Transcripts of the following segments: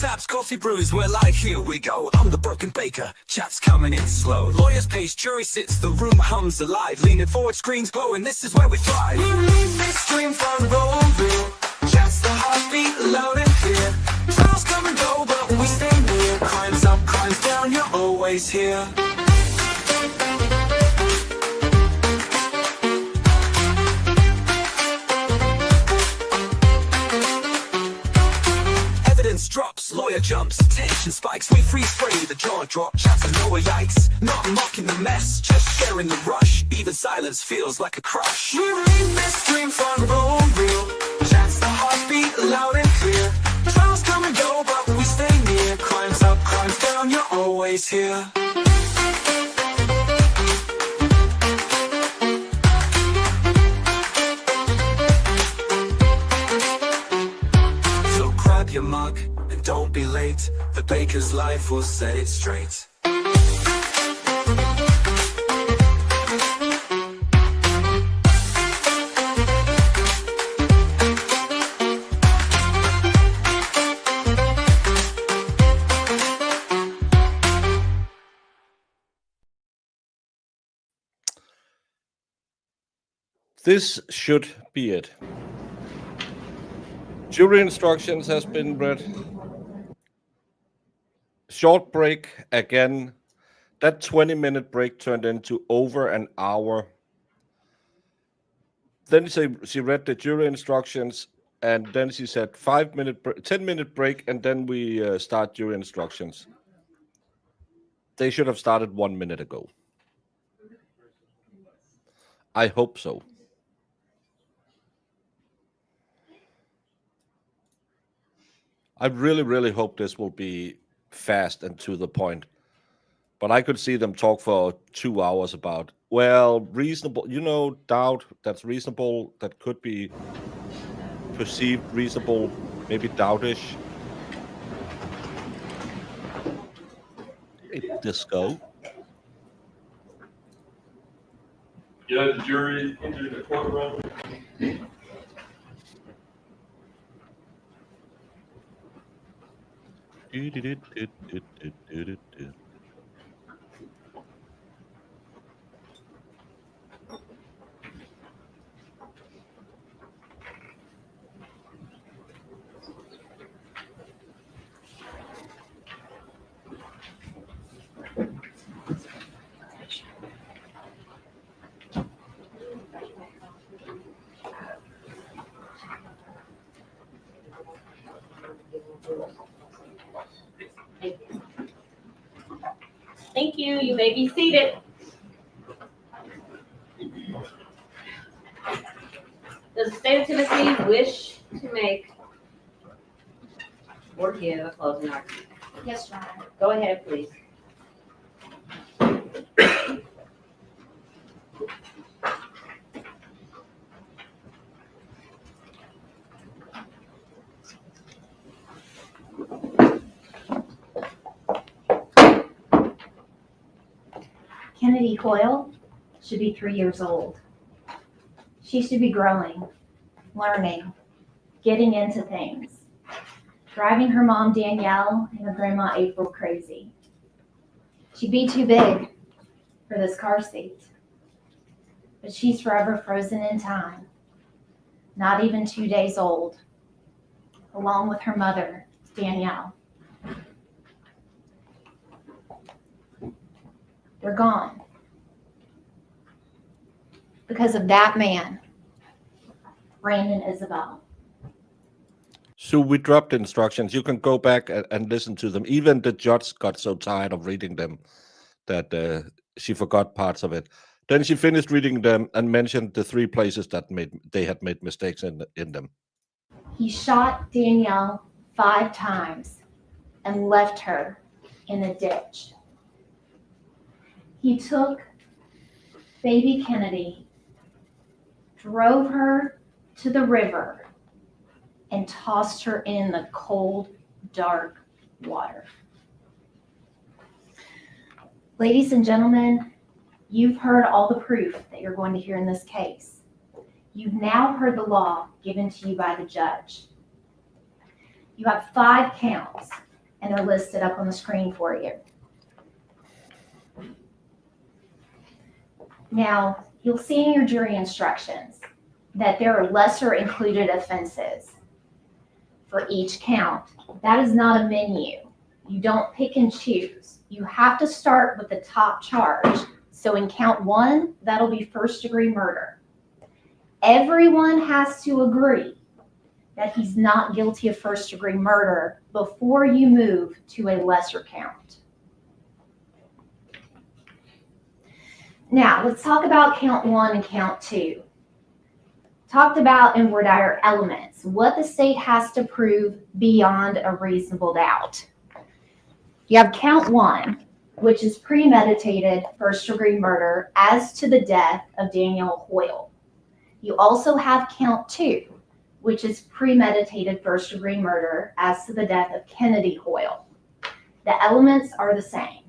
taps, coffee brews, we're like, here we go. I'm the broken baker, chat's coming in slow. Lawyers pace, jury sits, the room hums alive. Leaning forward, screens glow, and this is where we thrive. We read this dream from raw and real. Chat's the heartbeat, loud and clear. Trials come and go, but we stay near. Crimes up, crimes down, you're always here. Drops, lawyer jumps, tension spikes, we freeze frame, the jaw drop, chats and lower yikes. Not mocking the mess, just sharing the rush. Even silence feels like a crush. We read this dream from raw and real. Chats the heartbeat, loud and clear. Trials come and go, but we stay near. Crimes up, crimes down, you're always here. So grab your mug. Don't be late, the baker's life will set it straight. This should be it. Jury instructions has been read. Short break again. That 20-minute break turned into over an hour. Then she read the jury instructions, and then she said 10-minute break, and then we start jury instructions. They should have started 1 minute ago. I hope so. I really, really hope this will be fast and to the point. But I could see them talk for 2 hours about, well, reasonable, doubt that's reasonable, that could be perceived reasonable, maybe doubtish. Hey, Disco. You had the jury into the courtroom. Thank you. You may be seated. Does the state of Tennessee wish to make or give a closing argument? Yes, Your Honor. Go ahead, please. Kennedy Hoyle should be 3 years old. She should be growing, learning, getting into things, driving her mom Danielle and her grandma April crazy. She'd be too big for this car seat, but she's forever frozen in time, not even 2 days old, along with her mother, Danielle. They're gone because of that man, Brandon Isabelle. So we dropped instructions. You can go back and listen to them. Even the judge got so tired of reading them that she forgot parts of it. Then she finished reading them and mentioned the 3 places that they had made mistakes in them. He shot Danielle 5 times and left her in a ditch. He took baby Kennedy, drove her to the river, and tossed her in the cold, dark water. Ladies and gentlemen, you've heard all the proof that you're going to hear in this case. You've now heard the law given to you by the judge. You have 5 counts and they're listed up on the screen for you. Now, you'll see in your jury instructions that there are lesser included offenses for each count. That is not a menu. You don't pick and choose. You have to start with the top charge. So in count 1, that'll be first-degree murder. Everyone has to agree that he's not guilty of first-degree murder before you move to a lesser count. Now, let's talk about count 1 and count 2. Talked about in voir dire elements, what the state has to prove beyond a reasonable doubt. You have count 1, which is premeditated first-degree murder as to the death of Danielle Hoyle. You also have count 2, which is premeditated first-degree murder as to the death of Kennedy Hoyle. The elements are the same.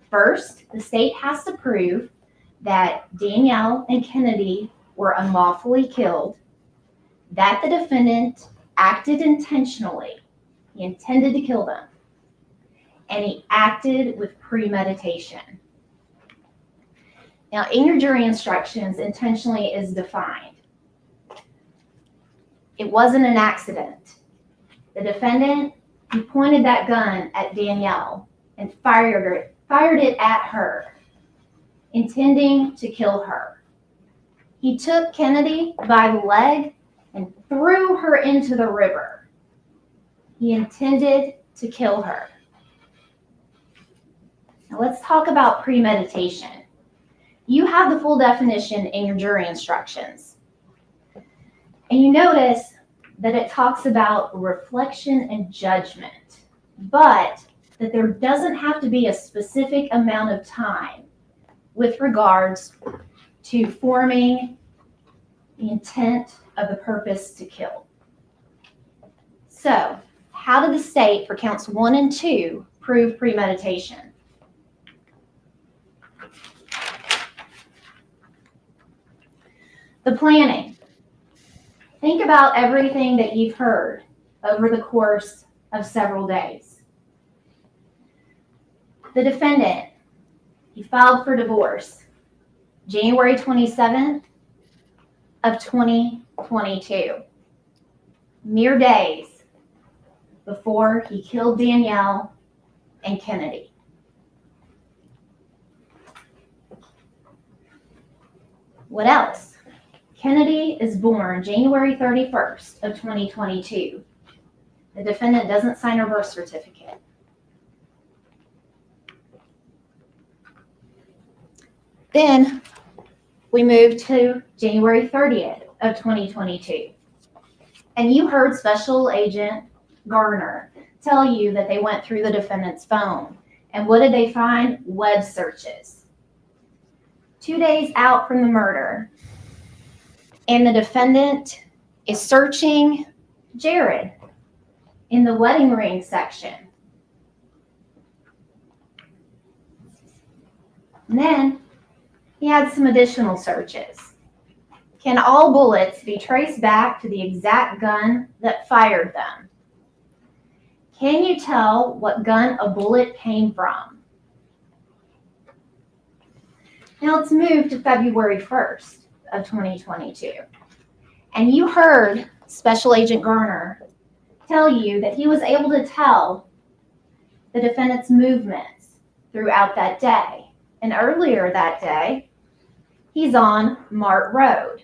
First, the state has to prove that Danielle and Kennedy were unlawfully killed, that the defendant acted intentionally, he intended to kill them, and he acted with premeditation. Now, in your jury instructions, intentionally is defined. It wasn't an accident. The defendant, he pointed that gun at Danielle and fired it at her, intending to kill her. He took Kennedy by the leg and threw her into the river. He intended to kill her. Now let's talk about premeditation. You have the full definition in your jury instructions. And you notice that it talks about reflection and judgment, but that there doesn't have to be a specific amount of time with regards to forming the intent of the purpose to kill. So, how did the state for counts 1 and 2 prove premeditation? The planning. Think about everything that you've heard over the course of several days. The defendant, he filed for divorce January 27th of 2022, mere days before he killed Danielle and Kennedy. What else? Kennedy is born January 31st of 2022. The defendant doesn't sign her birth certificate. Then we move to January 30th of 2022. And you heard Special Agent Garner tell you that they went through the defendant's phone. And what did they find? Web searches. 2 days out from the murder, and the defendant is searching Jared in the wedding ring section. And then he had some additional searches. Can all bullets be traced back to the exact gun that fired them? Can you tell what gun a bullet came from? Now let's move to February 1st of 2022. And you heard Special Agent Garner tell you that he was able to tell the defendant's movements throughout that day. And earlier that day, he's on Mart Road.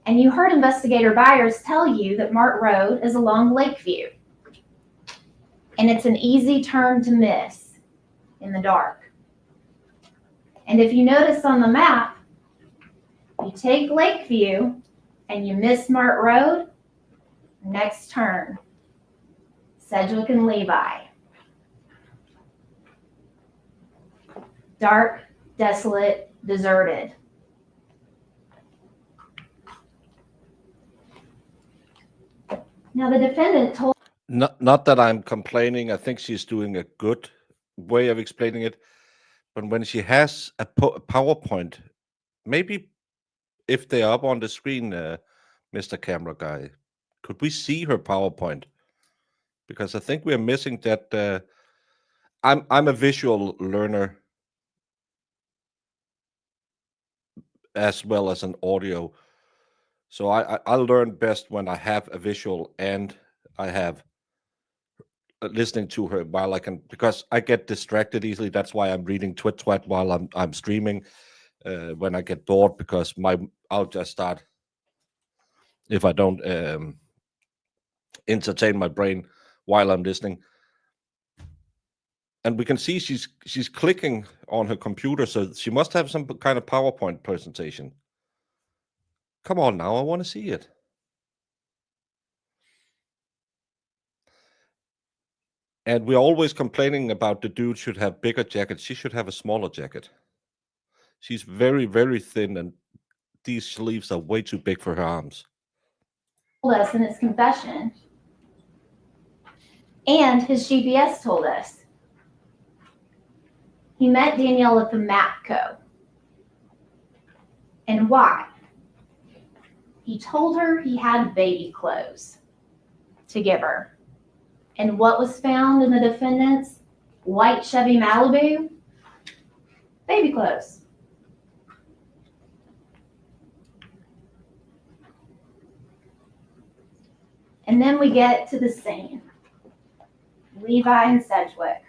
And you heard Investigator Byers tell you that Mart Road is along Lakeview. And it's an easy turn to miss in the dark. And if you notice on the map, you take Lakeview and you miss Mart Road, next turn, Sedgwick and Levi. Dark, desolate, deserted. Now the defendant told... Not that I'm complaining. I think she's doing a good way of explaining it. But when she has a PowerPoint, maybe if they're up on the screen, Mr. Camera Guy, could we see her PowerPoint? because I think we're missing that. I'm a visual learner as well as an audio, so I learn best when I have a visual and I have listening to her while I can, because I get distracted easily. That's why I'm reading twit while I'm streaming. When I get bored, because I'll just start, if I don't entertain my brain while I'm listening. And we can see she's clicking on her computer, so she must have some kind of PowerPoint presentation. Come on now, I want to see it. And we're always complaining about the dude should have bigger jackets. She should have a smaller jacket. She's very, very thin, and these sleeves are way too big for her arms. Told us in his confession, and his GPS told us. He met Danielle at the MAPCO. And why? He told her he had baby clothes to give her. And what was found in the defendant's white Chevy Malibu? Baby clothes. And then we get to the scene. Levi and Sedgwick.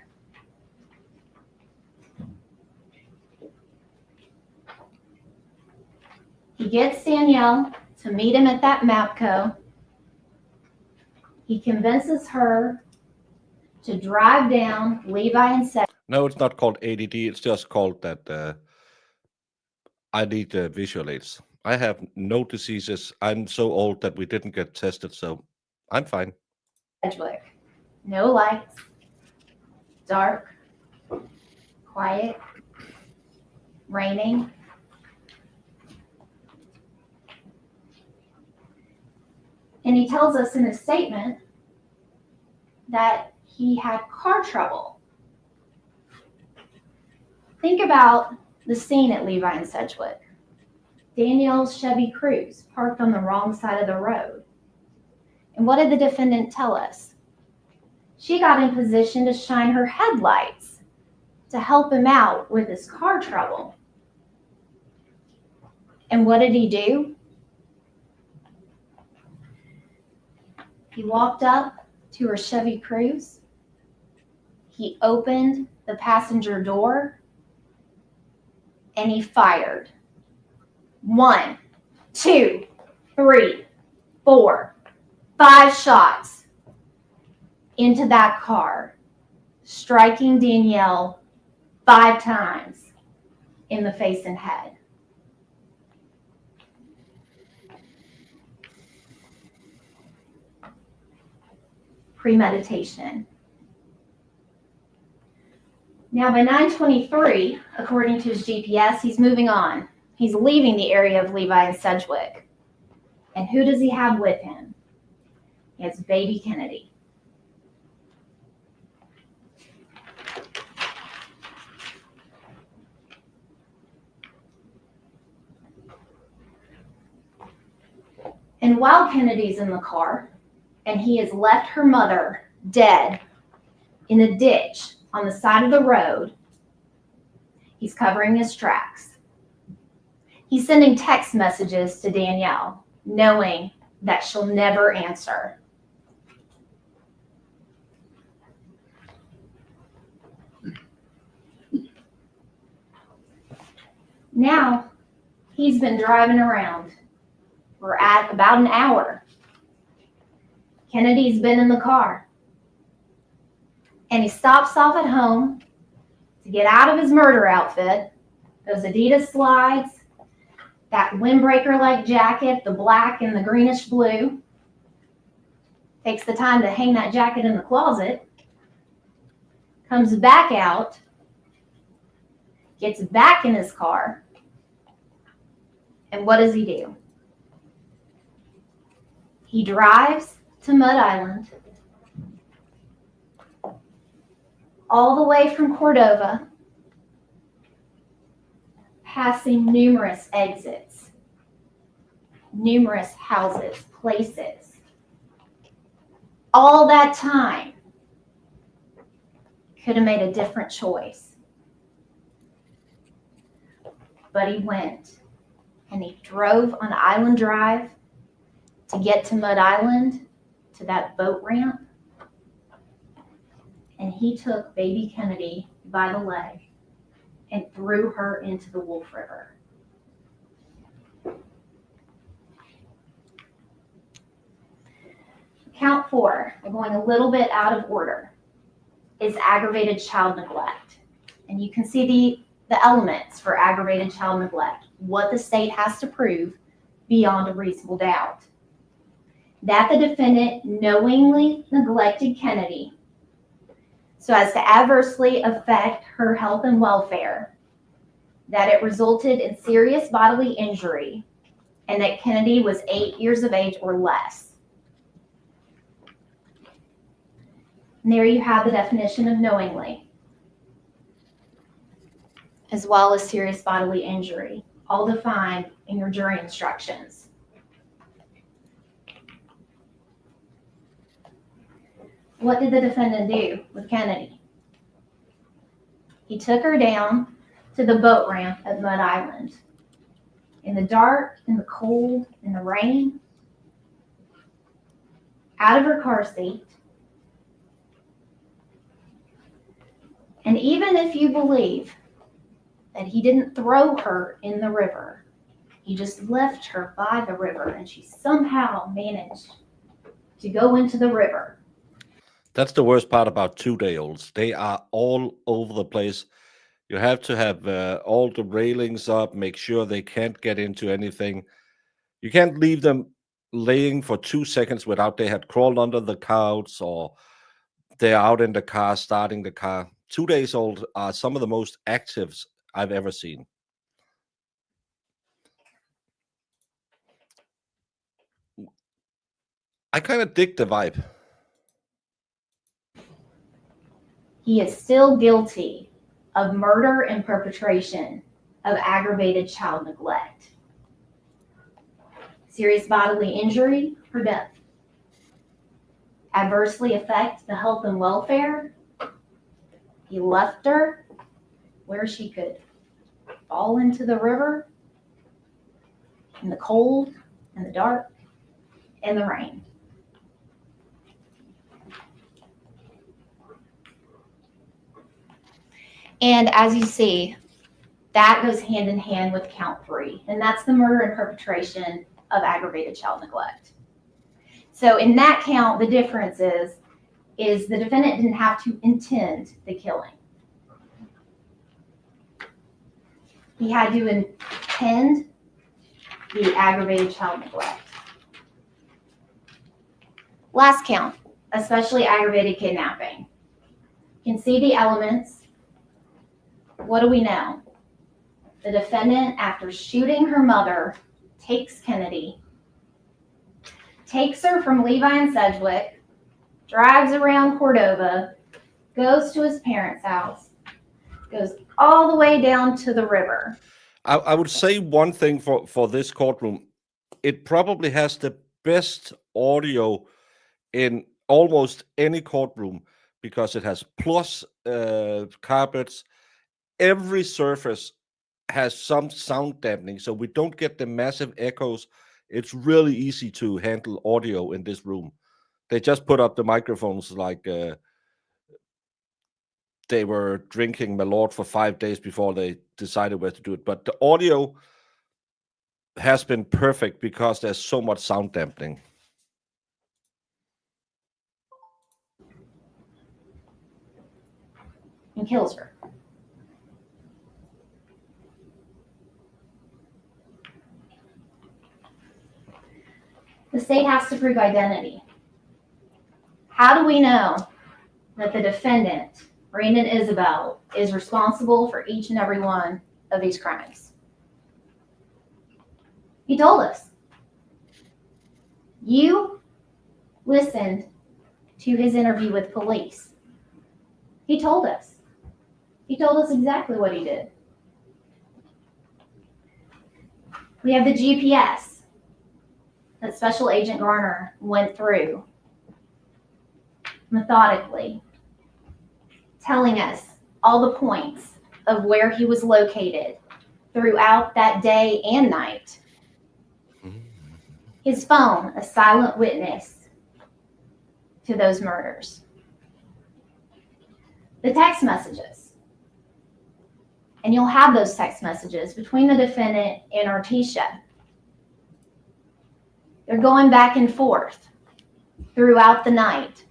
He gets Danielle to meet him at that MAPCO. He convinces her to drive down Levi and Sedgwick. No, it's not called ADD. It's just called that I need visual aids. I have no diseases. I'm so old that we didn't get tested, so I'm fine. Sedgwick. No lights. Dark. Quiet. Raining. And he tells us in his statement that he had car trouble. Think about the scene at Levi and Sedgwick. Danielle's Chevy Cruze parked on the wrong side of the road. And what did the defendant tell us? She got in position to shine her headlights to help him out with his car trouble. And what did he do? He walked up to her Chevy Cruze. He opened the passenger door and he fired. 1, 2, 3, 4, 5 shots into that car, striking Danielle 5 times in the face and head. Premeditation. Now by 9:23, according to his GPS, he's moving on. He's leaving the area of Levi and Sedgwick. And who does he have with him? He has baby Kennedy. And while Kennedy's in the car, and he has left her mother dead in a ditch on the side of the road, he's covering his tracks. He's sending text messages to Danielle, knowing that she'll never answer. Now, he's been driving around for about an hour. Kennedy's been in the car. And he stops off at home to get out of his murder outfit, those Adidas slides, that windbreaker-like jacket, the black and the greenish blue. Takes the time to hang that jacket in the closet. Comes back out, gets back in his car, and what does he do? He drives to Mud Island, all the way from Cordova, passing numerous exits, numerous houses, places. All that time, could have made a different choice. But he went, and he drove on Island Drive to get to Mud Island, to that boat ramp, and he took baby Kennedy by the leg and threw her into the Wolf River. Count 4, we're going a little bit out of order, is aggravated child neglect. And you can see the elements for aggravated child neglect, what the state has to prove beyond a reasonable doubt. That the defendant knowingly neglected Kennedy so as to adversely affect her health and welfare, that it resulted in serious bodily injury, and that Kennedy was 8 years of age or less. And there you have the definition of knowingly, as well as serious bodily injury, all defined in your jury instructions. What did the defendant do with Kennedy? He took her down to the boat ramp at Mud Island. In the dark, in the cold, in the rain, out of her car seat. And even if you believe that he didn't throw her in the river, he just left her by the river and she somehow managed to go into the river. That's the worst part about 2-day-olds. They are all over the place. You have to have all the railings up, make sure they can't get into anything. You can't leave them laying for 2 seconds without they had crawled under the couch or they're out in the car, starting the car. 2 days old are some of the most actives I've ever seen. I kind of dig the vibe. He is still guilty of murder and perpetration of aggravated child neglect. Serious bodily injury or death. Adversely affect the health and welfare. He left her where she could fall into the river in the cold and the dark and the rain. And as you see, that goes hand in hand with count 3, and that's the murder and perpetration of aggravated child neglect. So in that count, the difference is the defendant didn't have to intend the killing. He had to intend the aggravated child neglect. Last count, especially aggravated kidnapping. You can see the elements. What do we know? The defendant, after shooting her mother, takes Kennedy, takes her from Levi and Sedgwick, drives around Cordova, goes to his parents' house, goes all the way down to the river. I would say one thing for this courtroom. It probably has the best audio in almost any courtroom because it has plush carpets. Every surface has some sound dampening, so we don't get the massive echoes. It's really easy to handle audio in this room. They just put up the microphones like they were drinking Malort for 5 days before they decided where to do it. But the audio has been perfect because there's so much sound dampening. And kills her. The state has to prove identity. How do we know that the defendant, Brandon Isabelle, is responsible for each and every one of these crimes? He told us. You listened to his interview with police. He told us. He told us exactly what he did. We have the GPS that Special Agent Garner went through methodically, telling us all the points of where he was located throughout that day and night. His phone, a silent witness to those murders. The text messages. And you'll have those text messages between the defendant and Artesia. They're going back and forth throughout the night.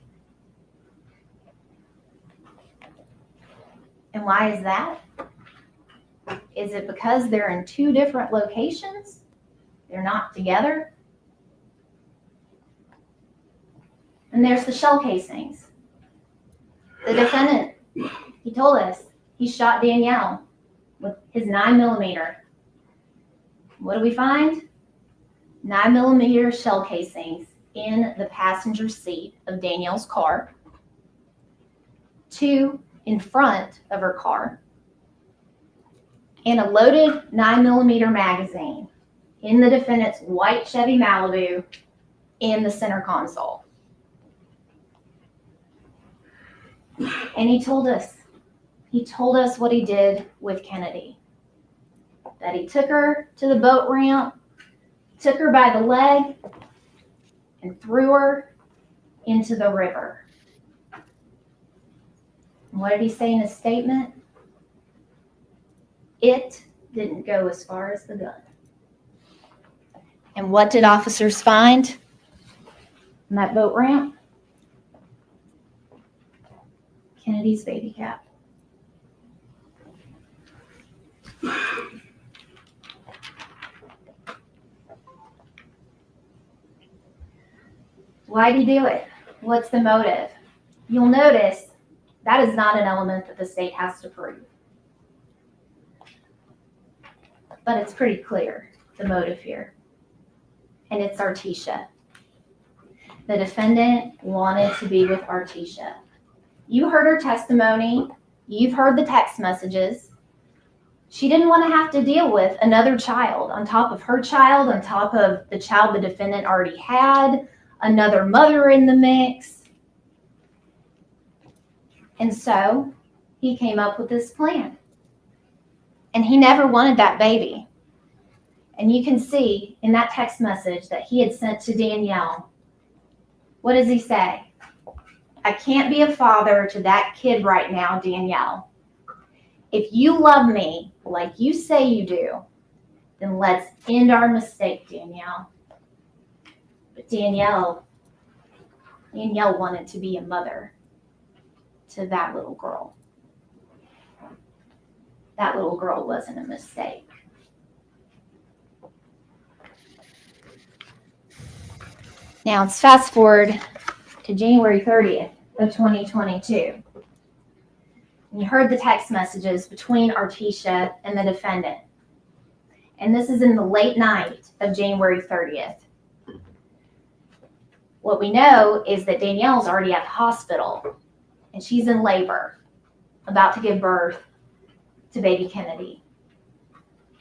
And why is that? Is it because they're in two different locations? They're not together? And there's the shell casings. The defendant, he told us he shot Danielle with his 9mm. What do we find? 9mm shell casings in the passenger seat of Danielle's car, 2 in front of her car, and a loaded 9mm magazine in the defendant's white Chevy Malibu in the center console. And he told us what he did with Kennedy. That he took her to the boat ramp, took her by the leg, and threw her into the river. And what did he say in his statement? It didn't go as far as the gun. And what did officers find on that boat ramp? Kennedy's baby cap. Why did he do it? What's the motive? You'll notice that is not an element that the state has to prove. But it's pretty clear, the motive here. And it's Artesia. The defendant wanted to be with Artesia. You heard her testimony. You've heard the text messages. She didn't want to have to deal with another child on top of her child, on top of the child the defendant already had, another mother in the mix. And so he came up with this plan. And he never wanted that baby. And you can see in that text message that he had sent to Danielle, what does he say? I can't be a father to that kid right now, Danielle. If you love me like you say you do, then let's end our mistake, Danielle. But Danielle wanted to be a mother to that little girl. That little girl wasn't a mistake. Now let's fast forward to January 30th of 2022. You heard the text messages between Artesia and the defendant. And this is in the late night of January 30th. What we know is that Danielle's already at the hospital and she's in labor, about to give birth to baby Kennedy.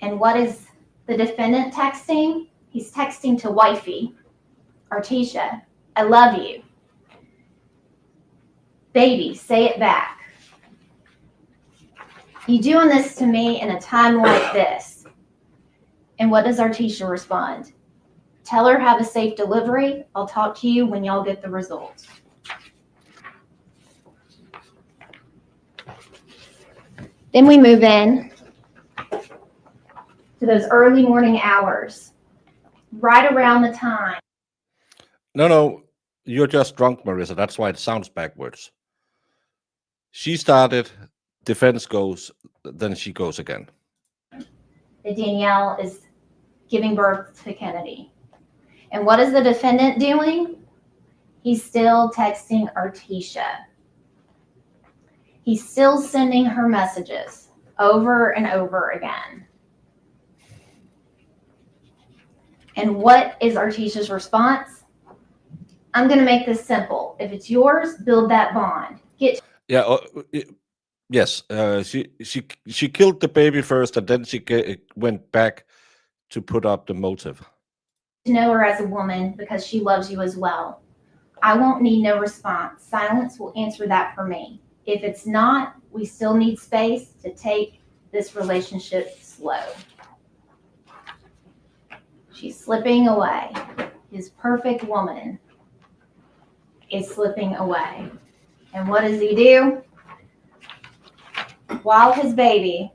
And what is the defendant texting? He's texting to wifey, Artesia, I love you. Baby, say it back. You doing this to me in a time like this. And what does Artesia respond? Tell her have a safe delivery. I'll talk to you when y'all get the results. Then we move in to those early morning hours, right around the time. No, you're just drunk, Marissa. That's why it sounds backwards. She started, defense goes, then she goes again. That Danielle is giving birth to Kennedy. And what is the defendant doing? He's still texting Artesia. He's still sending her messages over and over again. And what is Artesia's response? I'm going to make this simple. If it's yours, build that bond. Yes. She killed the baby first, and then she went back to put up the motive. To know her as a woman because she loves you as well. I won't need no response. Silence will answer that for me. If it's not, we still need space to take this relationship slow. She's slipping away. His perfect woman is slipping away. And what does he do? While his baby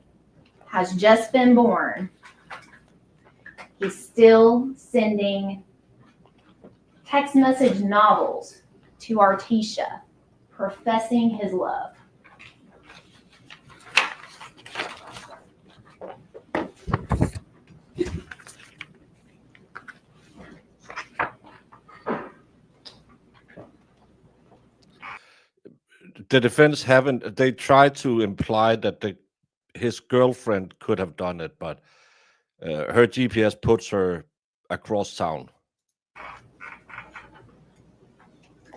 has just been born, he's still sending text message novels to Artesia, professing his love. The defense haven't, they tried to imply that his girlfriend could have done it, but her GPS puts her across town.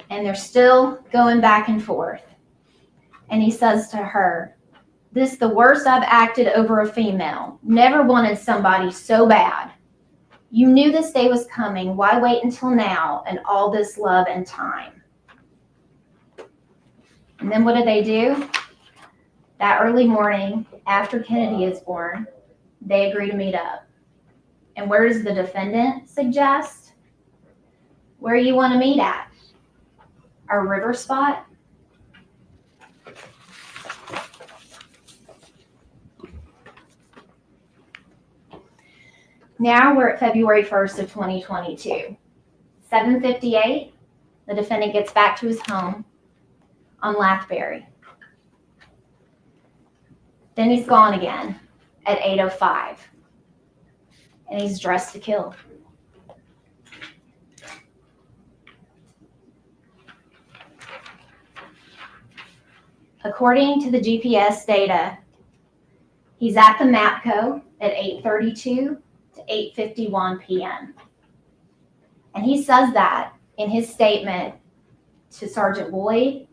And they're still going back and forth. And he says to her, "This is the worst I've acted over a female. Never wanted somebody so bad. You knew this day was coming. Why wait until now and all this love and time?" And then what do? That early morning, after Kennedy is born, they agree to meet up. And where does the defendant suggest? Where you want to meet at? Our river spot? Now we're at February 1st of 2022. 7:58, the defendant gets back to his home on Lathbury. Then he's gone again at 8:05. And he's dressed to kill. According to the GPS data, he's at the MAPCO at 8:32 to 8:51 p.m. And he says that in his statement to Sergeant Boyd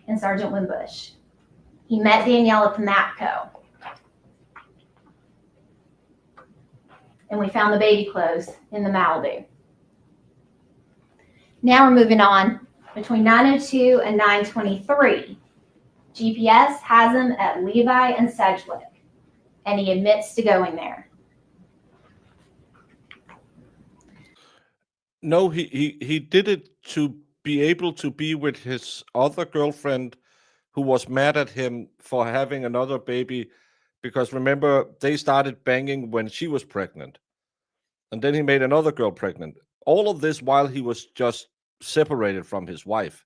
and Sergeant Wimbush. He met Danielle at the MAPCO. And we found the baby clothes in the Malibu. Now we're moving on. Between 9:02 and 9:23, GPS has him at Levi and Sedgwick, and he admits to going there. No, he did it to be able to be with his other girlfriend who was mad at him for having another baby, because remember, they started banging when she was pregnant. And then he made another girl pregnant. All of this while he was just separated from his wife.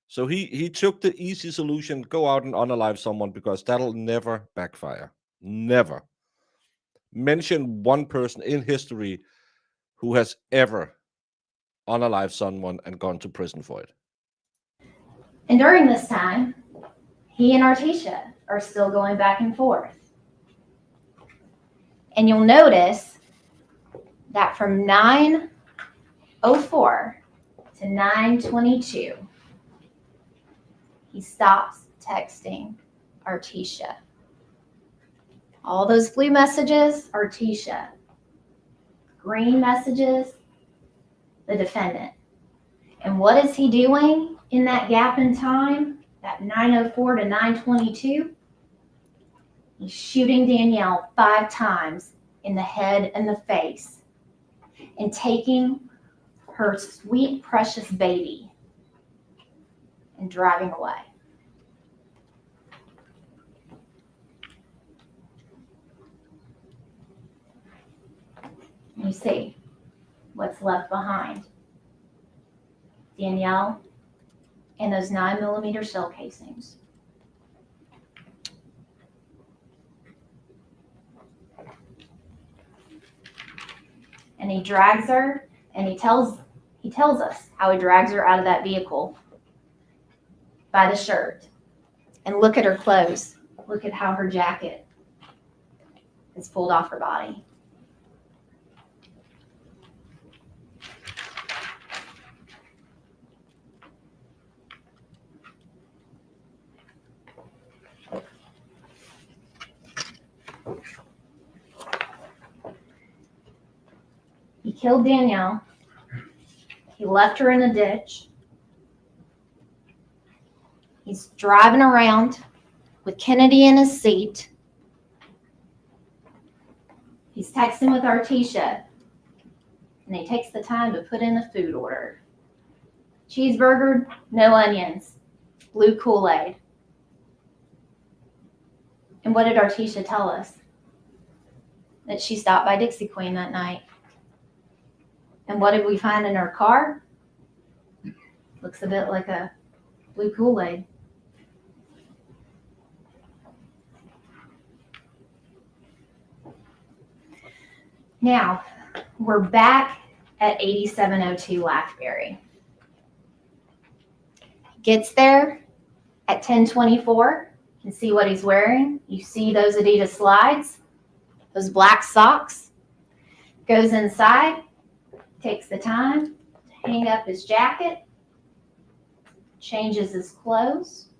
So he took the easy solution, go out and unalive someone, because that'll never backfire. Never. Mention one person in history who has ever unalived someone and gone to prison for it. And during this time, he and Artesia are still going back and forth. And you'll notice that from 9:04 to 9:22, he stops texting Artesia. All those blue messages, Artesia. Green messages, the defendant. And what is he doing in that gap in time, that 9:04 to 9:22? He's shooting Danielle 5 times in the head and the face and taking her sweet, precious baby and driving away. You see what's left behind. Danielle and those 9mm shell casings. And he drags her, and he tells us how he drags her out of that vehicle by the shirt. And look at her clothes. Look at how her jacket is pulled off her body. He killed Danielle. He left her in a ditch. He's driving around with Kennedy in his seat. He's texting with Artesia, and he takes the time to put in a food order. Cheeseburger, no onions, blue Kool-Aid. And what did Artesia tell us? That she stopped by Dixie Queen that night. And what did we find in her car? Looks a bit like a blue Kool-Aid. Now, we're back at 8702 Lathbury. Gets there at 10:24. You can see what he's wearing. You see those Adidas slides, those black socks. Goes inside, takes the time to hang up his jacket, changes his clothes,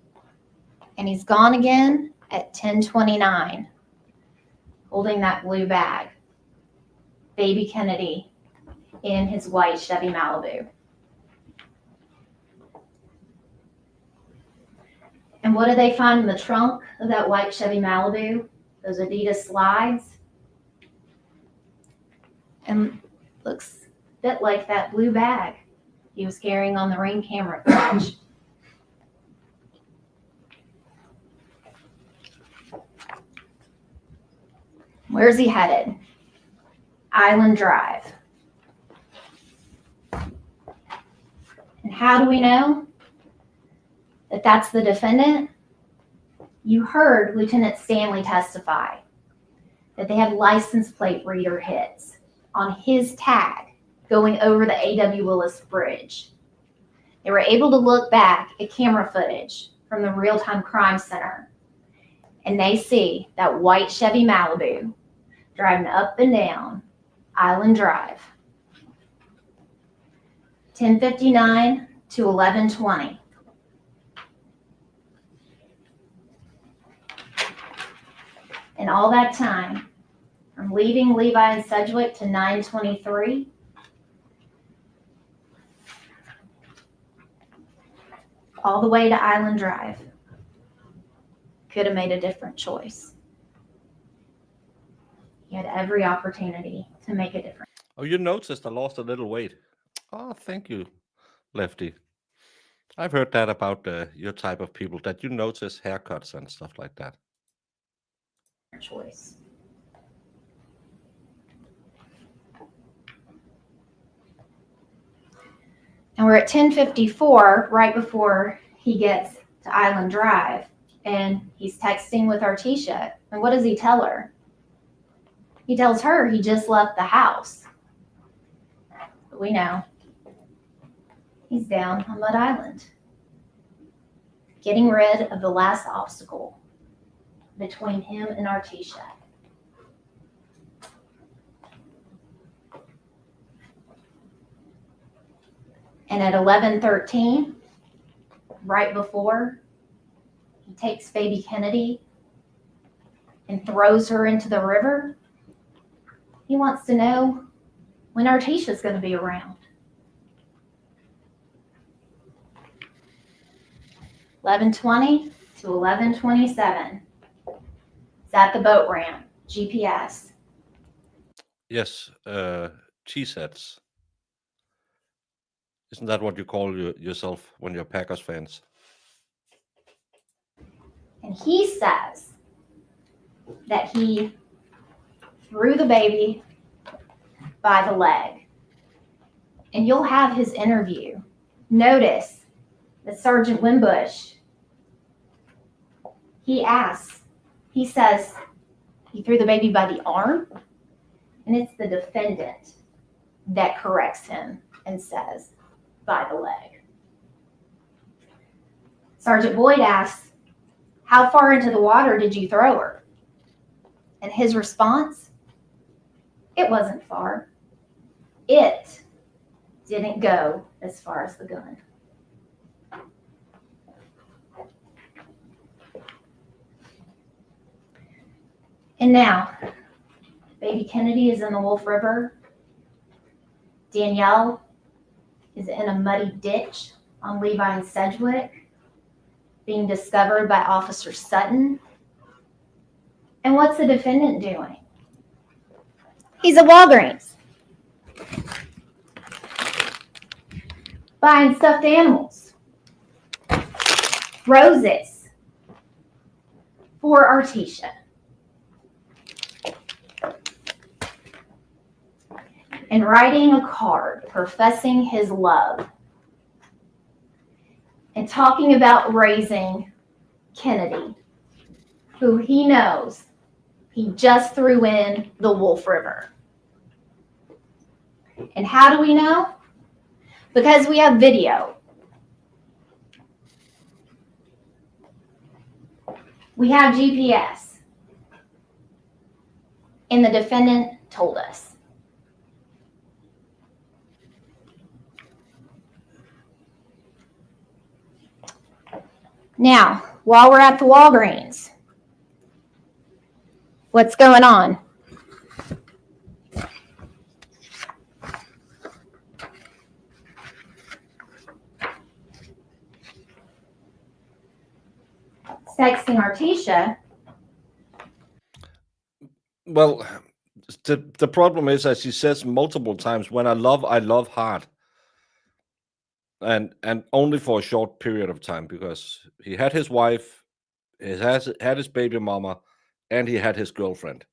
and he's gone again at 10:29, holding that blue bag. Baby Kennedy in his white Chevy Malibu. And what do they find in the trunk of that white Chevy Malibu? Those Adidas slides. And looks a bit like that blue bag he was carrying on the ring camera footage. Where's he headed? Island Drive. And how do we know that that's the defendant? You heard Lieutenant Stanley testify that they had license plate reader hits on his tag going over the A.W. Willis Bridge. They were able to look back at camera footage from the Real-Time Crime Center, and they see that white Chevy Malibu driving up and down Island Drive. 10:59 to 11:20. And all that time, from leaving Levi and Sedgwick to 9:23, all the way to Island Drive, could have made a different choice. He had every opportunity to make a difference. Oh, you noticed I lost a little weight. Oh, thank you, Lefty. I've heard that about your type of people, that you notice haircuts and stuff like that. Choice. And we're at 10:54, right before he gets to Island Drive, and he's texting with Artesia. And what does he tell her? He tells her he just left the house. But we know he's down on Mud Island, getting rid of the last obstacle between him and Artesia. And at 11:13, right before he takes baby Kennedy and throws her into the river, he wants to know when Artesia's going to be around. 11:20 to 11:27. It's at the boat ramp, GPS. Yes, cheeseheads. Isn't that what you call yourself when you're Packers fans? And he says that he threw the baby by the leg. And you'll have his interview. Notice that Sergeant Wimbush, he says he threw the baby by the arm, and it's the defendant that corrects him and says by the leg. Sergeant Boyd asks, how far into the water did you throw her? And his response, it wasn't far. It didn't go as far as the gun. And now, baby Kennedy is in the Wolf River. Danielle is in a muddy ditch on Levi and Sedgwick. being discovered by Officer Sutton. And what's the defendant doing? He's at Walgreens, buying stuffed animals, roses for Artesia. And writing a card professing his love and talking about raising Kennedy, who he knows he just threw in the Wolf River. And how do we know? Because we have video. We have GPS. And the defendant told us. Now, while we're at the Walgreens, what's going on? Sexting Artesia. Well, the problem is, as he says multiple times, when I love hard. And only for a short period of time, because he had his wife, he had his baby mama, and he had his girlfriend.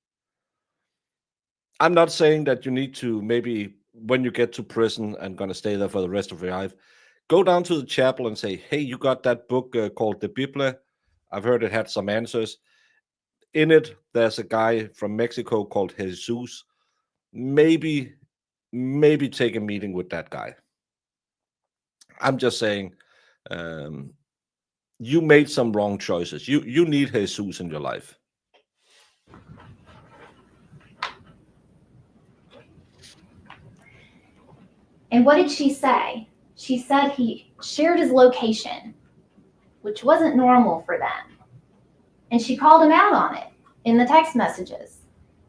I'm not saying that you need to, maybe when you get to prison and going to stay there for the rest of your life, go down to the chapel and say, hey, you got that book called the Bible? I've heard it had some answers. In it, there's a guy from Mexico called Jesus. Maybe take a meeting with that guy. I'm just saying, you made some wrong choices. You need Jesus in your life. And what did she say? She said he shared his location, which wasn't normal for them. And she called him out on it in the text messages.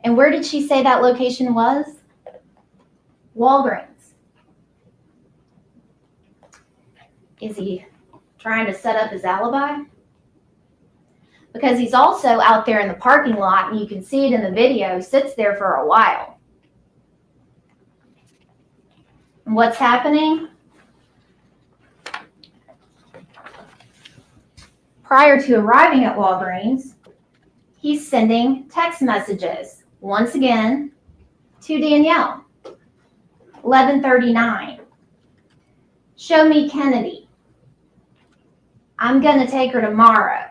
And where did she say that location was? Walgreens. Is he trying to set up his alibi? Because he's also out there in the parking lot, and you can see it in the video, sits there for a while. And what's happening? Prior to arriving at Walgreens, he's sending text messages, once again, to Danielle. 11:39. Show me Kennedy. I'm going to take her tomorrow.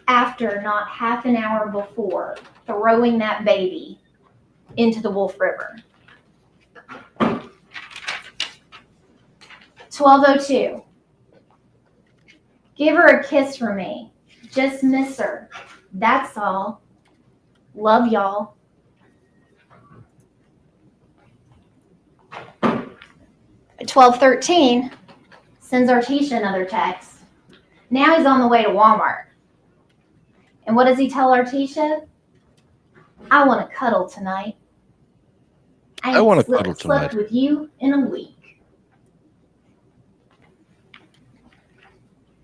After not half an hour before throwing that baby into the Wolf River. 12:02. Give her a kiss for me. Just miss her. That's all. Love y'all. 12:13. Sends Artesia another text. Now he's on the way to Walmart. And what does he tell Artesia? I want to cuddle tonight. I want to cuddle slept tonight with you in a week.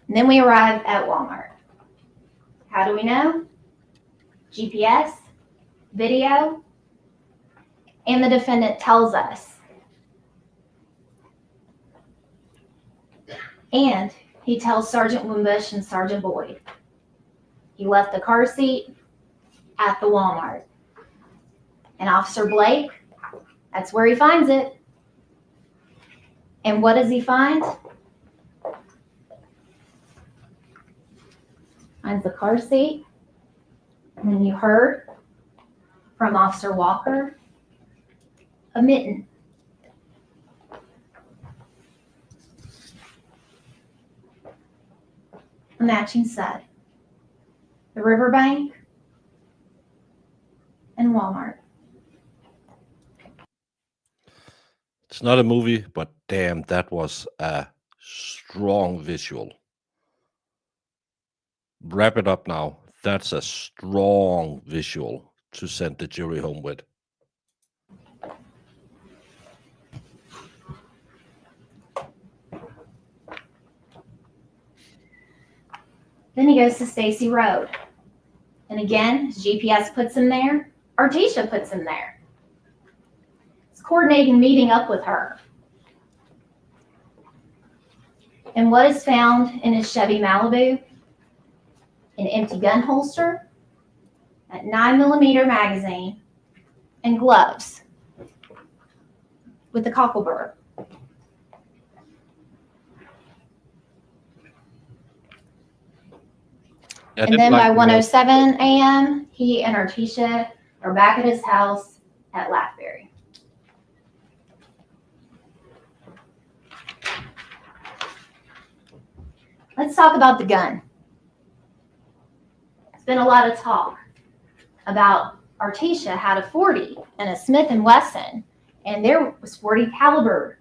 And then we arrive at Walmart. How do we know? GPS, video, and the defendant tells us. And he tells Sergeant Wimbush and Sergeant Boyd. He left the car seat at the Walmart. And Officer Blake, that's where he finds it. And what does he find? Finds the car seat. And then you heard from Officer Walker, a mitten. A matching set. The riverbank and Walmart. It's not a movie, but damn, that was a strong visual. Wrap it up now. That's a strong visual to send the jury home with. Then he goes to Stacy Road. And again, his GPS puts him there. Artesia puts him there. He's coordinating meeting up with her. And what is found in his Chevy Malibu? An empty gun holster, a 9mm magazine, and gloves with the cocklebur. And then by 1:07 a.m., he and Artesia are back at his house at Lathbury. Let's talk about the gun. There's been a lot of talk about Artesia had a .40 and a Smith & Wesson, and there was .40 caliber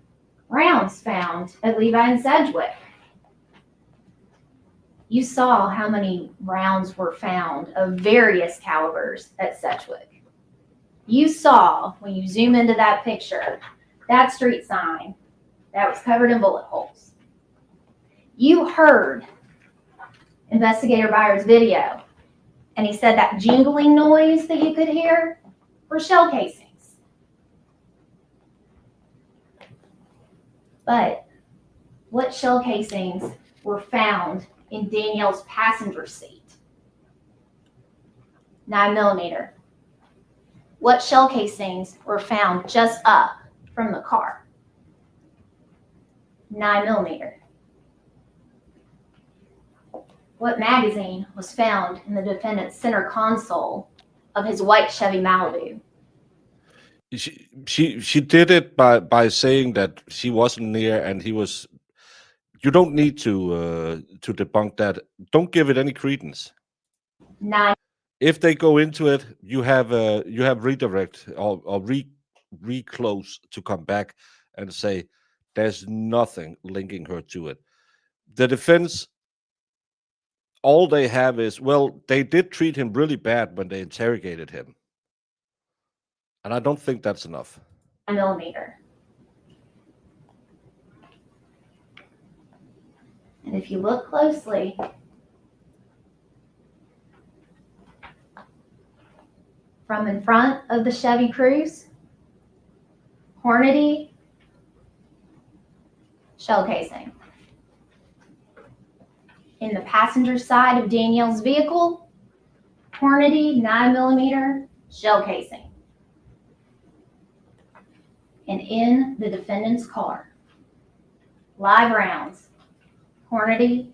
rounds found at Levi and Sedgwick. You saw how many rounds were found of various calibers at Sedgwick. You saw, when you zoom into that picture, that street sign that was covered in bullet holes. You heard Investigator Byers' video, and he said that jingling noise that you could hear were shell casings. But what shell casings were found in Danielle's passenger seat? 9mm. What shell casings were found just up from the car? 9mm. What magazine was found in the defendant's center console of his white Chevy Malibu? She did it by saying that she wasn't near and he was. You don't need to debunk that. Don't give it any credence. 9. If they go into it, you have redirect or reclose to come back and say there's nothing linking her to it. The defense, all they have is, well, they did treat him really bad when they interrogated him, and I don't think that's enough. 9mm. And if you look closely, from in front of the Chevy Cruze, Hornady, shell casing. In the passenger side of Danielle's vehicle, Hornady 9mm shell casing. And in the defendant's car, live rounds, Hornady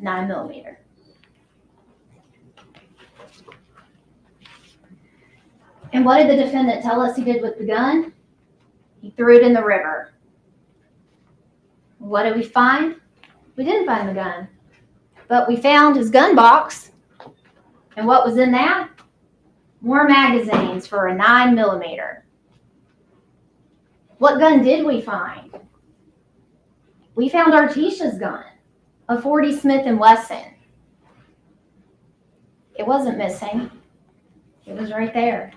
9mm. And what did the defendant tell us he did with the gun? He threw it in the river. What did we find? We didn't find the gun, but we found his gun box. And what was in that? More magazines for a 9mm. What gun did we find? We found Artesia's gun, a .40 Smith & Wesson. It wasn't missing. It was right there.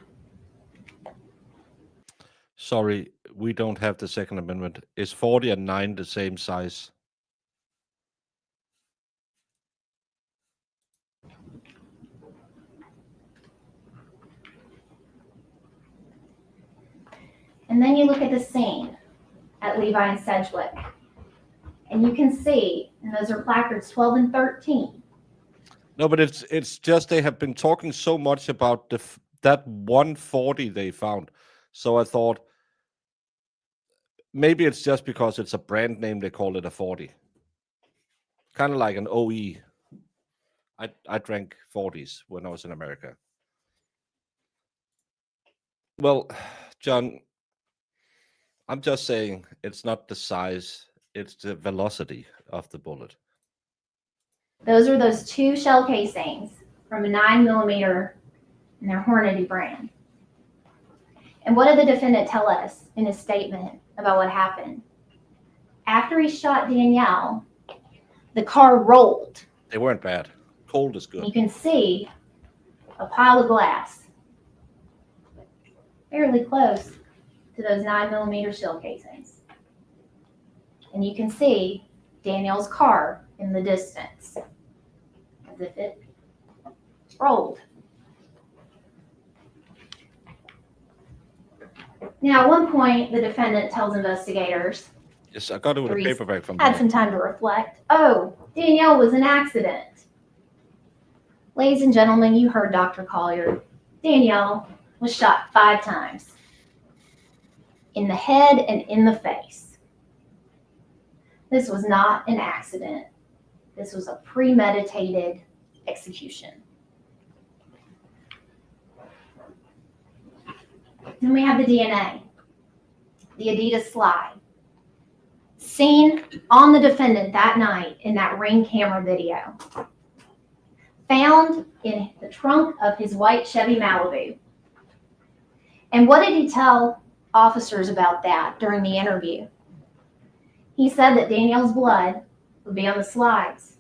Sorry, we don't have the Second Amendment. Is 40 and 9 the same size? And then you look at the scene at Levi and Sedgwick, and you can see, and those are placards 12 and 13. No, but it's just they have been talking so much about that 140 they found. So I thought maybe it's just because it's a brand name they call it a 40. Kind of like an OE. I drank 40s when I was in America. Well, John, I'm just saying it's not the size, it's the velocity of the bullet. Those are those two shell casings from a 9mm in their Hornady brand. And what did the defendant tell us in his statement about what happened? After he shot Danielle, the car rolled. They weren't bad. Cold is good. You can see a pile of glass fairly close to those 9mm shell casings. And you can see Danielle's car in the distance. as if it rolled. Now, at one point, the defendant tells investigators, Yes, I got it with a Reese paperback from had there. some time to reflect. Oh, Danielle was an accident. Ladies and gentlemen, you heard Dr. Collier. Danielle was shot 5 times. In the head and in the face. This was not an accident. This was a premeditated execution. Then we have the DNA, the Adidas slide, seen on the defendant that night in that Ring camera video, found in the trunk of his white Chevy Malibu. And what did he tell officers about that during the interview? He said that Danielle's blood would be on the slides.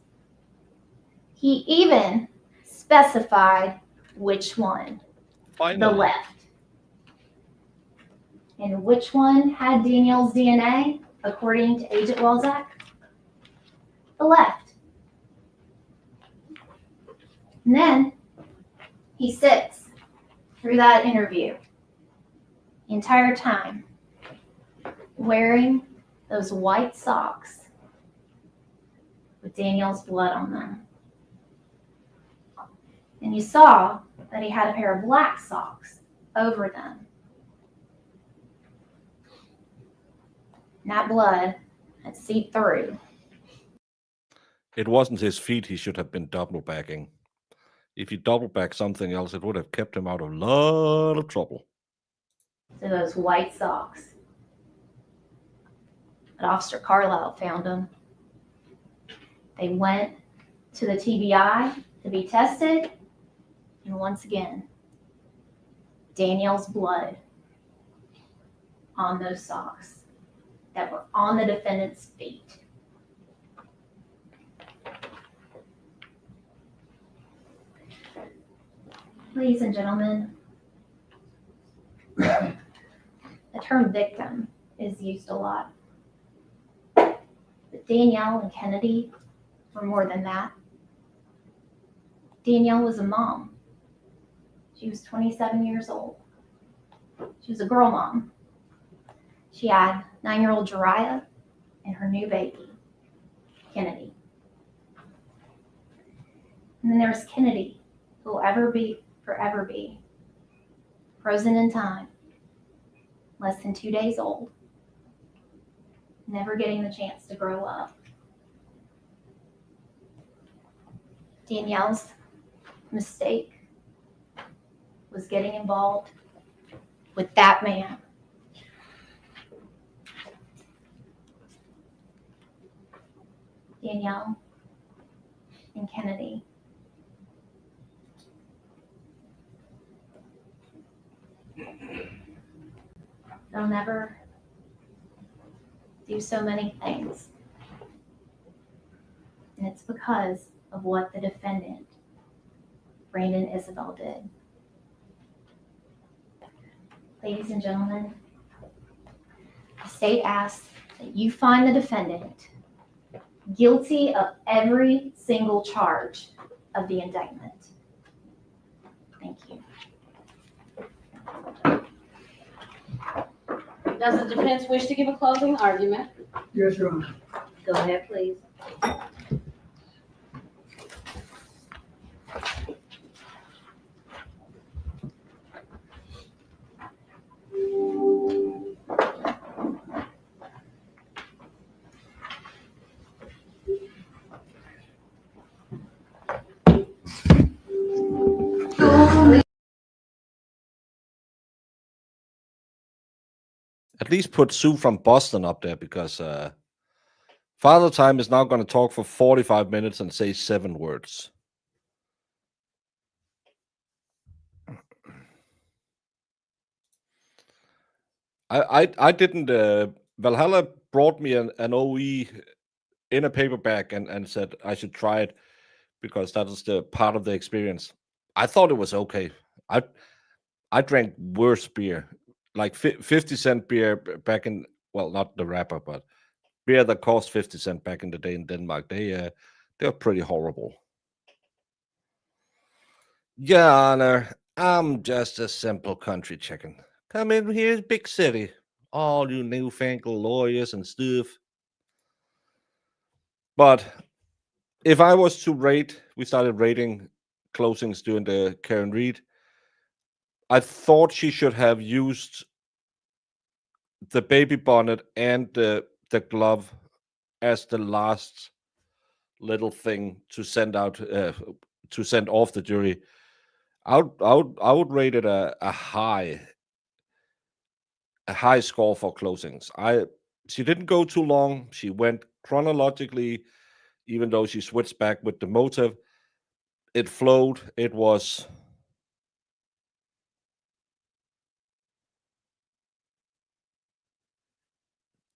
He even specified which one, Finally. the left. And which one had Danielle's DNA, according to Agent Walzak? The left. And then he sits through that interview the entire time wearing those white socks with Danielle's blood on them. And you saw that he had a pair of black socks over them. And that blood had seeped through. It wasn't his feet he should have been double backing. If he double backed something else, it would have kept him out of a lot of trouble. To those white socks. But Officer Carlisle found them. They went to the TBI to be tested, and once again, Danielle's blood on those socks that were on the defendant's feet. Ladies and gentlemen, the term victim is used a lot. But Danielle and Kennedy were more than that. Danielle was a mom. She was 27 years old. She was a girl mom. She had 9-year-old Jariah and her new baby, Kennedy. And then there's Kennedy, who will forever be, frozen in time, less than 2 days old, never getting the chance to grow up. Danielle's mistake was getting involved with that man. Danielle and Kennedy. They'll never do so many things. And it's because of what the defendant, Brandon Isabelle, did. Ladies and gentlemen, the state asks that you find the defendant guilty of every single charge of the indictment. Thank you. Does the defense wish to give a closing argument? Yes, Your Honor. Go ahead, please. At least put Sue from Boston up there, because Father Time is now going to talk for 45 minutes and say 7 words. I didn't. Valhalla brought me an OE in a paperback and said I should try it because that was the part of the experience. I thought it was okay. I drank worse beer, like 50-cent beer back in, well, not the wrapper, but beer that cost 50 cents back in the day in Denmark. They were pretty horrible. Your Honor, I'm just a simple country chicken. Come in here, big city. All you newfangled lawyers and stuff. But if I was to rate, we started rating closings during the Karen Reed. I thought she should have used the baby bonnet and the glove as the last little thing to send out to send off the jury. I would rate it a high score for closings. She didn't go too long. She went chronologically, even though she switched back with the motive. It flowed. It was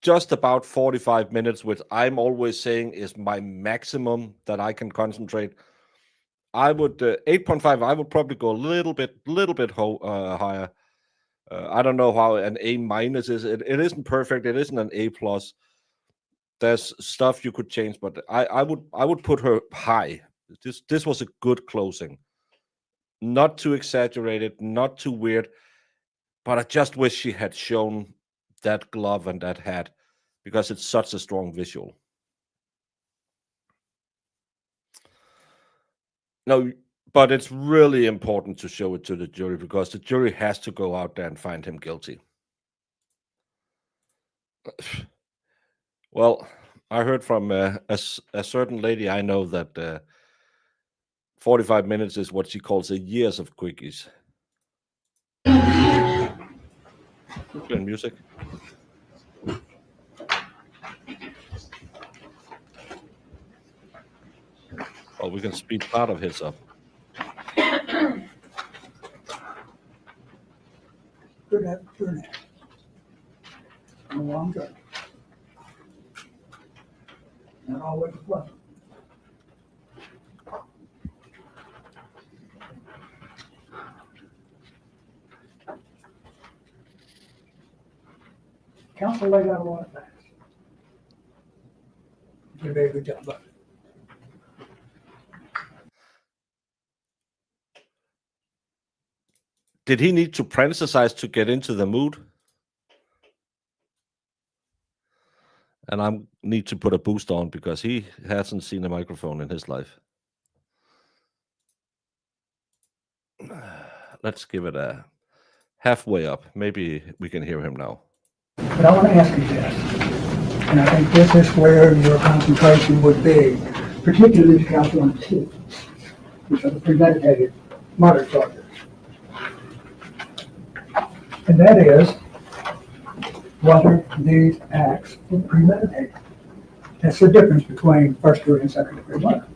just about 45 minutes, which I'm always saying is my maximum that I can concentrate. I would 8.5. I would probably go a little bit higher. I don't know how an A minus is. It isn't perfect. It isn't an A plus. There's stuff you could change, but I would put her high. This was a good closing. Not too exaggerated, not too weird, but I just wish she had shown that glove and that hat because it's such a strong visual. No, but it's really important to show it to the jury because the jury has to go out there and find him guilty. Well, I heard from a certain lady I know that 45 minutes is what she calls a years of quickies. Playing music. Oh, we can speed part of his up. Good. No, I'm good. Not always pleasant. Council laid out a lot of facts. Did a very good job of it. Did he need to plasticize to get into the mood? And I need to put a boost on because he hasn't seen a microphone in his life. Let's give it a halfway up. Maybe we can hear him now. But I want to ask you this, and I think this is where your concentration would be, particularly to count on two, which are the premeditated murder charges. And that is whether these acts were premeditated. That's the difference between first degree and second degree murder.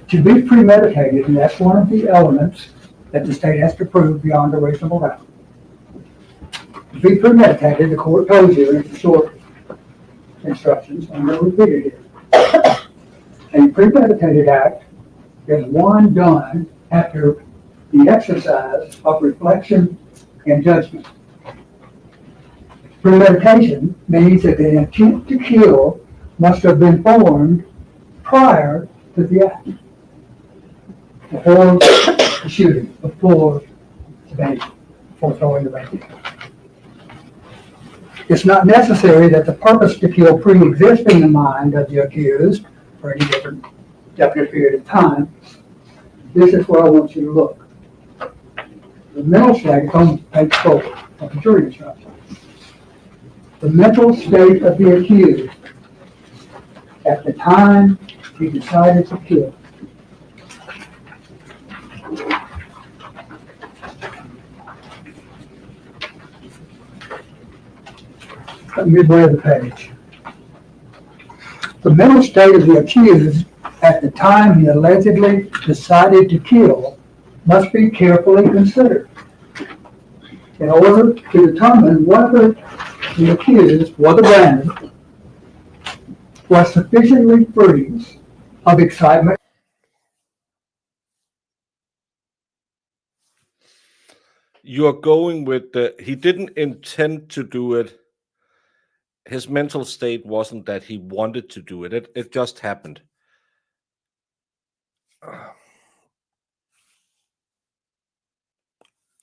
To be premeditated, and that's one of the elements that the state has to prove beyond a reasonable doubt. To be premeditated, the court told you in short instructions, I'm going to repeat it here. A premeditated act is one done after the exercise of reflection and judgment. Premeditation means that the intent to kill must have been formed prior to the act, before the shooting, before the bank, before throwing the bank. It's not necessary that the purpose to kill pre-exist in the mind of the accused for any different definite period of time. This is where I want you to look. The mental state is on page 4 of the jury instruction. The mental state of the accused at the time he decided to kill. Midway of the page. The mental state of the accused at the time he allegedly decided to kill must be carefully considered in order to determine whether the accused, whether Brandon, was sufficiently free of excitement. You're going with he didn't intend to do it. His mental state wasn't that he wanted to do it. It just happened.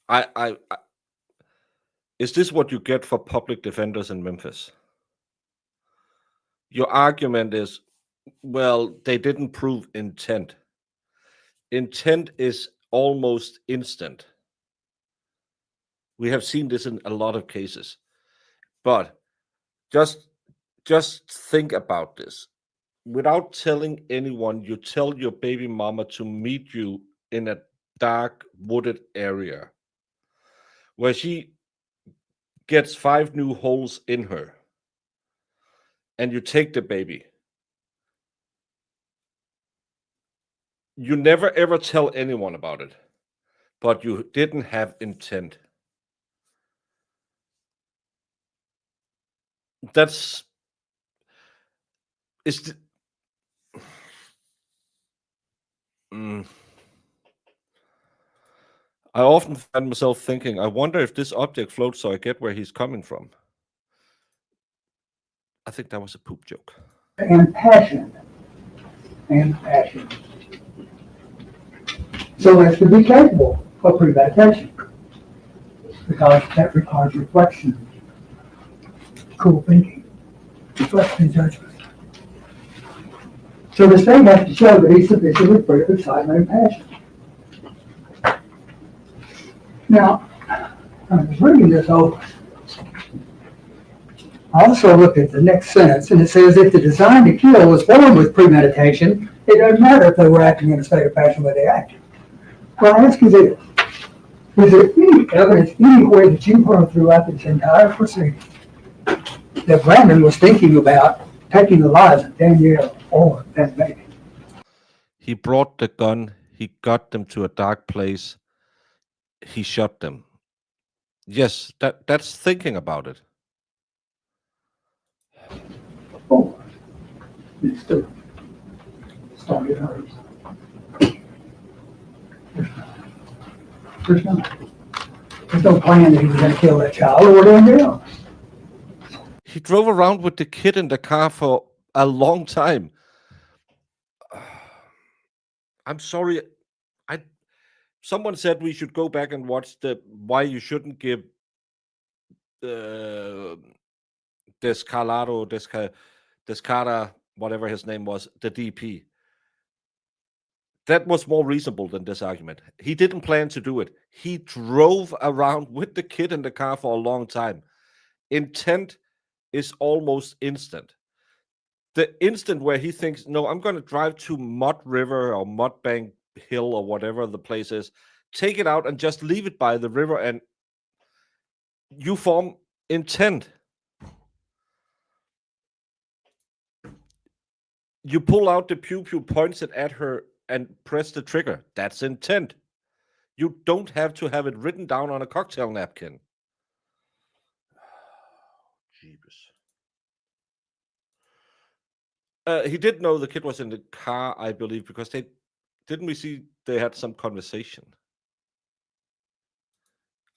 I is this what you get for public defenders in Memphis? Your argument is, well, they didn't prove intent. Intent is almost instant. We have seen this in a lot of cases. But just think about this. Without telling anyone, you tell your baby mama to meet you in a dark, wooded area where she gets 5 new holes in her, and you take the baby. You never ever tell anyone about it, but you didn't have intent. That's is I often find myself thinking, I wonder if this object floats so I get where he's coming from. I think that was a poop joke. And passion. And passion. So as to be capable of premeditation, because that requires reflection, cool thinking, reflection judgment. So the state has to show that he's sufficiently free of excitement and passion. Now, I was reading this over. I also looked at the next sentence, and it says, if the design to kill was formed with premeditation, it doesn't matter if they were acting in a state of passion when they acted. Well, I ask you this. Is there any evidence anywhere that you've heard throughout this entire proceeding that Brandon was thinking about taking the lives of Danielle or that baby? He brought the gun. He got them to a dark place. He shot them. Yes, that's thinking about it. Oh, it's still started hers. There's no plan that he was going to kill that child or anything else. He drove around with the kid in the car for a long time. I'm sorry. Someone said we should go back and watch why you shouldn't give Descara, whatever his name was, the DP. That was more reasonable than this argument. He didn't plan to do it. He drove around with the kid in the car for a long time. Intent is almost instant. The instant where he thinks, no, I'm going to drive to Mud River or Mudbank Hill or whatever the place is, take it out and just leave it by the river, and you form intent. You pull out the pew, points it at her, and press the trigger. That's intent. You don't have to have it written down on a cocktail napkin. Jeebus. He did know the kid was in the car, I believe, because didn't we see they had some conversation?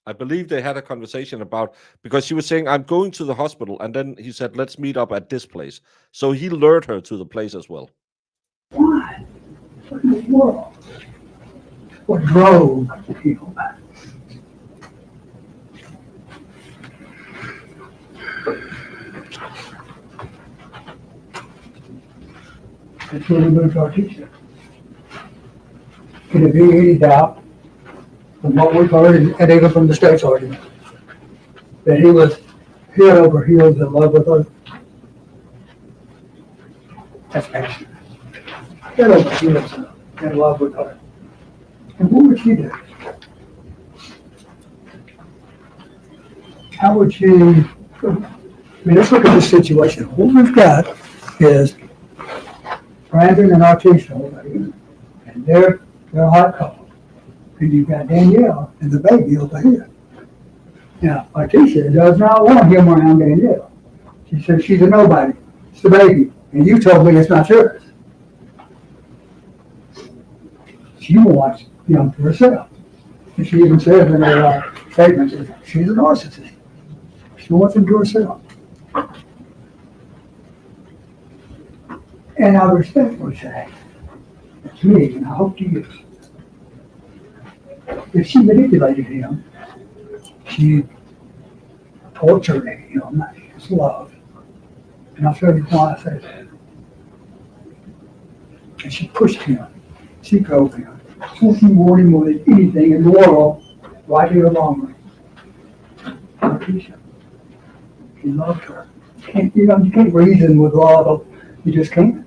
I believe they had a conversation about, because she was saying, I'm going to the hospital. And then he said, let's meet up at this place. So he lured her to the place as well. Why? What in the world? What drove the people back? That's really moved our teacher. Can there be any doubt from what we've heard, and even from the state's argument, that he was head over heels in love with her? That's passion. Head over heels in love with her. And what would she do? How would she, let's look at this situation. What we've got is Brandon and Artisha, and they're a hot couple. And you've got Danielle and the baby over here. Now, Artisha does not want him around Danielle. She says she's a nobody. It's the baby. And you told me it's not yours. She wants him for herself. And she even says in her statement, she's a narcissist. She wants him to herself. And I respectfully say, to me, and I hope to you, if she manipulated him, she tortured him, his love. And I'll tell you why I say that. And she pushed him. She drove him. So she wanted more than anything in the world, right here along with her. He loved her. You can't reason with love. You just can't.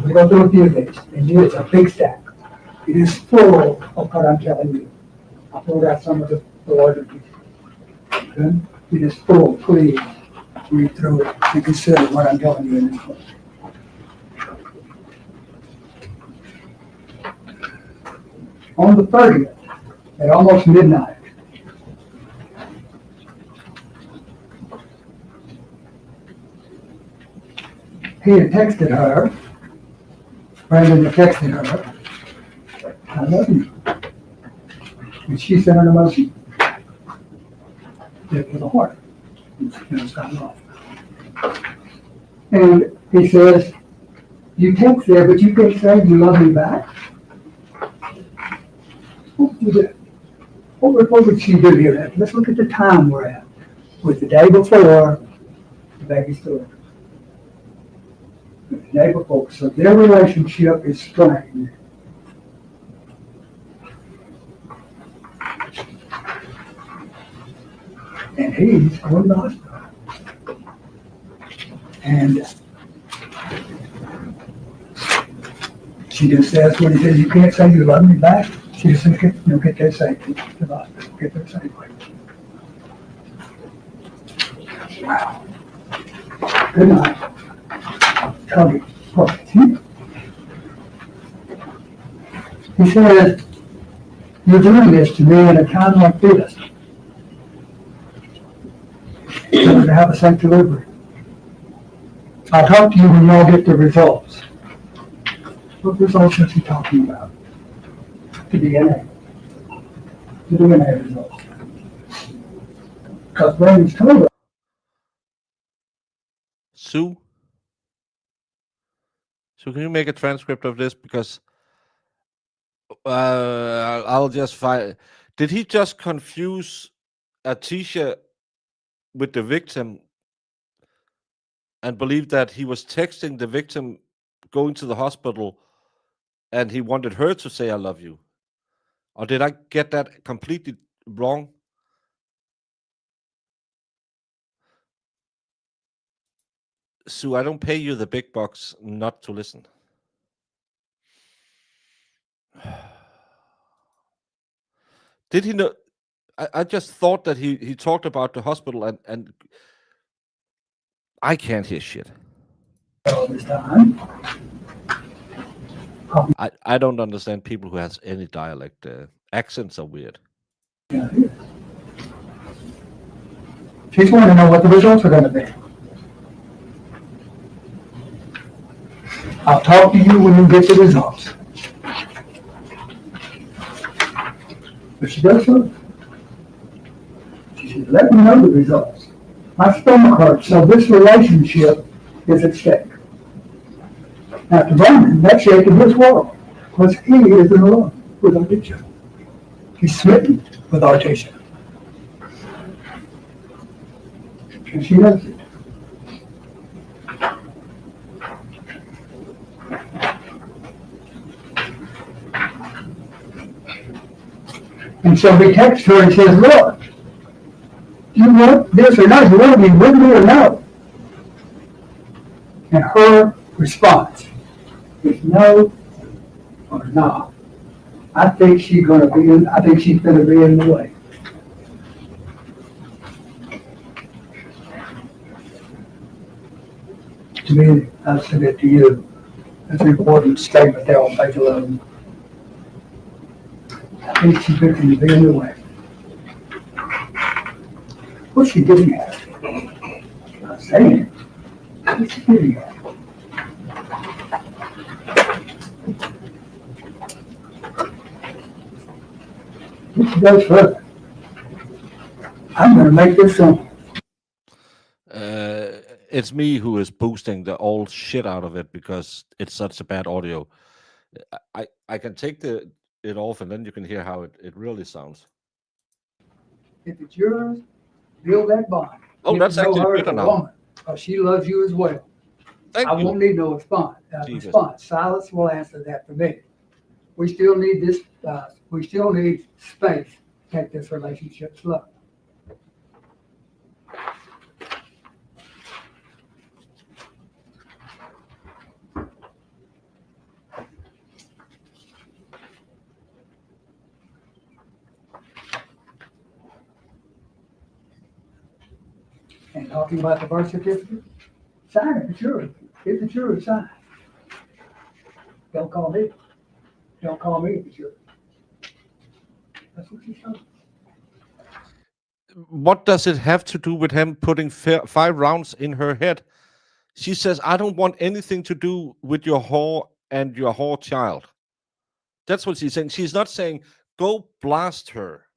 We're going to do a few of these, and it's a big stack. It is full of what I'm telling you. I pulled out some of the larger pieces. Okay? It is full. Please read through it and consider what I'm telling you in this book. On the 30th, at almost midnight, he had texted her. Brandon had texted her, "I love you." And she sent an emoji. It was a heart. It's got love. And he says, "You text there, but you can't say you love me back." What would you do? What would she do here? Let's look at the time we're at. With the day before the baby's delivered. The day before. So their relationship is strained. And he's going to the hospital. And she just says, when he says, "You can't say you love me back," she just says, "Get there safely to the hospital. Get there safely." Wow. Good night. Tell me, he says, "You're doing this to me at a time like this. To have a safe delivery. I'll talk to you when y'all get the results." What results is he talking about? The DNA. The DNA results. Because Brandon's told her. Sue, can you make a transcript of this? Because I'll just find. Did he just confuse Atisha with the victim and believe that he was texting the victim going to the hospital and he wanted her to say "I love you"? Or did I get that completely wrong? Sue, I don't pay you the big bucks not to listen. Did he know? I just thought that he talked about the hospital and I can't hear shit. All this time. I don't understand people who has any dialect. Accents are weird. Yeah, it is. She's wanting to know what the results are going to be. I'll talk to you when you get the results. But she does so. She says, "Let me know the results. My stomach hurts, so this relationship is at stake." Now, to Brandon, that's shaking his world, because he is in love with Artisha. He's smitten with Artisha. And she knows it. And so he texts her and says, "Look, you want this or not? You want to be with me or no?" And her response is no or not. I think she's going to be in the way. To me, I said it to you. That's an important statement there on page 11. I think she's going to be in the way. What's she getting at? I'm not saying it. What's she getting at? This goes further. I'm gonna make this simple. It's me who is boosting the old shit out of it because it's such a bad audio. I can take it off and then you can hear how it really sounds. If it's yours, build that bond. Oh, Get that's to know actually her better as a now. woman, because she loves you as well. Thank I you. won't need no response. Jesus. Silence will answer that for me. We still need this, we still need space to take this relationship slow. And talking about the birth certificate, sign it, it's yours. If it's yours, sign. Don't call me. Don't call me if it's yours. That's what she's saying. What does it have to do with him putting 5 rounds in her head? She says, I don't want anything to do with your whore and your whore child. That's what she's saying. She's not saying, go blast her,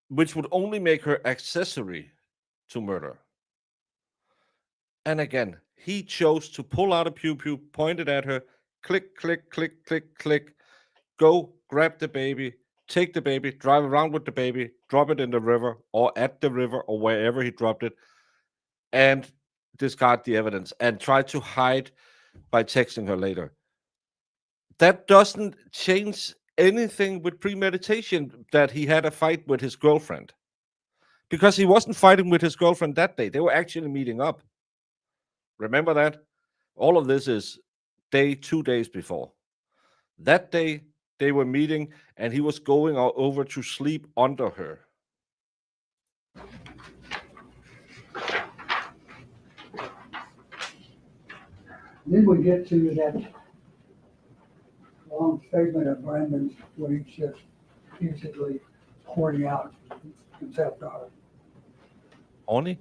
which would only make her accessory to murder. And again, he chose to pull out a pew-pew, point it at her, click, click, click, click, click, go grab the baby, take the baby, drive around with the baby, drop it in the river or at the river or wherever he dropped it, and discard the evidence and try to hide by texting her later. That doesn't change anything with premeditation that he had a fight with his girlfriend. Because he wasn't fighting with his girlfriend that day. They were actually meeting up. Remember that? All of this is 2 days before. That day, they were meeting and he was going over to sleep under her. Then we get to that long statement of Brandon's where he's just basically pouring out himself to her. Only?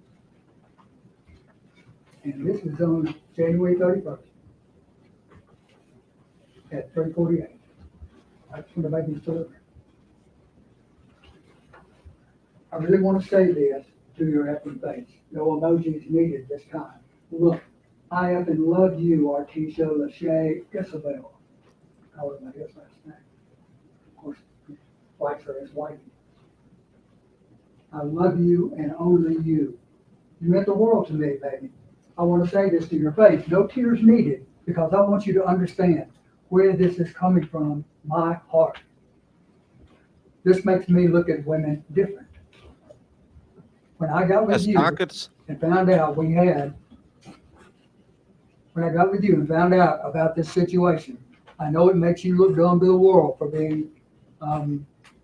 And this is on January 31st at 3:48. That's when the baby's delivered. I really want to say this to your effing face. No emojis needed this time. Look, I effing love you, Artisha Lachey Isabelle. I call it by his last name. Of course, whites are his white. I love you and only you. You meant the world to me, baby. I want to say this to your face. No tears needed, because I want you to understand where this is coming from, my heart. This makes me look at women different. When I got with As you targets? and found out when I got with you and found out about this situation, I know it makes you look dumb to the world for being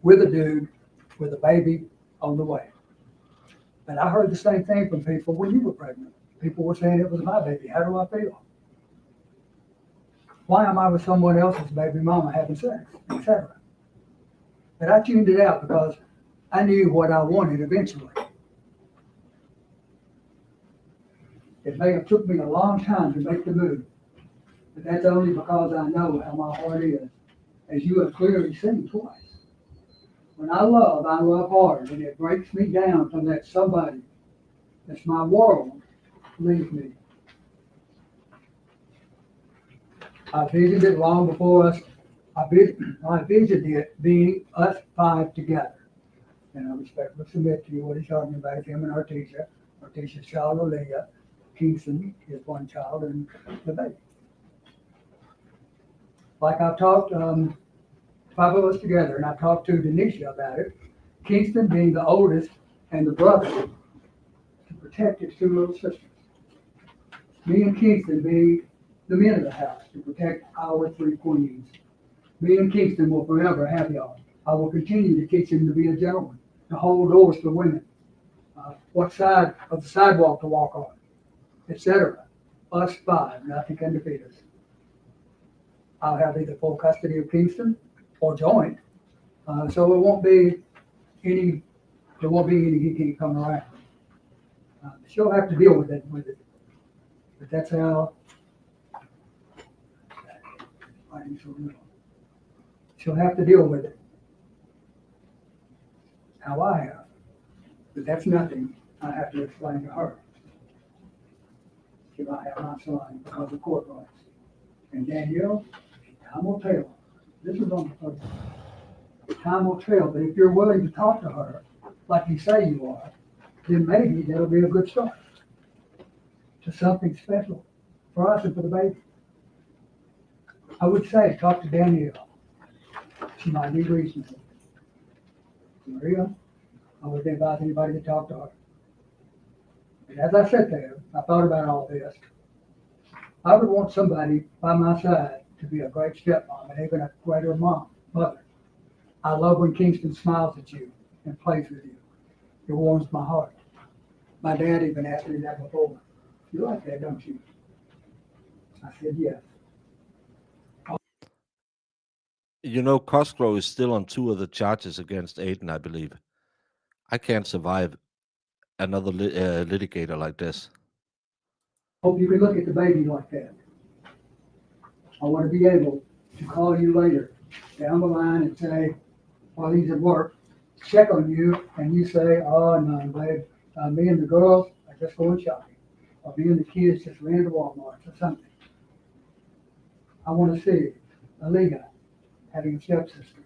with a dude with a baby on the way. And I heard the same thing from people when you were pregnant. People were saying it was my baby. How do I feel? Why am I with someone else's baby mama having sex, etc.? But I tuned it out because I knew what I wanted eventually. It took me a long time to make the move, but that's only because I know how my heart is, as you have clearly seen twice. When I love hard, and it breaks me down to let somebody that's my world leave me. I visioned it long before us. I visioned it being us 5 together. And I respectfully submit to you what he's talking about, him and Artisha's child, Aaliyah, Kingston, his one child, and the baby. Like I've talked, 5 of us together, and I've talked to Denisha about it, Kingston being the oldest and the brother to protect his 2 little sisters. Me and Kingston being the men of the house to protect our 3 queens. Me and Kingston will forever have y'all. I will continue to teach him to be a gentleman, to hold doors for women, what side of the sidewalk to walk on, etc. Us 5, nothing can defeat us. I'll have either full custody of Kingston or joint, so there won't be any he can't come around. She'll have to deal with it, but that's how. She'll have to deal with it. how I have. But that's nothing I have to explain to her. She might have my son because of court rights. And Danielle, time will tell. This is on the first. Time will tell, but if you're willing to talk to her, like you say you are, then maybe that'll be a good start to something special for us and for the baby. I would say, talk to Danielle. She might be reasonable. Maria, I wouldn't advise anybody to talk to her. And as I sat there, I thought about all this. I would want somebody by my side to be a great stepmom and even a greater mother. I love when Kingston smiles at you and plays with you. It warms my heart. My dad even asked me that before. You like that, don't you? I said, yes. You know, Cosgrove is still on 2 of the charges against Aiden, I believe. I can't survive another litigator like this. Hope you can look at the baby like that. I want to be able to call you later down the line and say, while he's at work, check on you, and you say, oh, no, babe, me and the girls are just going shopping, or me and the kids just ran to Walmart or something. I want to see Alibi having a stepsister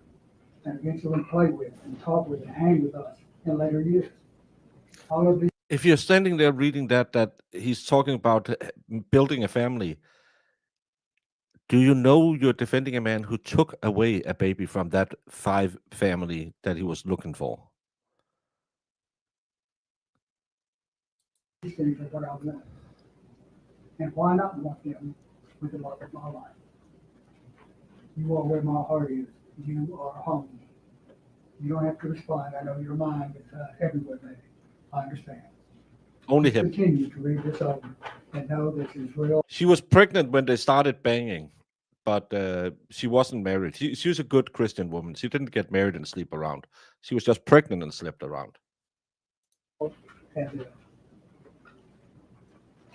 and eventually play with and talk with and hang with us in later years. All of these. If you're standing there reading that he's talking about building a family, do you know you're defending a man who took away a baby from that 5 family that he was looking for? These things are what I want. And why not want them with the love of my life? You are where my heart is. You are home. You don't have to respond. I know your mind is everywhere, baby. I understand. Only Just him. continue to read this over and know this is real. She was pregnant when they started banging, but she wasn't married. She was a good Christian woman. She didn't get married and sleep around. She was just pregnant and slept around. And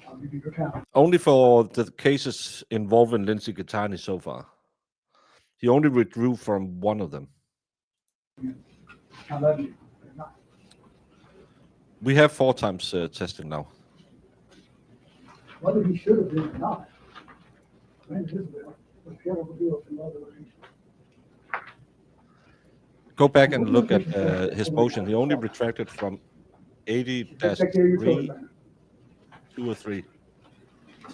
I'll give you your time. Only for the cases involving Lindsay Gattani so far. He only withdrew from one of them. I love you. Good night. We have 4 times testing now. Whether he should have been or not, Brandon Isabelle was scared of abuse and other relations. Go back and look at his motion. He only retracted from 80-3, 2 or 3.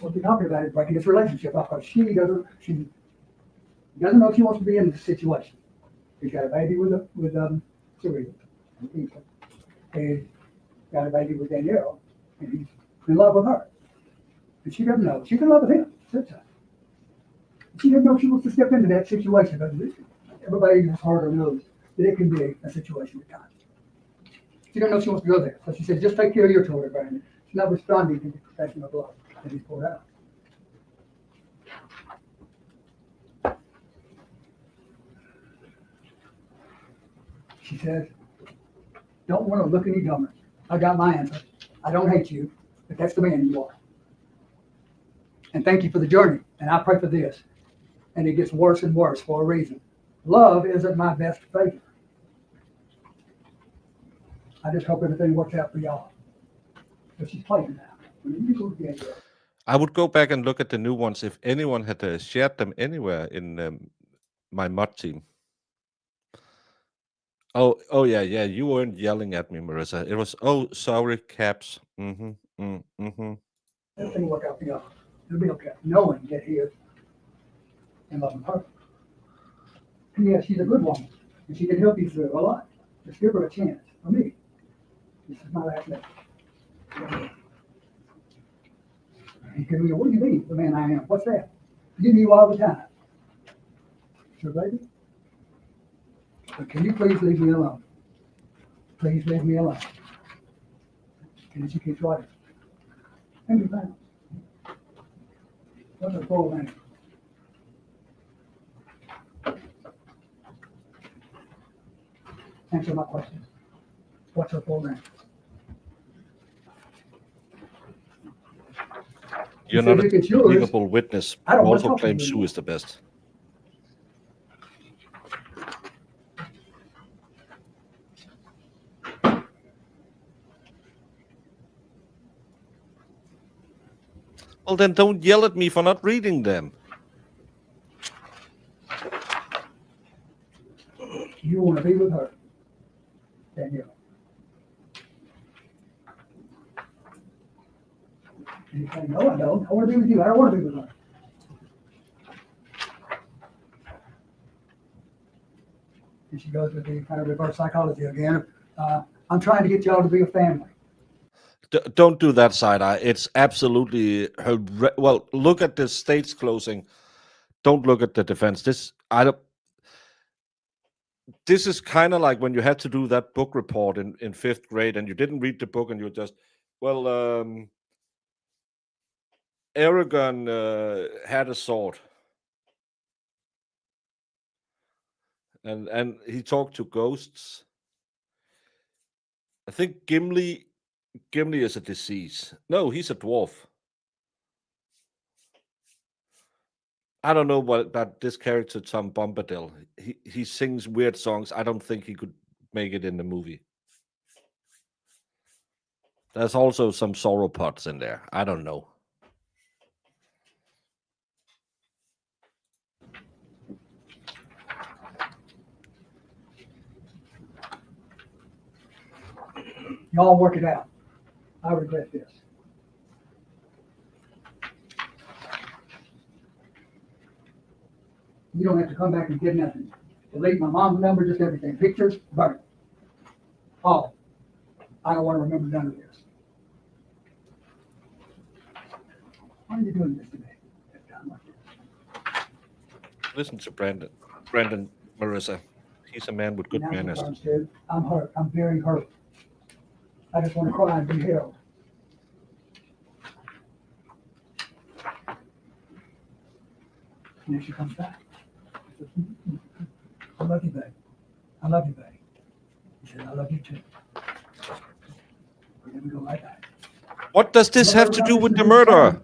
What we're talking about is breaking this relationship up because she doesn't know if she wants to be in this situation. She's got a baby with Serena, and got a baby with Danielle, and he's in love with her. And she doesn't know. She's in love with him. She doesn't know if she wants to step into that situation. Everybody in his heart knows that it can be a situation at times. She doesn't know if she wants to go there. So she said, just take care of your children, Brandon. She's not responding to the profession of love that he's poured out. She says, don't want to look any dumber. I got my answer. I don't hate you, but that's the man you are. And thank you for the journey. And I pray for this. And it gets worse and worse for a reason. Love isn't my best favor. I just hope everything works out for y'all. So she's playing now. I would go back and look at the new ones if anyone had shared them anywhere in my mod team. Oh yeah. You weren't yelling at me, Marissa. It was, oh, sorry, caps. Everything will work out for y'all. It'll be okay. Knowing that he is in love with her. And yeah, she's a good woman. And she can help you through a lot. Just give her a chance. For me, this is my last message. He can go, what do you mean, the man I am? What's that? You do all the time. Sure, baby? But can you please leave me alone? Please leave me alone. And she keeps writing. Thank you, man. What's her full name? Answer my question. What's her full name? You're not a believable witness. You also claim Sue is the best. Well, then don't yell at me for not reading them. You want to be with her, Danielle. And you say, no, I don't. I want to be with you. I don't want to be with her. And she goes with the kind of reverse psychology again. I'm trying to get y'all to be a family. Don't do that, side-eye. It's absolutely well. Look at the state's closing. Don't look at the defense. This is kind of like when you had to do that book report in fifth grade, and you didn't read the book, and you just, Aragon had a sword, and he talked to ghosts. I think Gimli is a disease. No, he's a dwarf. I don't know what about this character, Tom Bombadil. He sings weird songs. I don't think he could make it in the movie. There's also some sauropods in there. I don't know. Y'all work it out. I regret this. You don't have to come back and get nothing. Delete my mom's number, just everything. Pictures, burn it. All. I don't want to remember none of this. Why are you doing this to me? At a time like this? Listen to Brandon, Marissa. He's a man with good Now she manners. turns to, I'm hurt. I'm very hurt. I just want to cry and be held. And then she comes back. She says, I love you, babe. I love you, babe. He said, I love you too. We're going to go right back. What does this have to do with the murder?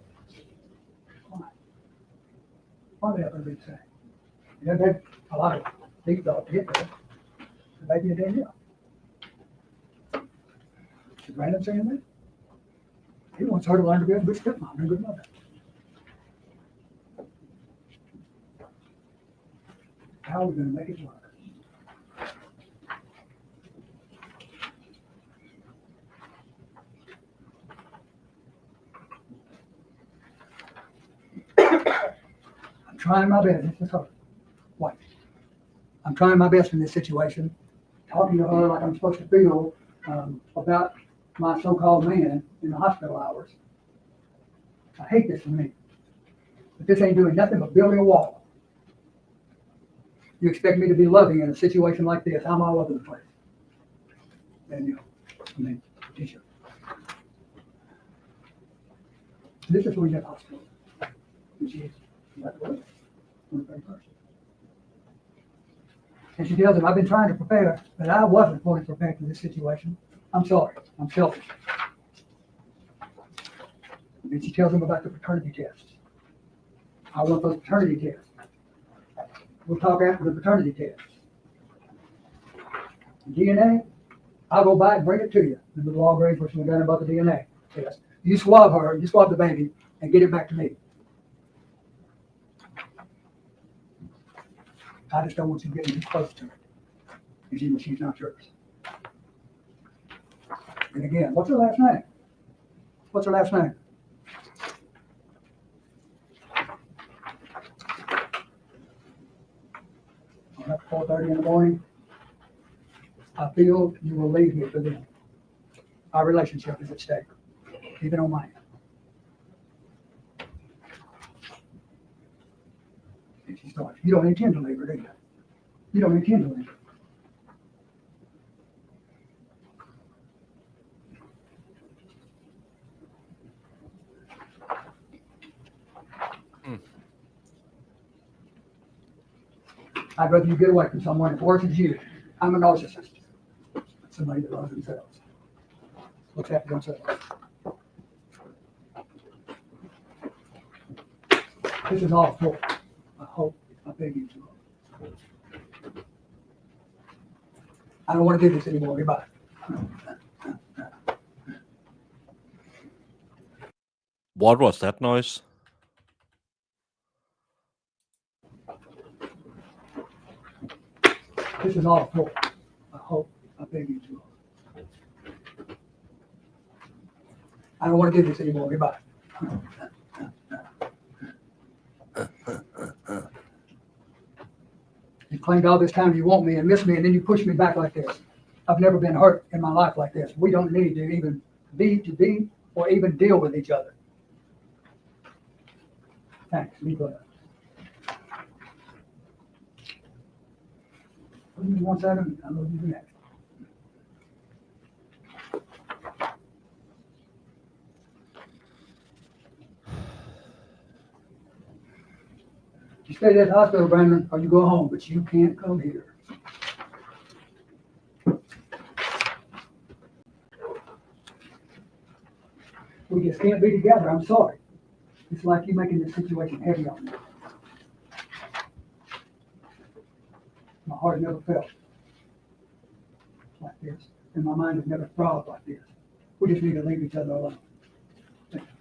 Why they have to be the same? You know, they a lot of deep thought to get there. The baby of Danielle. Is Brandon saying that? He wants her to learn to be a good stepmom and a good mother. How are we going to make it work? I'm trying my best. This is her wife. I'm trying my best in this situation, talking to her like I'm supposed to feel about my so-called man in the hospital hours. I hate this for me. But this ain't doing nothing but building a wall. You expect me to be loving in a situation like this? I'm all over the place. And t-shirt. This is where you get hospital. And she's right away. On the very first. And she tells him, I've been trying to prepare, but I wasn't fully prepared for this situation. I'm sorry. I'm selfish. And then she tells him about the paternity tests. I want those paternity tests. We'll talk after the paternity tests. DNA, I'll go by and bring it to you. The little Walgreens, which we've done about the DNA test. You swab her, you swab the baby, and get it back to me. I just don't want you getting too close to her. Even if she's not yours. And again, what's her last name? What's her last name? At 4:30 in the morning, I feel you will leave me for them. Our relationship is at stake, even on mine. And she starts, you don't intend to leave her, do you? You don't intend to leave her. I'd rather you get away from someone as worse as you. I'm a narcissist. Somebody that loves themselves. Looks after themselves. This is awful. I hope, I beg you to. I don't want to do this anymore. Goodbye. What was that noise? This is awful. I beg you to. I don't want to do this anymore. Goodbye. You claimed all this time you want me and miss me, and then you push me back like this. I've never been hurt in my life like this. We don't need to even be or even deal with each other. Thanks. Be good. 1 second. I'm going to do the next. You stay at the hospital, Brandon, or you go home, but you can't come here. We just can't be together. I'm sorry. It's like you making this situation heavy on me. My heart never felt like this, and my mind has never throbbed like this. We just need to leave each other alone.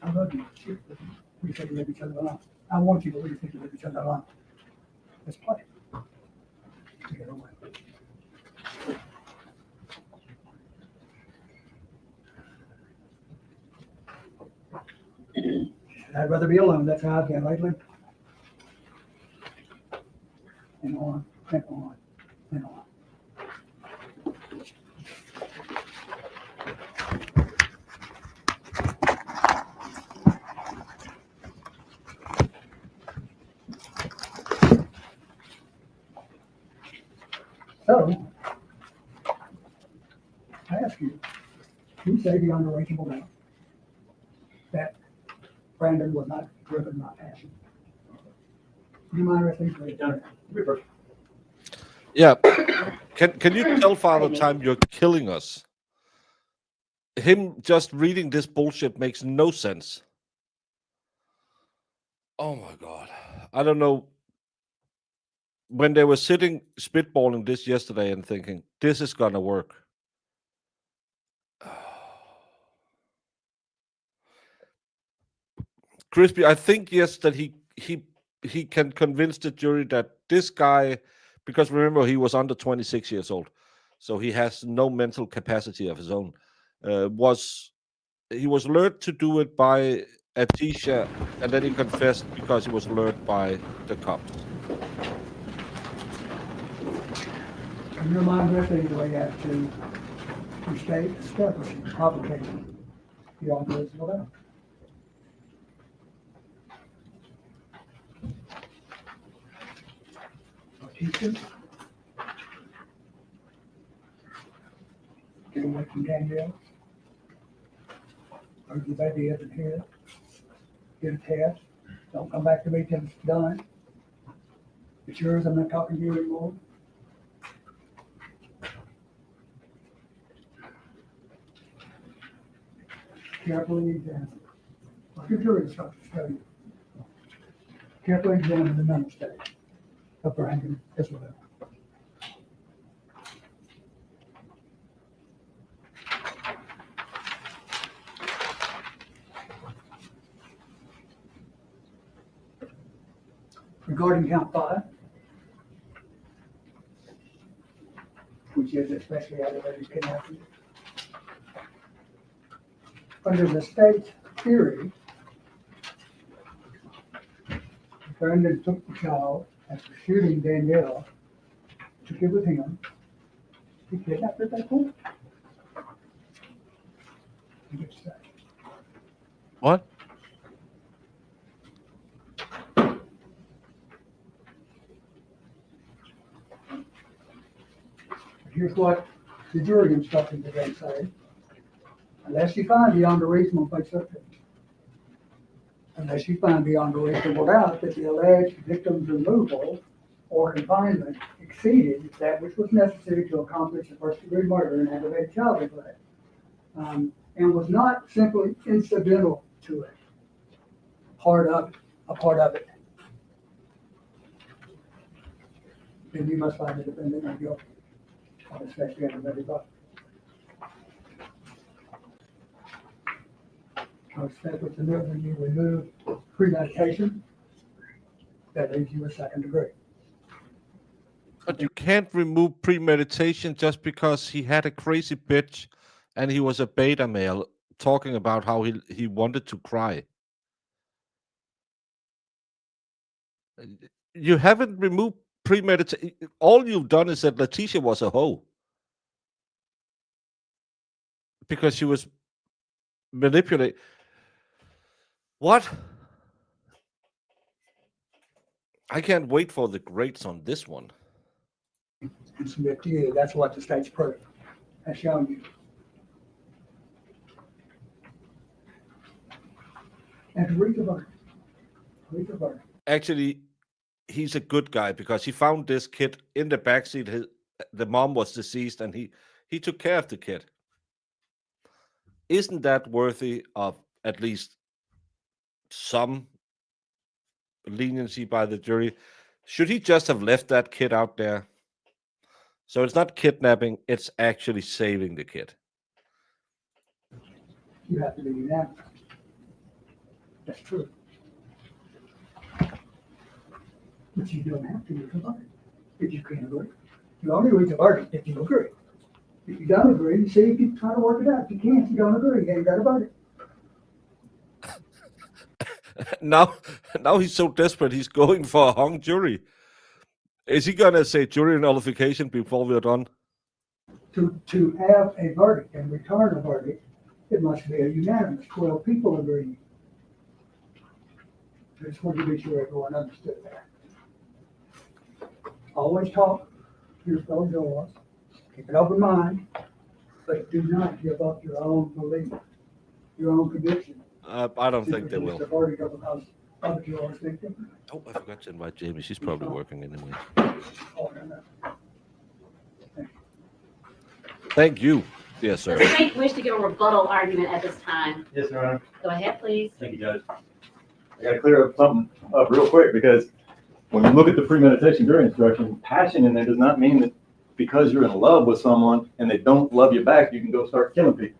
I love you. We just need to leave each other alone. I want you, but we just need to leave each other alone. Let's play. Get away. I'd rather be alone. That's how I've been lately. And on, and on, and on. So, I ask you say beyond a reasonable doubt that Brandon was not driven by passion? Do you mind repeating? Yeah. Can you tell Father Time you're killing us? Him just reading this bullshit makes no sense. Oh my God. I don't know. When they were sitting spitballing this yesterday and thinking, this is gonna work. Crispy, I think yes that he can convince the jury that this guy, because remember he was under 26 years old, so he has no mental capacity of his own. He was lured to do it by Atisha, and then he confessed because he was lured by the cops. In your mind, wrestling the way out to state establishing provocation beyond reasonable doubt. Teachers, get away from Danielle. Or your baby isn't here. Get a test. Don't come back to me till it's done. It's yours. I'm not talking to you anymore. Carefully examine. What your jury instructors tell you. Carefully examine the mental state of Brandon Isabelle. Regarding count 5, which is especially aggravated kidnapping, under the state's theory, Brandon took the child after shooting Danielle, took it with him. He kidnapped her at that point. What? Here's what the jury instructions today say. Unless you find beyond a reasonable doubt that the alleged victim's removal or confinement exceeded that which was necessary to accomplish a first-degree murder and aggravated child neglect, and was not simply incidental to it, a part of it, then you must find the defendant not guilty of especially aggravated Step with the move, when you remove premeditation, that leaves you a second degree. But you can't remove premeditation just because he had a crazy bitch and he was a beta male talking about how he wanted to cry. You haven't removed premeditation. All you've done is that Letitia was a hoe. Because she was manipulating. What? I can't wait for the grades on this one. And submit to you, that's what the state's proof has shown you. And read the verdict. Read the verdict. Actually, he's a good guy because he found this kid in the backseat. The mom was deceased and he took care of the kid. Isn't that worthy of at least some leniency by the jury? Should he just have left that kid out there? So it's not kidnapping, it's actually saving the kid. You have to be unanimous. That's true. But you don't have to use the verdict if you can't agree. You only read the verdict if you agree. If you don't agree, see if you try to work it out. If you can't, you don't agree. You ain't got a verdict. Now he's so desperate, he's going for a hung jury. Is he gonna say jury nullification before we're done? To have a verdict and return a verdict, it must be a unanimous 12 people agreeing. Just wanted to be sure everyone understood that. Always talk to your fellow doors. Keep an open mind, but do not give up your own belief, your own conviction. I don't think they will. The verdict of because other jurors think differently. Oh, I forgot to invite Jamie. She's probably working anyway. Oh, no, no. Thank you, dear Does sir. the state wish to give a rebuttal argument at this time? Yes, Your Honor. Go ahead, please. Thank you, Judge. I gotta clear up something up real quick because when you look at the premeditation jury instruction, passion in there does not mean that because you're in love with someone and they don't love you back, you can go start killing people.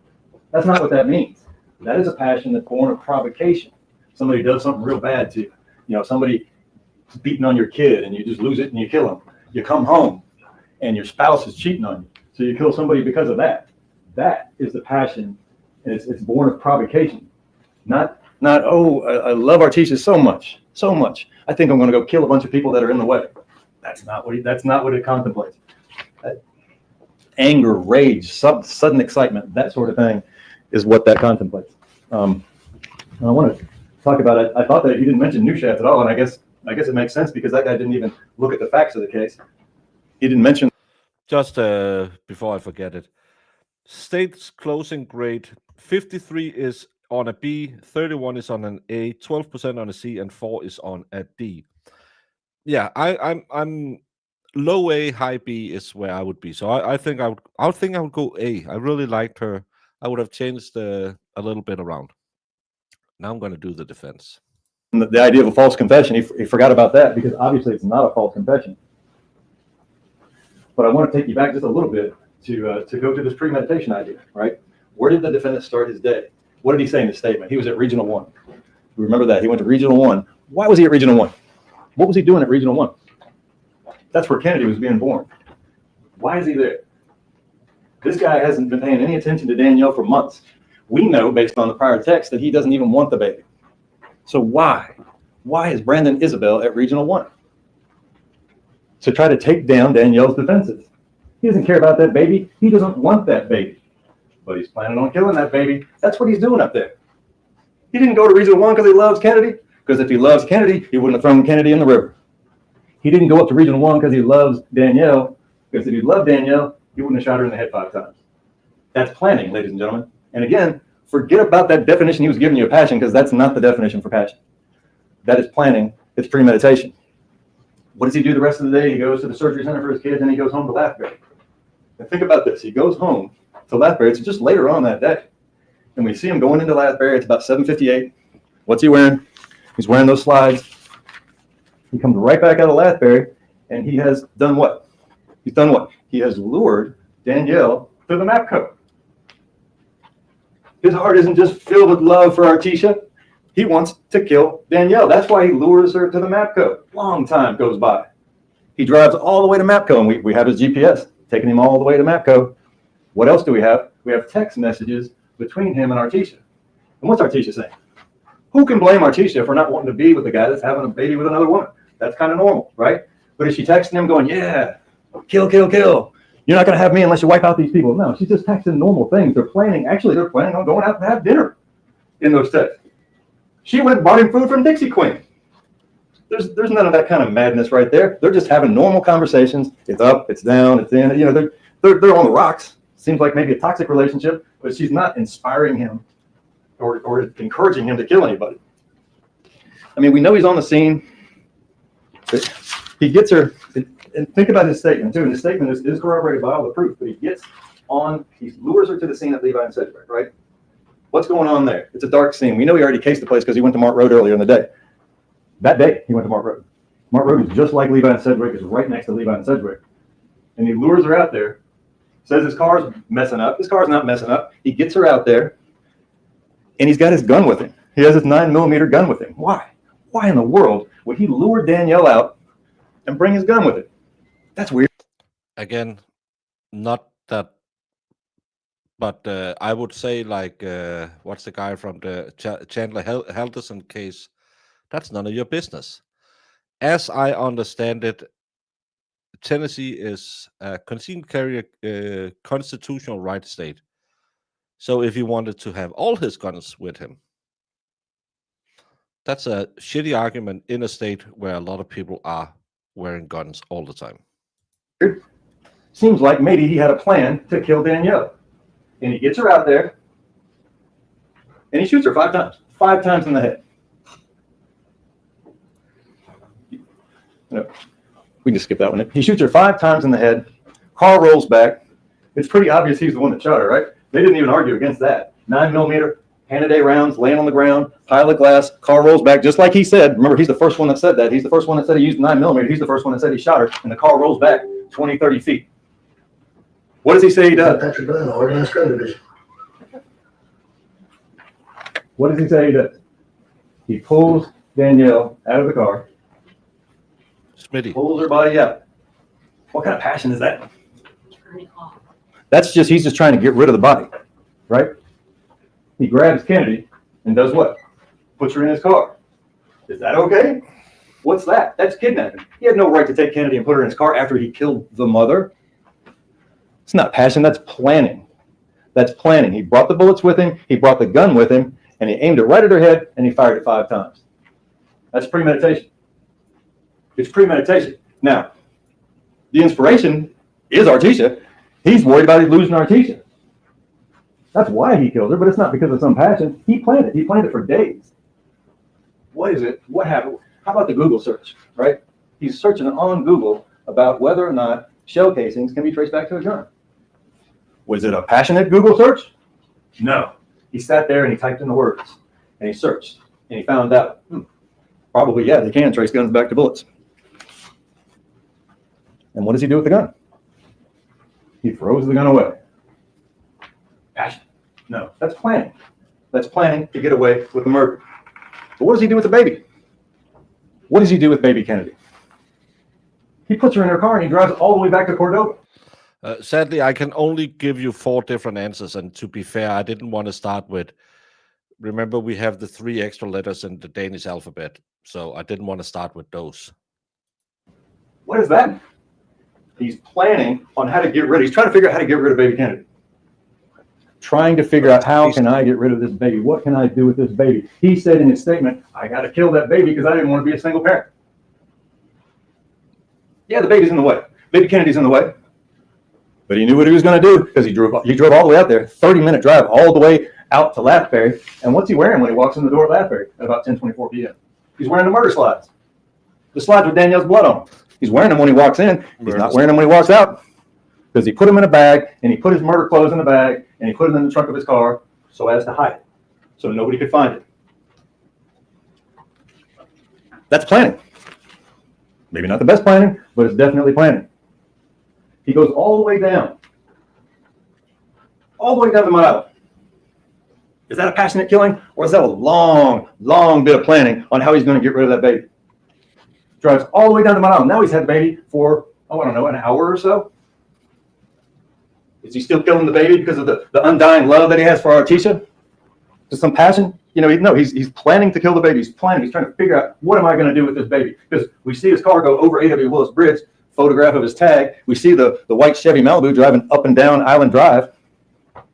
That's not what that means. That is a passion that's born of provocation. Somebody does something real bad to you. You know, somebody beating on your kid and you just lose it and you kill them. You come home and your spouse is cheating on you. So you kill somebody because of that. That is the passion, and it's born of provocation. Not oh, I love our teachers so much. I think I'm going to go kill a bunch of people that are in the way. That's not what it contemplates. Anger, rage, sudden excitement, that sort of thing is what that contemplates. I want to talk about it. I thought that he didn't mention Newshaft at all, and I guess it makes sense because that guy didn't even look at the facts of the case. He didn't mention. Just before I forget it, state's closing grade 53 is on a B, 31 is on an A, 12% on a C, and 4 is on a D. Yeah, I'm low A, high B is where I would be. So I think I would go A. I really liked her. I would have changed a little bit around. Now I'm going to do the defense. The idea of a false confession, he forgot about that because obviously it's not a false confession. But I want to take you back just a little bit to go to this premeditation idea, right? Where did the defendant start his day? What did he say in his statement? He was at Regional 1. Remember that. He went to Regional 1. Why was he at Regional 1? What was he doing at Regional 1? That's where Kennedy was being born. Why is he there? This guy hasn't been paying any attention to Danielle for months. We know, based on the prior text, that he doesn't even want the baby. So why? Why is Brandon Isabelle at Regional 1? To try to take down Danielle's defenses. He doesn't care about that baby. He doesn't want that baby. But he's planning on killing that baby. That's what he's doing up there. He didn't go to Regional 1 because he loves Kennedy. Because if he loves Kennedy, he wouldn't have thrown Kennedy in the river. He didn't go up to Regional 1 because he loves Danielle. Because if he loved Danielle, he wouldn't have shot her in the head 5 times. That's planning, ladies and gentlemen. And again, forget about that definition he was giving you of passion, because that's not the definition for passion. That is planning. It's premeditation. What does he do the rest of the day? He goes to the surgery center for his kids, and he goes home to Lathbury. And think about this. He goes home to Lathbury. It's just later on that day. And we see him going into Lathbury. It's about 7:58. What's he wearing? He's wearing those slides. He comes right back out of Lathbury, and he has done what? He's done what? He has lured Danielle to the map code. His heart isn't just filled with love for Artesia. He wants to kill Danielle. That's why he lures her to the MAPCO. Long time goes by. He drives all the way to MAPCO, and we have his GPS taking him all the way to MAPCO. What else do we have? We have text messages between him and Artesia. And what's Artesia saying? Who can blame Artesia for not wanting to be with the guy that's having a baby with another woman? That's kind of normal, right? But is she texting him going, yeah, kill, kill, kill. You're not going to have me unless you wipe out these people. No, she's just texting normal things. They're planning on going out to have dinner in those texts. She went and bought him food from Dixie Queen. There's none of that kind of madness right there. They're just having normal conversations. It's up, it's down, it's in. You know, they're on the rocks. Seems like maybe a toxic relationship, but she's not inspiring him or encouraging him to kill anybody. I mean, we know he's on the scene. He gets her, and think about his statement too. And his statement is corroborated by all the proof, but he lures her to the scene at Levi and Sedgwick, right? What's going on there? It's a dark scene. We know he already cased the place because he went to Mart Road earlier in the day. That day, he went to Mart Road. Mart Road is just like Levi and Sedgwick, is right next to Levi and Sedgwick. And he lures her out there, says his car's messing up. His car's not messing up. He gets her out there, and he's got his gun with him. He has his 9mm gun with him. Why? Why in the world would he lure Danielle out and bring his gun with him? That's weird. Again, not that, but I would say like, what's the guy from the Chandler Helderson case? That's none of your business. As I understand it, Tennessee is a concealed carry constitutional right state. So if he wanted to have all his guns with him, that's a shitty argument in a state where a lot of people are wearing guns all the time. Seems like maybe he had a plan to kill Danielle. And he gets her out there, and he shoots her 5 times. 5 times in the head. No, we can just skip that one. He shoots her 5 times in the head. Car rolls back. It's pretty obvious he's the one that shot her, right? They didn't even argue against that. 9mm, Hand-A-Day rounds, laying on the ground, pile of glass, car rolls back, just like he said. Remember, he's the first one that said that. He's the first one that said he used 9mm. He's the first one that said he shot her, and the car rolls back 20, 30 feet. What does he say he does? What does he say he does? He pulls Danielle out of the car. Smitty. Pulls her body out. What kind of passion is that? That's just, he's just trying to get rid of the body, right? He grabs Kennedy and does what? Puts her in his car. Is that okay? What's that? That's kidnapping. He had no right to take Kennedy and put her in his car after he killed the mother. It's not passion, that's planning. That's planning. He brought the bullets with him, he brought the gun with him, and he aimed it right at her head, and he fired it 5 times. That's premeditation. It's premeditation. Now, the inspiration is Artesia. He's worried about losing Artesia. That's why he killed her, but it's not because of some passion. He planned it. He planned it for days. What is it? What happened? How about the Google search, right? He's searching on Google about whether or not shell casings can be traced back to a gun. Was it a passionate Google search? No. He sat there and he typed in the words, and he searched, and he found out, probably, yeah, they can trace guns back to bullets. And what does he do with the gun? He throws the gun away. Passion? No, that's planning. That's planning to get away with the murder. But what does he do with the baby? What does he do with baby Kennedy? He puts her in her car and he drives all the way back to Cordova. Sadly, I can only give you 4 different answers. And to be fair, I didn't want to start with, remember we have the 3 extra letters in the Danish alphabet. So I didn't want to start with those. What is that? He's planning on how to get rid of, he's trying to figure out how to get rid of baby Kennedy. Trying to figure out, how can I get rid of this baby? What can I do with this baby? He said in his statement, I got to kill that baby because I didn't want to be a single parent. Yeah, the baby's in the way. Baby Kennedy's in the way. But he knew what he was going to do because he drove all the way out there, 30-minute drive all the way out to Lathbury. And what's he wearing when he walks in the door of Lathbury at about 10:24 p.m.? He's wearing the murder slides. The slides with Danielle's blood on them. He's wearing them when he walks in. He's not wearing them when he walks out because he put them in a bag and he put his murder clothes in the bag and he put them in the trunk of his car so as to hide it, so nobody could find it. That's planning. Maybe not the best planning, but it's definitely planning. He goes all the way down to Mile. Is that a passionate killing, or is that a long, long bit of planning on how he's going to get rid of that baby? Drives all the way down to Mount Island. Now he's had the baby for, oh, I don't know, an hour or so. Is he still killing the baby because of the undying love that he has for Artisha? Just some passion? You know, no, he's planning to kill the baby. He's planning. He's trying to figure out, what am I going to do with this baby? Because we see his car go over A.W. Willis Bridge, photograph of his tag. We see the white Chevy Malibu driving up and down Island Drive,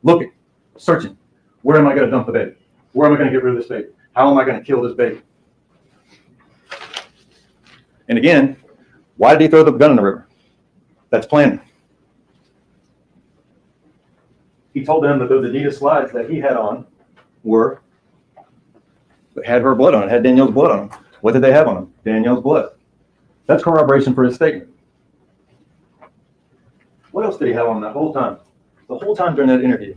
looking, searching. Where am I going to dump the baby? Where am I going to get rid of this baby? How am I going to kill this baby? And again, why did he throw the gun in the river? That's planning. He told them that those Adidas slides that he had on had her blood on it, had Danielle's blood on them. What did they have on them? Danielle's blood. That's corroboration for his statement. What else did he have on that whole time? The whole time during that interview.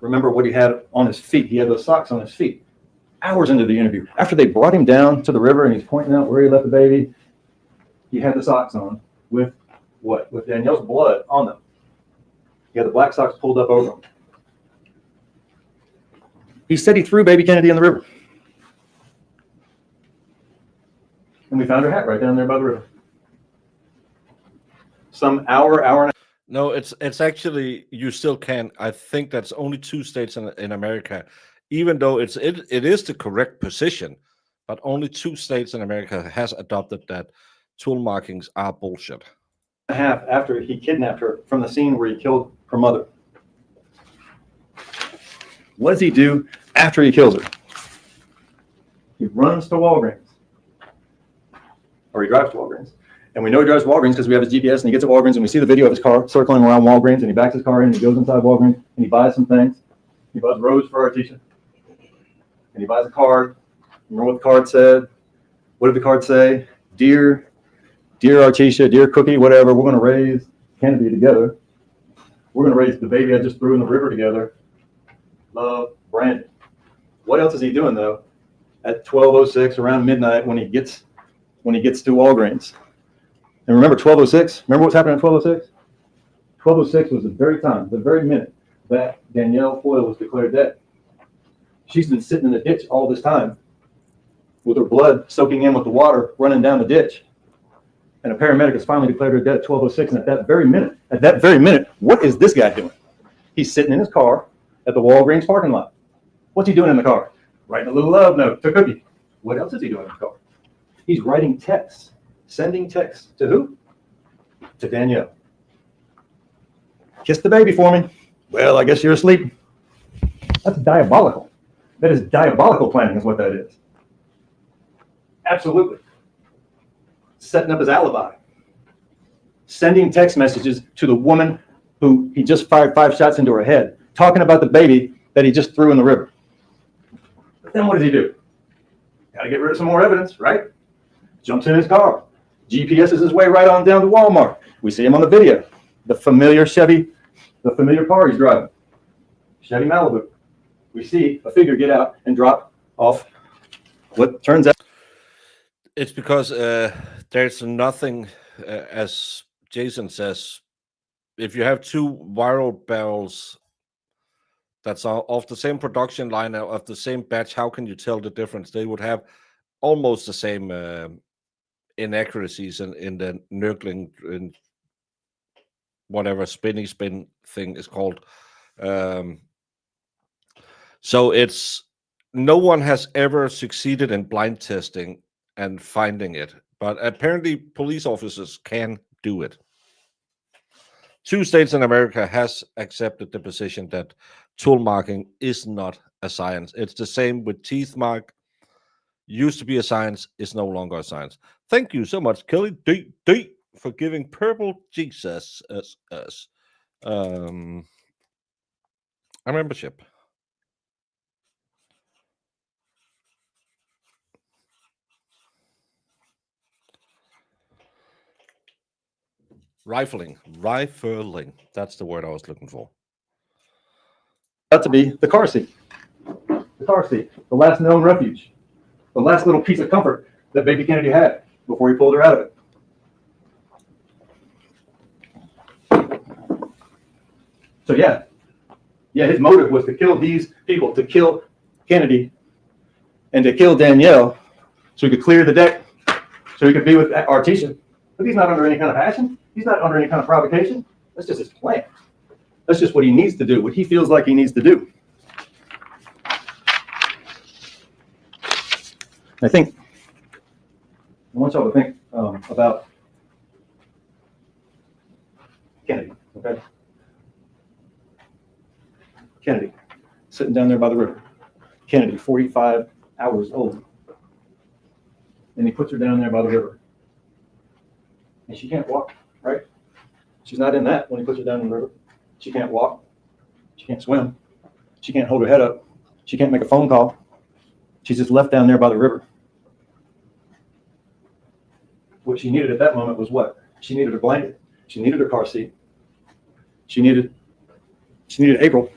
Remember what he had on his feet. He had those socks on his feet. Hours into the interview, after they brought him down to the river and he's pointing out where he left the baby, he had the socks on with what? With Danielle's blood on them. He had the black socks pulled up over him. He said he threw baby Kennedy in the river. And we found her hat right down there by the river. Some hour and a half. No, it's actually, you still can. I think that's only 2 states in America, even though it is the correct position, but only 2 states in America has adopted that tool markings are bullshit. Half after he kidnapped her from the scene where he killed her mother. What does he do after he kills her? He runs to Walgreens. Or he drives to Walgreens. And we know he drives to Walgreens because we have his GPS, and he gets to Walgreens and we see the video of his car circling around Walgreens, and he backs his car in and he goes inside Walgreens and he buys some things. He buys rose for Artisha. And he buys a card. Remember what the card said? What did the card say? Dear Artisha, dear Cookie, whatever, we're going to raise Kennedy together. We're going to raise the baby I just threw in the river together. Love, Brandon. What else is he doing, though, at 12:06, around midnight, when he gets to Walgreens? And remember 12:06? Remember what's happening at 12:06? 12:06 was the very time, the very minute that Danielle Foyle was declared dead. She's been sitting in the ditch all this time with her blood soaking in with the water running down the ditch. And a paramedic has finally declared her dead at 12:06. And at that very minute, what is this guy doing? He's sitting in his car at the Walgreens parking lot. What's he doing in the car? Writing a little love note to Cookie. What else is he doing in the car? He's writing texts, sending texts to who? To Danielle. Kiss the baby for me. Well, I guess you're asleep. That's diabolical. That is diabolical planning is what that is. Absolutely. Setting up his alibi. Sending text messages to the woman who he just fired 5 shots into her head, talking about the baby that he just threw in the river. But then what does he do? Got to get rid of some more evidence, right? Jumps in his car. GPS's his way right on down to Walmart. We see him on the video. The familiar Chevy, the familiar car he's driving. Chevy Malibu. We see a figure get out and drop off what turns out. It's because there's nothing, as Jason says, if you have 2 viral barrels that's off the same production line of the same batch, how can you tell the difference? They would have almost the same inaccuracies in the Nurgling, in whatever spinny spin thing is called. So it's, no one has ever succeeded in blind testing and finding it, but apparently police officers can do it. 2 states in America has accepted the position that tool marking is not a science. It's the same with teeth mark. Used to be a science, is no longer a science. Thank you so much, Kelly D, for giving Purple Jesus us a membership. Rifling. That's the word I was looking for. Got to be the car seat. The car seat. The last known refuge. The last little piece of comfort that baby Kennedy had before he pulled her out of it. So yeah, Yeah, his motive was to kill these people, to kill Kennedy and to kill Danielle so he could clear the deck, so he could be with Artesia. But he's not under any kind of passion. He's not under any kind of provocation. That's just his plan. That's just what he needs to do, what he feels like he needs to do. I want y'all to think about Kennedy, okay? Kennedy, sitting down there by the river. Kennedy, 45 hours old. And he puts her down there by the river. And she can't walk, right? She's not in that when he puts her down in the river. She can't walk. She can't swim. She can't hold her head up. She can't make a phone call. She's just left down there by the river. What she needed at that moment was what? She needed a blanket. She needed her car seat. She needed April.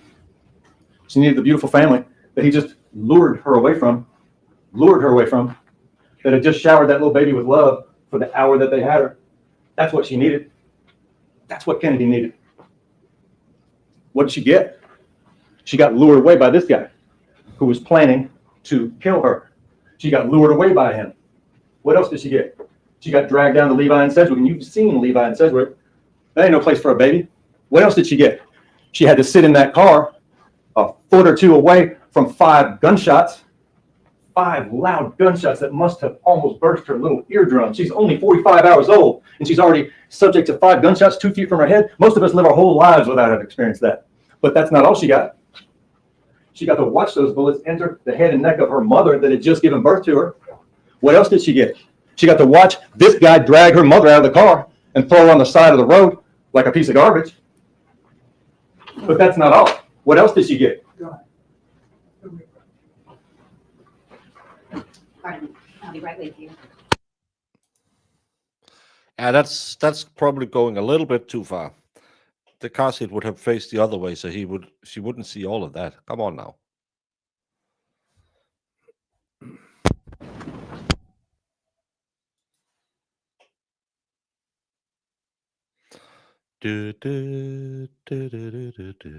She needed the beautiful family that he just lured her away from, that had just showered that little baby with love for the hour that they had her. That's what she needed. That's what Kennedy needed. What did she get? She got lured away by this guy who was planning to kill her. She got lured away by him. What else did she get? She got dragged down to Levi and Sedgwick, and you've seen Levi and Sedgwick. That ain't no place for a baby. What else did she get? She had to sit in that car a foot or two away from 5 gunshots, 5 loud gunshots that must have almost burst her little eardrum. She's only 45 hours old, and she's already subject to 5 gunshots 2 feet from her head. Most of us live our whole lives without having experienced that. But that's not all she got. She got to watch those bullets enter the head and neck of her mother that had just given birth to her. What else did she get? She got to watch this guy drag her mother out of the car and throw her on the side of the road like a piece of garbage. But that's not all. What else did she get? Pardon me. I'll be right with you. Yeah, that's probably going a little bit too far. The car seat would have faced the other way, so she wouldn't see all of that. Come on now. Do, do, do, do, do, do, do.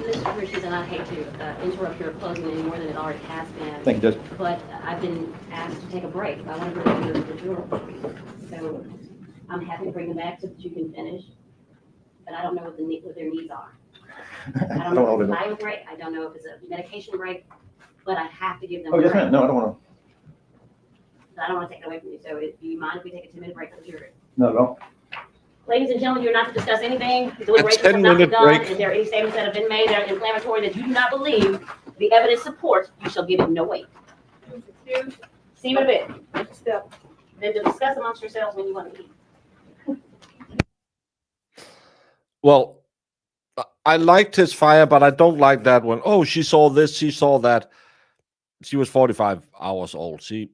Mr. Richards, and I hate to interrupt your closing any more than it already has been. Thank you, Judge. But I've been asked to take a break. I want to bring the juror. So I'm happy to bring them back so that you can finish. But I don't know what their needs are. I don't know if it's a bio break. I don't know if it's a medication break. But I have to give them a Oh, yes, break. ma'am. No, I don't want to. I don't want to take it away from you. So do you mind if we take a 10-minute break for the jury? Not at all. Ladies and gentlemen, you're not to discuss anything. Deliberations have not 10-minute begun. break. If there are any statements that have been made that are inflammatory that you do not believe the evidence supports, you shall give it no weight. See you in a bit. Then to discuss amongst yourselves when you want to eat. Well, I liked his fire, but I don't like that one. Oh, she saw this, she saw that. She was 45 hours old. She,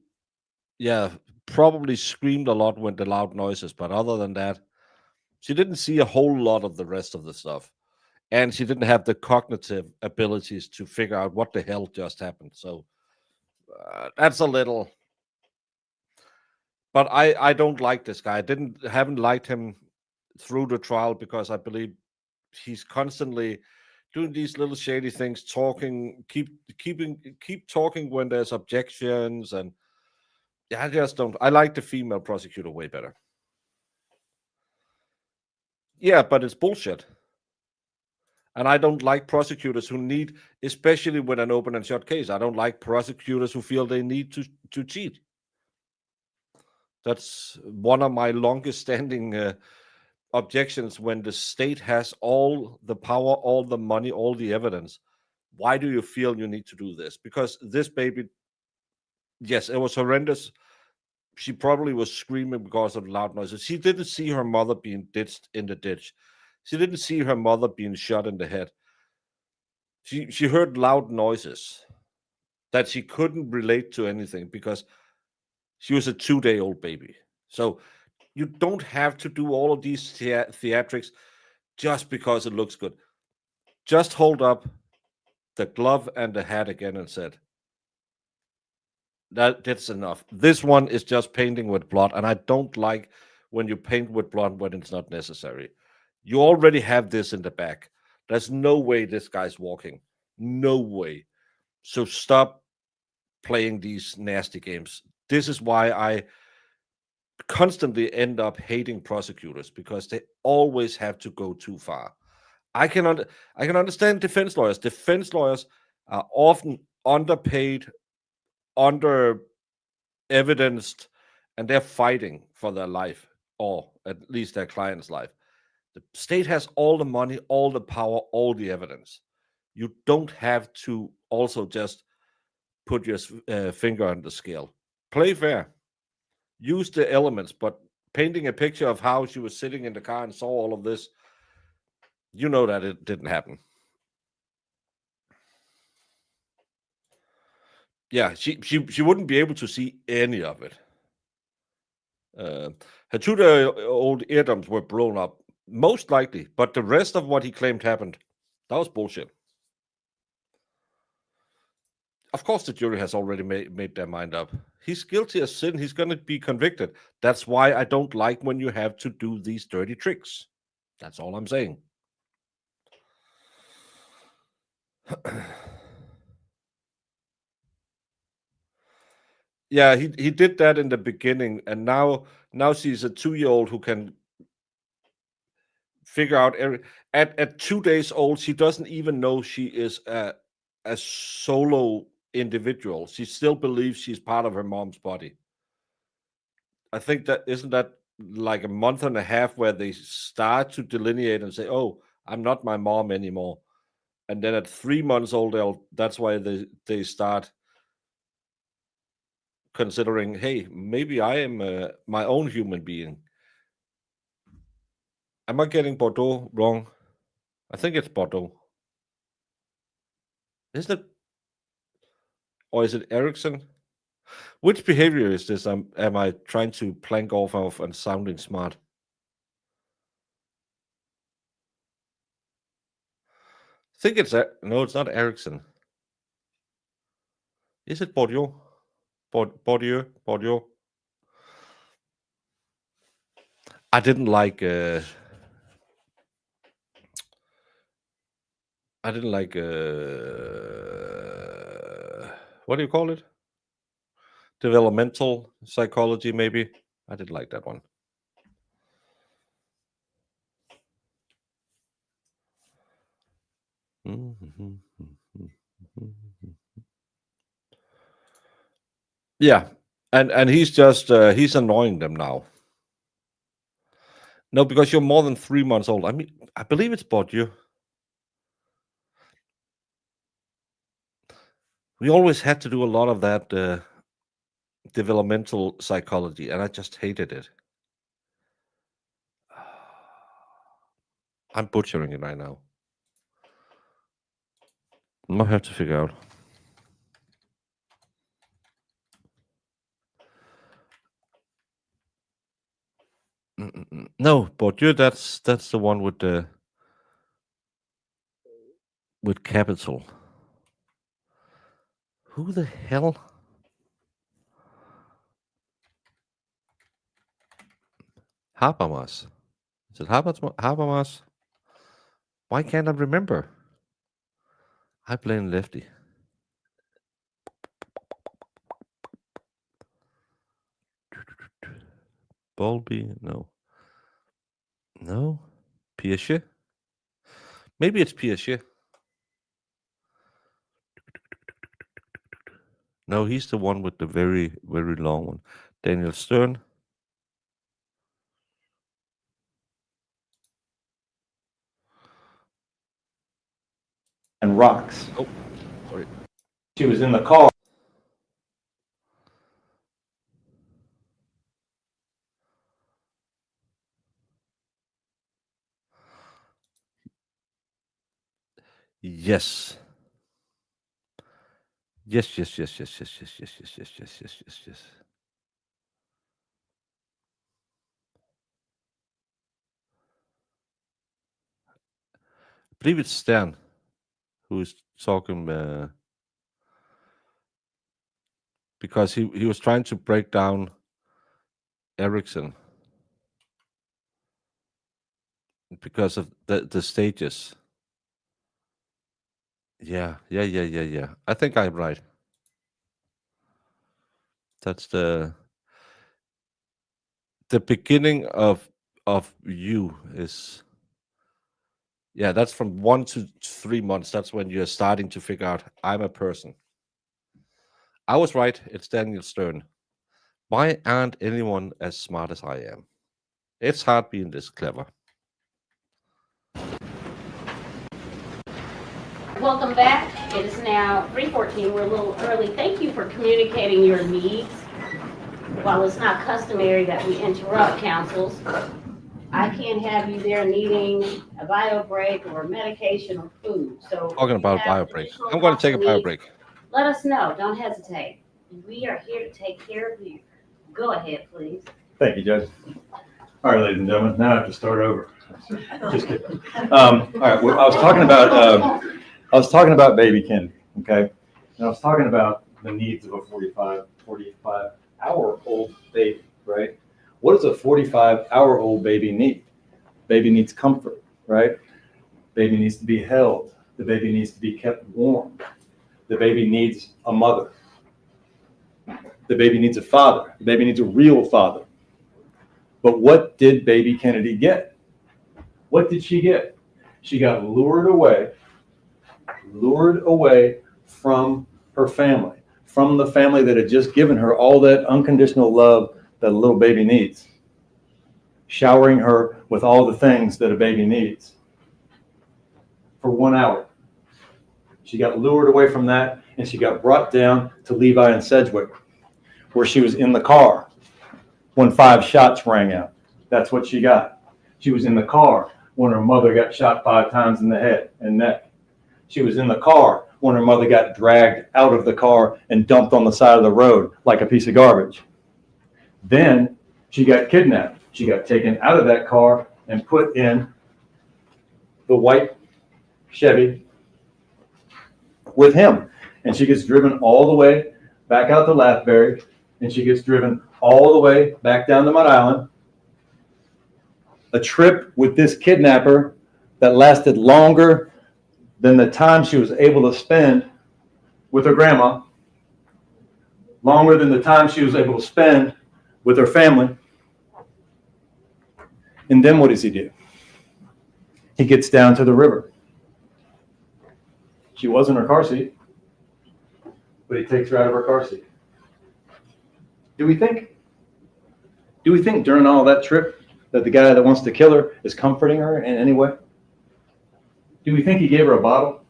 probably screamed a lot with the loud noises, but other than that, she didn't see a whole lot of the rest of the stuff. And she didn't have the cognitive abilities to figure out what the hell just happened. So that's a little... But I don't like this guy. I haven't liked him through the trial because I believe he's constantly doing these little shady things, talking, keep talking when there's objections, and I just don't. I like the female prosecutor way better. Yeah, but it's bullshit. And I don't like prosecutors who need, especially with an open and shut case, I don't like prosecutors who feel they need to cheat. That's one of my longest standing objections. When the state has all the power, all the money, all the evidence, why do you feel you need to do this? Because this baby, yes, it was horrendous. She probably was screaming because of loud noises. She didn't see her mother being ditched in the ditch. She didn't see her mother being shot in the head. She heard loud noises that she couldn't relate to anything because she was a 2-day-old baby. So you don't have to do all of these theatrics just because it looks good. Just hold up the glove and the hat again and said, that's enough. This one is just painting with blood, and I don't like when you paint with blood when it's not necessary. You already have this in the back. There's no way this guy's walking. No way. So stop playing these nasty games. This is why I constantly end up hating prosecutors, because they always have to go too far. I can understand defense lawyers. Defense lawyers are often underpaid, under evidenced, and they're fighting for their life, or at least their client's life. The state has all the money, all the power, all the evidence. You don't have to also just put your finger on the scale. Play fair. Use the elements, but painting a picture of how she was sitting in the car and saw all of this, you know that it didn't happen. Yeah, she wouldn't be able to see any of it. Her 2-year-old eardrums were blown up, most likely, but the rest of what he claimed happened, that was bullshit. Of course, the jury has already made their mind up. He's guilty of sin. He's going to be convicted. That's why I don't like when you have to do these dirty tricks. That's all I'm saying. Yeah, he did that in the beginning, and now she's a 2-year-old who can figure out at 2 days old, she doesn't even know she is a solo individual. She still believes she's part of her mom's body. I think that isn't that like a month and a half where they start to delineate and say, "Oh, I'm not my mom anymore," and then at 3 months old, that's why they start considering, "Hey, maybe I am my own human being." Am I getting Bordeaux wrong? I think it's Bordeaux. Isn't it? Or is it Ericsson? Which behavior is this? Am I trying to plank off of and sounding smart? I think it's no, it's not Ericsson. Is it Bordeaux? Bordeaux. I didn't like. What do you call it? Developmental psychology, maybe. I didn't like that one. Yeah, and he's just he's annoying them now. No, because you're more than 3 months old. I mean, I believe it's Bordeaux. We always had to do a lot of that developmental psychology, and I just hated it. I'm butchering it right now. I might have to figure out. No, Bourdieu, that's the one with capital. Who the hell? Habermas. Is it Habermas? Why can't I remember? I blame Lefty. Bowlby? No. No? Piaget? Maybe it's Piaget. No, he's the one with the very, very long one. Daniel Stern. And rocks. Oh, sorry. She was in the car. Yes. Yes. I believe it's Stern who is talking because he was trying to break down Ericsson. because of the stages. Yeah. I think I'm right. That's the beginning of you is, yeah, that's from 1 to 3 months. That's when you're starting to figure out I'm a person. I was right. It's Daniel Stern. Why aren't anyone as smart as I am? It's hard being this clever. Welcome back. It is now 3:14. We're a little early. Thank you for communicating your needs. While it's not customary that we interrupt councils, I can't have you there needing a bio break or medication or food. So if Talking you about have bio break. additional I'm going to wants take a and bio needs, break. let us know. Don't hesitate. We are here to take care of you. Go ahead, please. Thank you, Judge. All right, ladies and gentlemen, now I have to start over. Just kidding. All right, well, I was talking about baby Kennedy, okay? And I was talking about the needs of a 45-hour-old baby, right? What does a 45-hour-old baby need? Baby needs comfort, right? Baby needs to be held. The baby needs to be kept warm. The baby needs a mother. The baby needs a father. The baby needs a real father. But what did baby Kennedy get? What did she get? She got lured away from her family, from the family that had just given her all that unconditional love that a little baby needs, showering her with all the things that a baby needs. For 1 hour, she got lured away from that, and she got brought down to Levi and Sedgwick, where she was in the car when 5 shots rang out. That's what she got. She was in the car when her mother got shot 5 times in the head and neck. She was in the car when her mother got dragged out of the car and dumped on the side of the road like a piece of garbage. Then she got kidnapped. She got taken out of that car and put in the white Chevy with him. And she gets driven all the way back out to Lathbury, and she gets driven all the way back down to Mud Island. A trip with this kidnapper that lasted longer than the time she was able to spend with her grandma, longer than the time she was able to spend with her family. And then what does he do? He gets down to the river. She was in her car seat, but he takes her out of her car seat. Do we think during all that trip that the guy that wants to kill her is comforting her in any way? Do we think he gave her a bottle?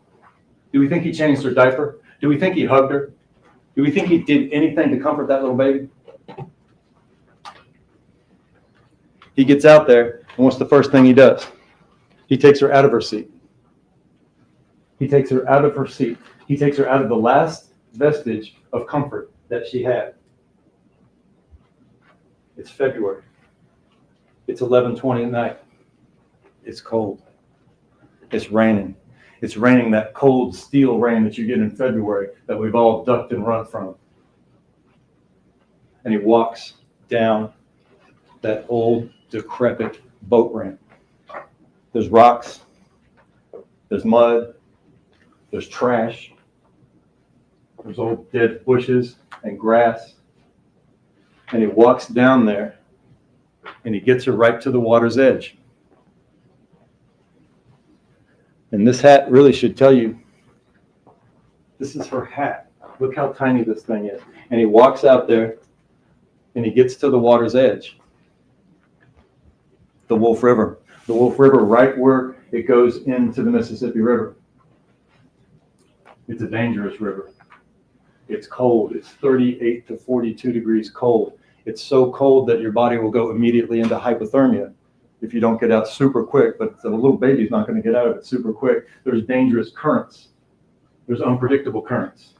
Do we think he changed her diaper? Do we think he hugged her? Do we think he did anything to comfort that little baby? He gets out there, and what's the first thing he does? He takes her out of her seat. He takes her out of her seat. He takes her out of the last vestige of comfort that she had. It's February. It's 11:20 at night. It's cold. It's raining. It's raining, that cold steel rain that you get in February that we've all ducked and run from. And he walks down that old, decrepit boat ramp. There's rocks. There's mud. There's trash. There's old dead bushes and grass. And he walks down there, and he gets her right to the water's edge. And this hat really should tell you, this is her hat. Look how tiny this thing is. And he walks out there, and he gets to the water's edge. The Wolf River. The Wolf River, right where it goes into the Mississippi River. It's a dangerous river. It's cold. It's 38 to 42 degrees cold. It's so cold that your body will go immediately into hypothermia if you don't get out super quick, but the little baby's not going to get out of it super quick. There's dangerous currents. There's unpredictable currents.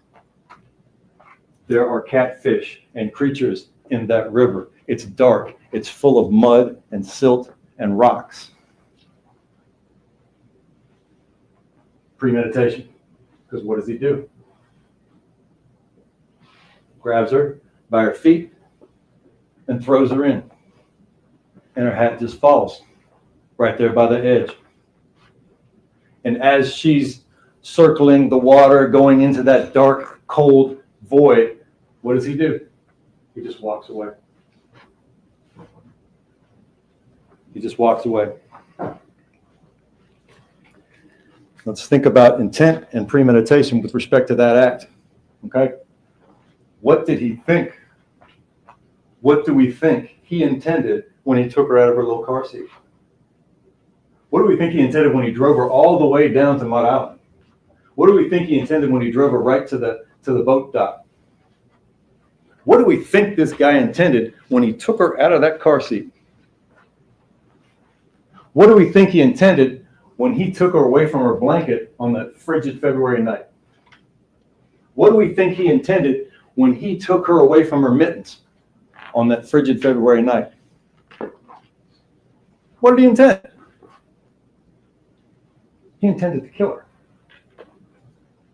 There are catfish and creatures in that river. It's dark. It's full of mud and silt and rocks. Premeditation. Because what does he do? Grabs her by her feet and throws her in. And her hat just falls. right there by the edge. And as she's circling the water, going into that dark, cold void, what does he do? He just walks away. He just walks away. Let's think about intent and premeditation with respect to that act. Okay? What did he think? What do we think he intended when he took her out of her little car seat? What do we think he intended when he drove her all the way down to Mud Island? What do we think he intended when he drove her right to the boat dock? What do we think this guy intended when he took her out of that car seat? What do we think he intended when he took her away from her blanket on that frigid February night? What do we think he intended when he took her away from her mittens on that frigid February night? What did he intend? He intended to kill her.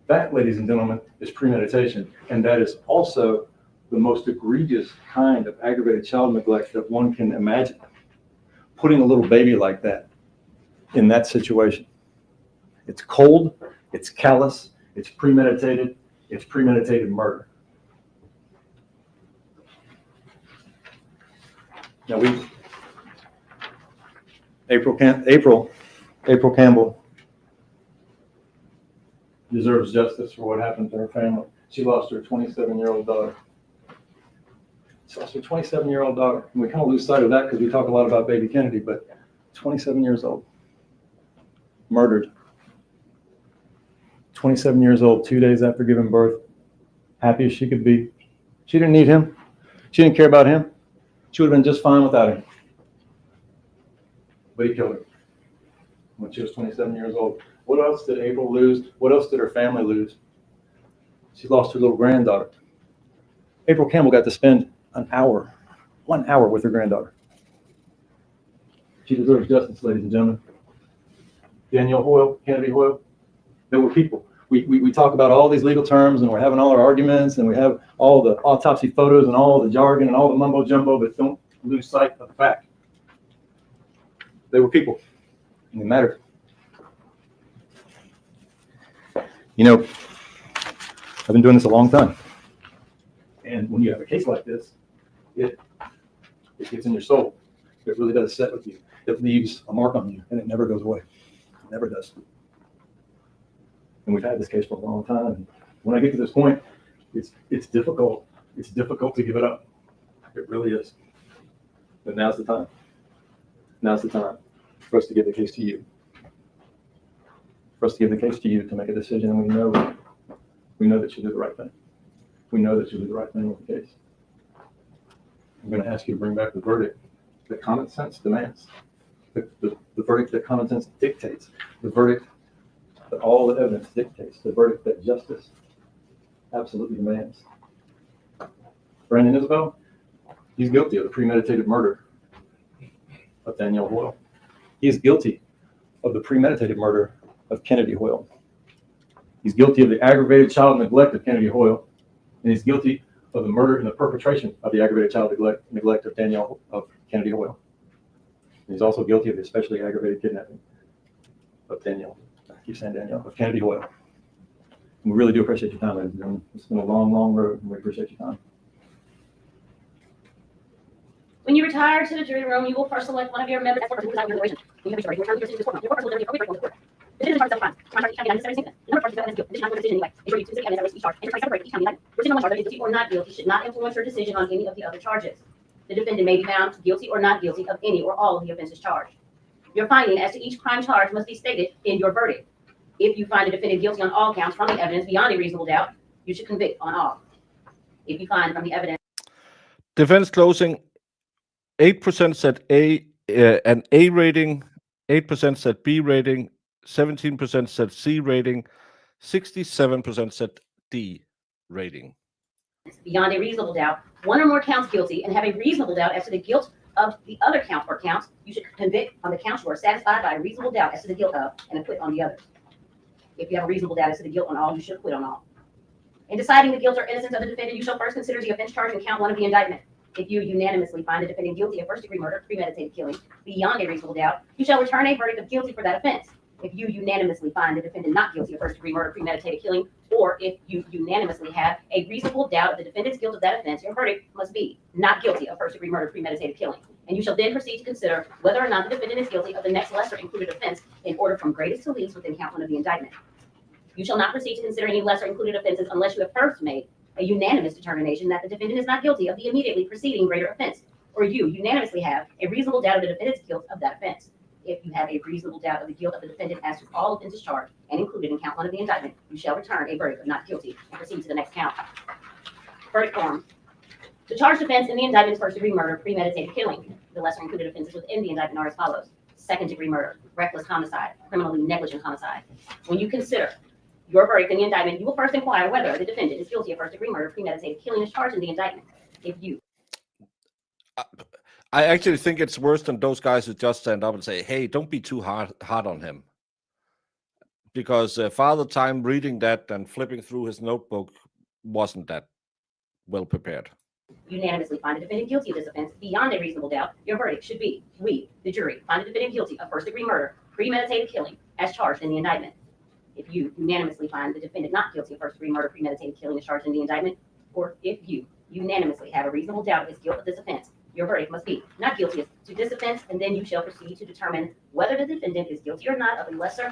That, ladies and gentlemen, is premeditation, and that is also the most egregious kind of aggravated child neglect that one can imagine. Putting a little baby like that in that situation. It's cold, it's callous, it's premeditated murder. Now April Campbell deserves justice for what happened to her family. She lost her 27-year-old daughter. She lost her 27-year-old daughter. And we kind of lose sight of that because we talk a lot about baby Kennedy, but 27 years old, murdered. 27 years old, 2 days after giving birth, happy as she could be. She didn't need him. She didn't care about him. She would have been just fine without him. But he killed her when she was 27 years old. What else did April lose? What else did her family lose? She lost her little granddaughter. April Campbell got to spend 1 hour with her granddaughter. She deserves justice, ladies and gentlemen. Danielle Hoyle, Kennedy Hoyle, there were people. We talk about all these legal terms and we're having all our arguments and we have all the autopsy photos and all the jargon and all the mumbo jumbo, but don't lose sight of the fact. They were people and they mattered. You know, I've been doing this a long time. And when you have a case like this, it gets in your soul. It really does set with you. It leaves a mark on you and it never goes away. It never does. And we've had this case for a long time. And when I get to this point, it's difficult. It's difficult to give it up. It really is. But now's the time. Now's the time for us to give the case to you. For us to give the case to you to make a decision, and we know that you did the right thing. We know that you did the right thing with the case. I'm going to ask you to bring back the verdict that common sense demands, the verdict that common sense dictates, the verdict that all the evidence dictates, the verdict that justice absolutely demands. Brandon Isabelle, he's guilty of the premeditated murder of Danielle Hoyle. He is guilty of the premeditated murder of Kennedy Hoyle. He's guilty of the aggravated child neglect of Kennedy Hoyle, and he's guilty of the murder and the perpetration of the aggravated child neglect of Kennedy Hoyle. And he's also guilty of the especially aggravated kidnapping of of Kennedy Hoyle. And we really do appreciate your time, ladies and gentlemen. It's been a long, long road, and we appreciate your time. When you retire to the jury room, you will first select one of your members as for your deliberation. You have a jury. You return to your seat in this courtroom. Your personal deliberation will be recorded. The decision is self-defined. Time each time the unnecessary statement. The number of charges guilt. The decision on the decision anyway. A jury to the evidence that raised each charge. And to separate each time the indictment. Decision on one charge, guilty or not guilty, should not influence your decision on any of the other charges. The defendant may be found guilty or not guilty of any or all of the offenses charged. Your finding as to each crime charge must be stated in your verdict. If you find a defendant guilty on all counts from the evidence beyond a reasonable doubt, you should convict on all. If you find from the evidence. Defense closing, 8% said an A rating, 8% said B rating, 17% said C rating, 67% said D rating. Beyond a reasonable doubt, one or more counts guilty and have a reasonable doubt as to the guilt of the other count or counts, you should convict on the counts you are satisfied by a reasonable doubt as to the guilt of and acquit on the others. If you have a reasonable doubt as to the guilt on all, you should acquit on all. In deciding the guilt or innocence of the defendant, you shall first consider the offense charge in count 1 of the indictment. If you unanimously find the defendant guilty of first-degree murder, premeditated killing, beyond a reasonable doubt, you shall return a verdict of guilty for that offense. If you unanimously find the defendant not guilty of first-degree murder, premeditated killing, or if you unanimously have a reasonable doubt of the defendant's guilt of that offense, your verdict must be not guilty of first-degree murder, premeditated killing. And you shall then proceed to consider whether or not the defendant is guilty of the next lesser included offense in order from greatest to least within count one of the indictment. You shall not proceed to consider any lesser included offenses unless you have first made a unanimous determination that the defendant is not guilty of the immediately preceding greater offense, or you unanimously have a reasonable doubt of the defendant's guilt of that offense. If you have a reasonable doubt of the guilt of the defendant as to all offenses charged and included in count one of the indictment, you shall return a verdict of not guilty and proceed to the next count. Verdict form. The charged offense in the indictment is first-degree murder, premeditated killing. The lesser included offenses within the indictment are as follows: second-degree murder, reckless homicide, criminally negligent homicide. When you consider your verdict in the indictment, you will first inquire whether the defendant is guilty of first-degree murder, premeditated killing as charged in the indictment. If you I actually think it's worse than those guys who just stand up and say, "Hey, don't be too hard on him," because Father Time reading that and flipping through his notebook wasn't that well prepared. unanimously find the defendant guilty of this offense beyond a reasonable doubt, your verdict should be: we, the jury, find the defendant guilty of first-degree murder, premeditated killing as charged in the indictment. If you unanimously find the defendant not guilty of first-degree murder, premeditated killing as charged in the indictment, or if you unanimously have a reasonable doubt of his guilt of this offense, your verdict must be not guilty to this offense, and then you shall proceed to determine whether the defendant is guilty or not of the lesser,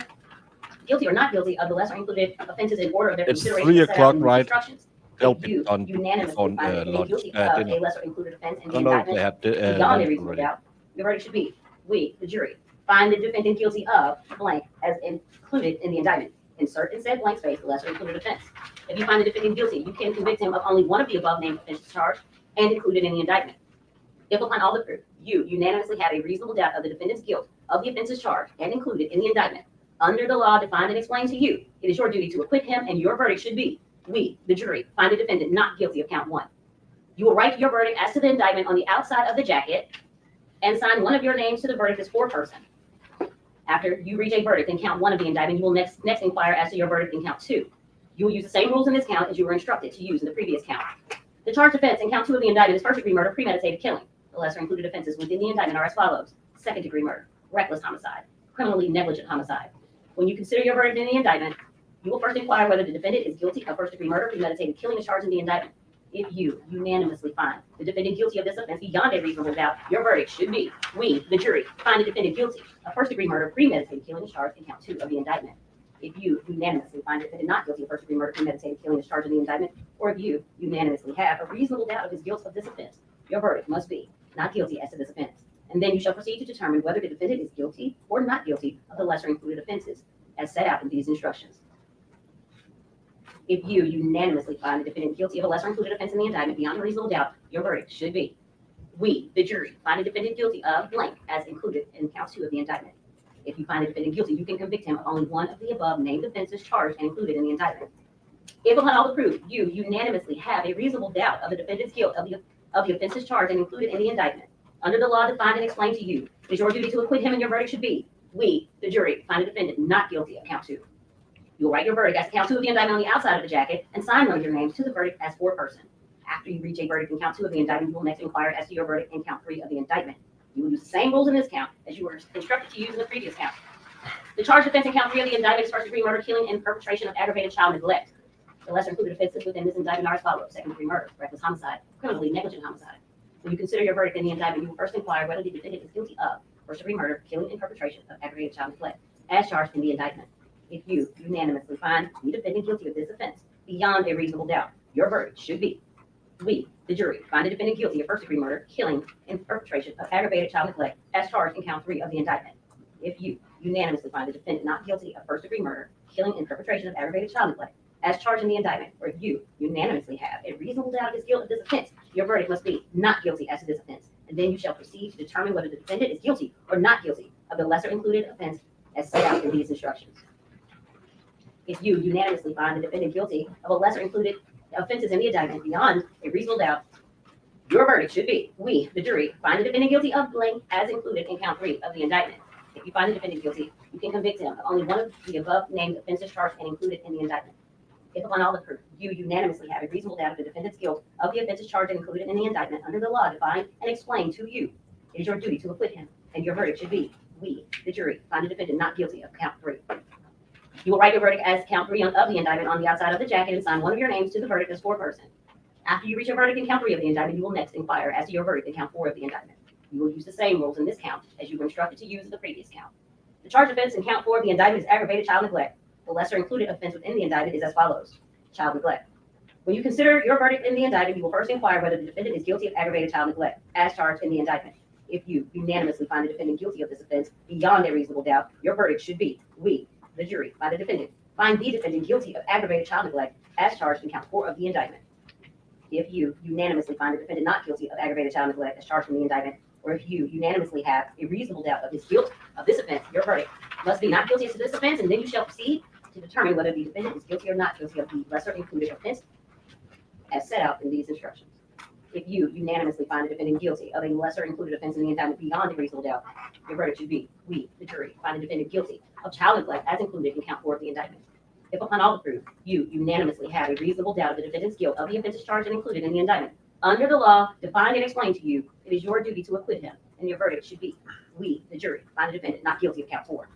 guilty or not guilty of the lesser included offenses in order of their It's consideration 3 set out o'clock, in these right? instructions. They'll If be you done unanimously on find the defendant lunch. guilty of Dinner. a lesser included offense in I the don't know if indictment, they had beyond a lunch reasonable already. doubt, your verdict should be: we, the jury, find the defendant guilty of blank as included in the indictment. Insert in said blank space the lesser included offense. If you find the defendant guilty, you can convict him of only one of the above named offenses charged and included in the indictment. If upon all the proof, you unanimously have a reasonable doubt of the defendant's guilt of the offenses charged and included in the indictment, under the law defined and explained to you, it is your duty to acquit him, and your verdict should be: we, the jury, find the defendant not guilty of count one. You will write your verdict as to the indictment on the outside of the jacket and sign one of your names to the verdict as foreperson. After you reach a verdict in count one of the indictment, you will next inquire as to your verdict in count two. You will use the same rules in this count as you were instructed to use in the previous count. The charged offense in count two of the indictment is first-degree murder, premeditated killing. The lesser included offenses within the indictment are as follows: second-degree murder, reckless homicide, criminally negligent homicide. When you consider your verdict in the indictment, you will first inquire whether the defendant is guilty of first-degree murder, premeditated killing as charged in the indictment. If you unanimously find the defendant guilty of this offense beyond a reasonable doubt, your verdict should be: we, the jury, find the defendant guilty of first-degree murder, premeditated killing as charged in count two of the indictment. If you unanimously find the defendant not guilty of first-degree murder, premeditated killing as charged in the indictment, or if you unanimously have a reasonable doubt of his guilt of this offense, your verdict must be not guilty as to this offense. And then you shall proceed to determine whether the defendant is guilty or not guilty of the lesser included offenses as set out in these instructions. If you unanimously find the defendant guilty of a lesser included offense in the indictment beyond a reasonable doubt, your verdict should be: we, the jury, find the defendant guilty of blank as included in count two of the indictment. If you find the defendant guilty, you can convict him of only one of the above named offenses charged and included in the indictment. If upon all the proof, you unanimously have a reasonable doubt of the defendant's guilt of the offenses charged and included in the indictment, under the law defined and explained to you, it is your duty to acquit him, and your verdict should be: we, the jury, find the defendant not guilty of count two. You will write your verdict as to count two of the indictment on the outside of the jacket and sign one of your names to the verdict as foreperson. After you reach a verdict in count two of the indictment, you will next inquire as to your verdict in count three of the indictment. You will use the same rules in this count as you were instructed to use in the previous count. The charged offense in count three of the indictment is first-degree murder, killing, and perpetration of aggravated child neglect. The lesser included offenses within this indictment are as follows: second-degree murder, reckless homicide, criminally negligent homicide. When you consider your verdict in the indictment, you will first inquire whether the defendant is guilty of first-degree murder, killing, and perpetration of aggravated child neglect as charged in the indictment. If you unanimously find the defendant guilty of this offense beyond a reasonable doubt, your verdict should be: we, the jury, find the defendant guilty of first-degree murder, killing, and perpetration of aggravated child neglect as charged in count three of the indictment. If you unanimously find the defendant not guilty of first-degree murder, killing, and perpetration of aggravated child neglect as charged in the indictment, or if you unanimously have a reasonable doubt of his guilt of this offense, your verdict must be not guilty as to this offense. And then you shall proceed to determine whether the defendant is guilty or not guilty of the lesser included offense as set out in these instructions. If you unanimously find the defendant guilty of a lesser included offenses in the indictment beyond a reasonable doubt, your verdict should be: we, the jury, find the defendant guilty of blank as included in count three of the indictment. If you find the defendant guilty, you can convict him of only one of the above named offenses charged and included in the indictment. If upon all the proof, you unanimously have a reasonable doubt of the defendant's guilt of the offenses charged and included in the indictment under the law defined and explained to you, it is your duty to acquit him, and your verdict should be, we, the jury, find the defendant not guilty of count 3. You will write your verdict as count 3 of the indictment on the outside of the jacket and sign one of your names to the verdict as foreperson. After you reach your verdict in count 3 of the indictment, you will next inquire as to your verdict in count 4 of the indictment. You will use the same rules in this count as you were instructed to use in the previous count. The charge offense in count 4 of the indictment is aggravated child neglect. The lesser included offense within the indictment is as follows: child neglect. When you consider your verdict in the indictment, you will first inquire whether the defendant is guilty of aggravated child neglect, as charged in the indictment. If you unanimously find the defendant guilty of this offense beyond a reasonable doubt, your verdict should be, we, the jury, find the defendant guilty of aggravated child neglect, as charged in count 4 of the indictment. If you unanimously find the defendant not guilty of aggravated child neglect, as charged in the indictment, or if you unanimously have a reasonable doubt of his guilt of this offense, your verdict must be not guilty as to this offense, and then you shall proceed to determine whether the defendant is guilty or not guilty of the lesser included offense as set out in these instructions. If you unanimously find the defendant guilty of a lesser included offense in the indictment beyond a reasonable doubt, your verdict should be, we, the jury, find the defendant guilty of child neglect as included in count 4 of the indictment. If upon all the proof, you unanimously have a reasonable doubt of the defendant's guilt of the offenses charged and included in the indictment, under the law defined and explained to you, it is your duty to acquit him, and your verdict should be, we, the jury, find the defendant not guilty of count 4.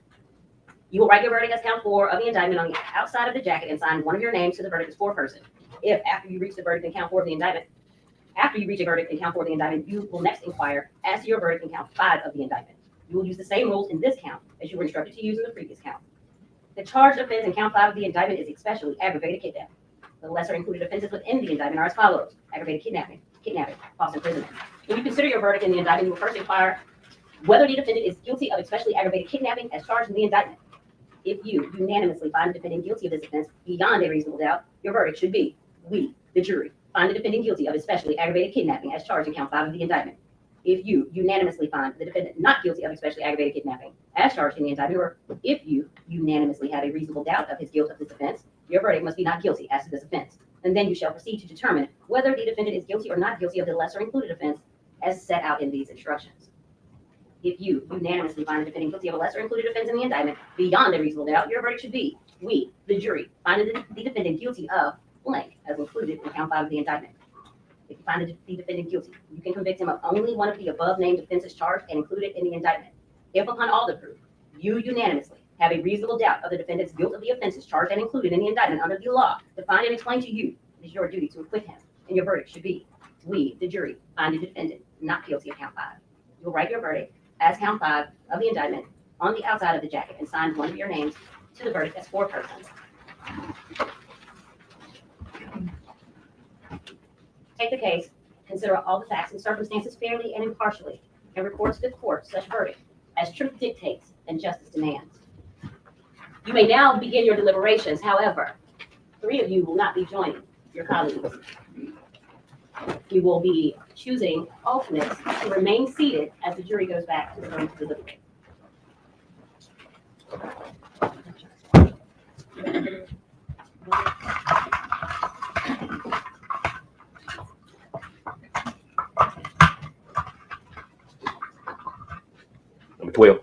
You will write your verdict as count 4 of the indictment on the outside of the jacket and sign one of your names to the verdict as foreperson. If, after you reach a verdict in count 4 of the indictment, you will next inquire as to your verdict in count 5 of the indictment. You will use the same rules in this count as you were instructed to use in the previous count. The charged offense in count 5 of the indictment is especially aggravated kidnapping. The lesser included offenses within the indictment are as follows: aggravated kidnapping, false imprisonment. When you consider your verdict in the indictment, you will first inquire whether the defendant is guilty of especially aggravated kidnapping as charged in the indictment. If you unanimously find the defendant guilty of this offense beyond a reasonable doubt, your verdict should be, we, the jury, find the defendant guilty of especially aggravated kidnapping as charged in count 5 of the indictment. If you unanimously find the defendant not guilty of especially aggravated kidnapping as charged in the indictment, or if you unanimously have a reasonable doubt of his guilt of this offense, your verdict must be not guilty as to this offense. And then you shall proceed to determine whether the defendant is guilty or not guilty of the lesser included offense as set out in these instructions. If you unanimously find the defendant guilty of a lesser included offense in the indictment beyond a reasonable doubt, your verdict should be, we, the jury, find the defendant guilty of blank as included in count 5 of the indictment. If you find the defendant guilty, you can convict him of only one of the above named offenses charged and included in the indictment. If upon all the proof, you unanimously have a reasonable doubt of the defendant's guilt of the offenses charged and included in the indictment under the law defined and explained to you, it is your duty to acquit him, and your verdict should be, we, the jury, find the defendant not guilty of count 5. You will write your verdict as count 5 of the indictment on the outside of the jacket and sign one of your names to the verdict as foreperson. Take the case, consider all the facts and circumstances fairly and impartially, and report to the court such verdict as truth dictates and justice demands. You may now begin your deliberations. However, 3 of you will not be joining your colleagues. You will be choosing alternates to remain seated as the jury goes back to the room to deliberate. Number 12.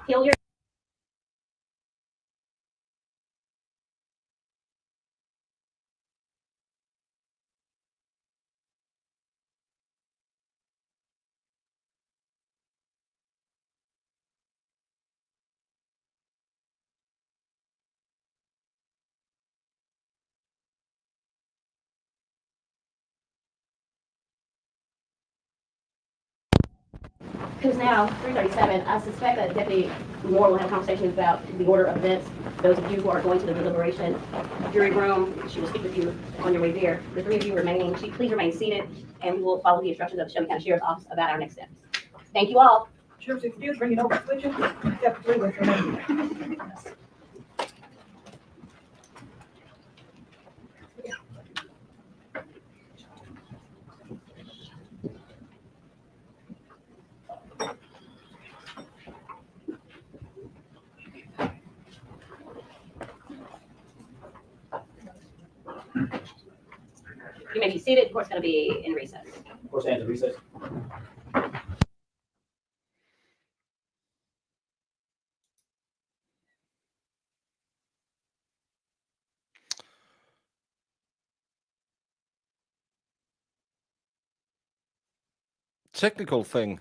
Hilliard. Because now, 3:37, I suspect that Deputy Moore will have conversations about the order of events. Those of you who are going to the deliberation jury room, she will speak with you on your way there. The 3 of you remaining, please remain seated, and we will follow the instructions of the Shelby County Sheriff's Office about our next steps. Thank you all. Sheriff's excused, bring it over, switch it. Step 3 with remaining. You may be seated. The court's going to be in recess. Court stands in recess. technical thing.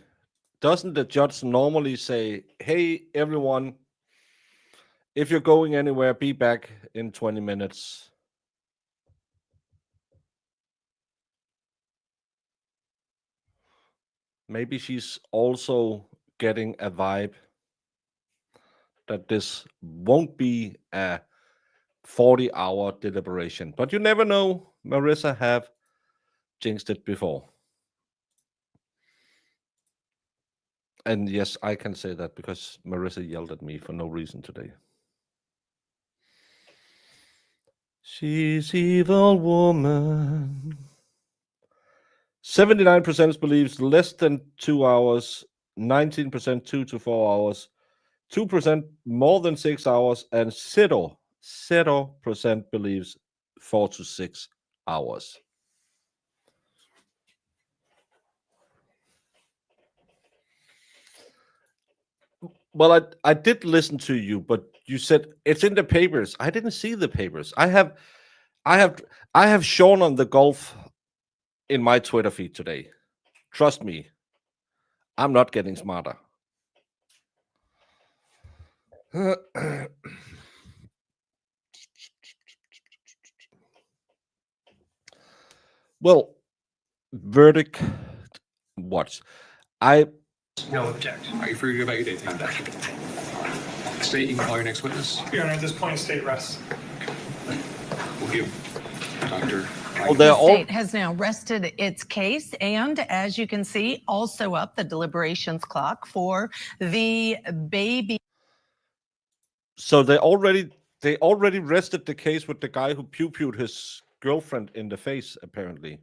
Doesn't the judge normally say, "Hey, everyone, if you're going anywhere, be back in 20 minutes"? Maybe she's also getting a vibe that this won't be a 40-hour deliberation. But you never know. Marissa have jinxed it before. And yes, I can say that because Marissa yelled at me for no reason today. She's evil woman. 79% believes less than 2 hours, 19% 2 to 4 hours, 2% more than 6 hours, and 0% believes 4 to 6 hours. Well, I did listen to you, but you said it's in the papers. I didn't see the papers. I have shown on the golf in my Twitter feed today. Trust me, I'm not getting smarter. Well, verdict. What? No object. Are you free to go about your day? Time back. State, you can call your next witness. Your Honor, at this point, state rests. We'll give Dr. Oh, they're The all. state has now rested its case, and as you can see, also up the deliberations clock for the baby. So they already rested the case with the guy who pew-pewed his girlfriend in the face, apparently.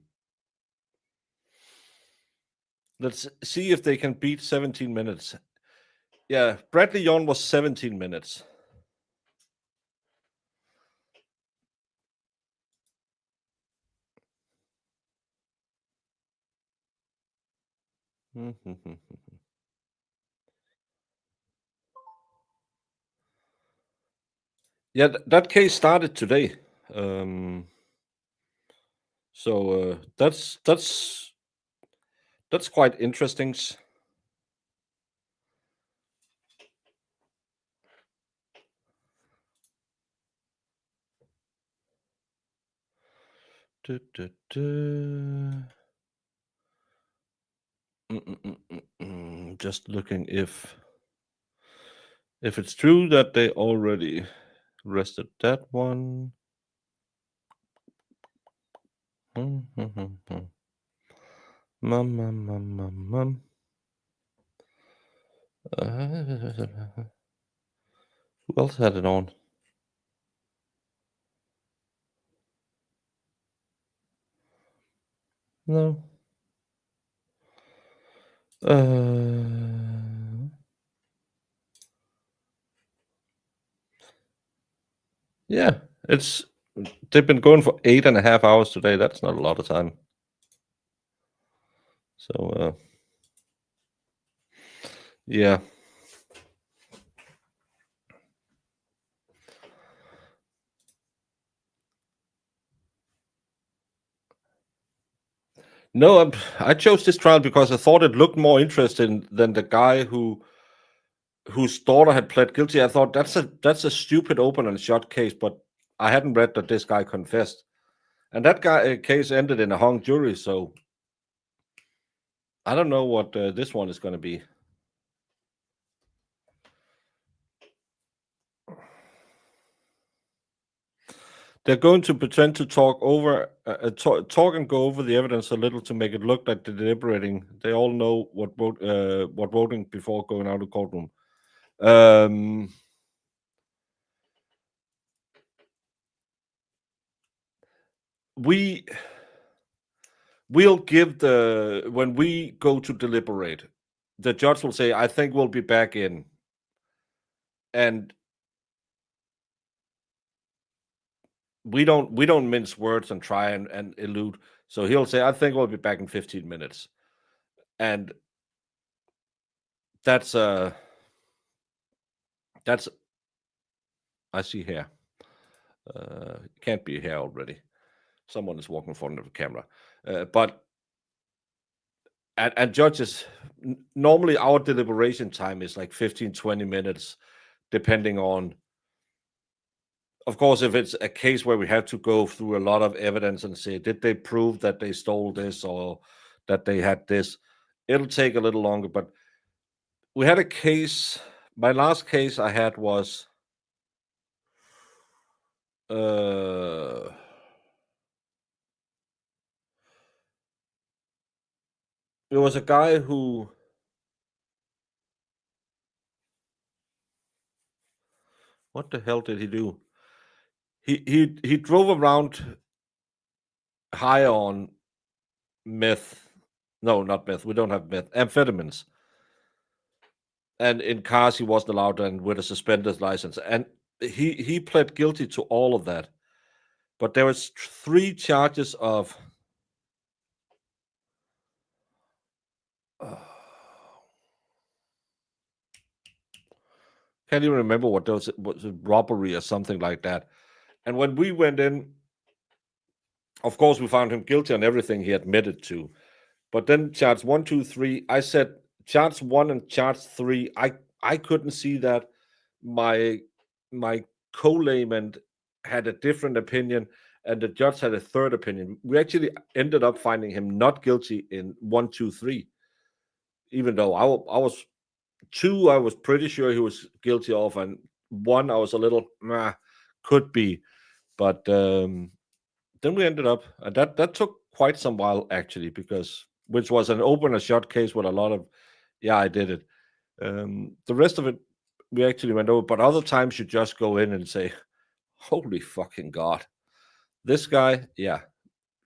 Let's see if they can beat 17 minutes. Yeah, Bradley Young was 17 minutes. Yeah, that case started today. So that's quite interesting. Just looking if it's true that they already rested that one. Mum. Who else had it on? No. Yeah, they've been going for 8.5 hours today. That's not a lot of time. So yeah. No, I chose this trial because I thought it looked more interesting than the guy whose daughter had pled guilty. I thought that's a stupid open and shut case, but I hadn't read that this guy confessed, and that case ended in a hung jury. So I don't know what this one is going to be. They're going to pretend to talk and go over the evidence a little to make it look like they're deliberating. They all know what voting before going out of the courtroom. We'll give when we go to deliberate, the judge will say, "I think we'll be back in," and we don't mince words and try and elude. So he'll say, "I think we'll be back in 15 minutes," and that's I see hair. Can't be here already. Someone is walking in front of the camera, but and judges, normally our deliberation time is like 15, 20 minutes, depending on, of course, if it's a case where we have to go through a lot of evidence and say, did they prove that they stole this or that they had this? It'll take a little longer, but we had a case. My last case I had was it was a guy who what the hell did he do? He drove around high on meth. No, not meth. We don't have meth. Amphetamines. And in cars he wasn't allowed, and with a suspended license. And he pled guilty to all of that. But there was 3 charges of can't even remember what those was, robbery or something like that. And when we went in, of course, we found him guilty on everything he admitted to. But then charge 1, 2, 3, I said charge 1 and charge 3. I couldn't see that. My co-layman had a different opinion, and the judge had a third opinion. We actually ended up finding him not guilty in 1, 2, 3, even though I was 2, I was pretty sure he was guilty of, and 1, I was a little could be, but then we ended up, and that took quite some while actually, because which was an open and shut case with a lot of I did it. The rest of it we actually went over, but other times you just go in and say, holy fucking God, this guy,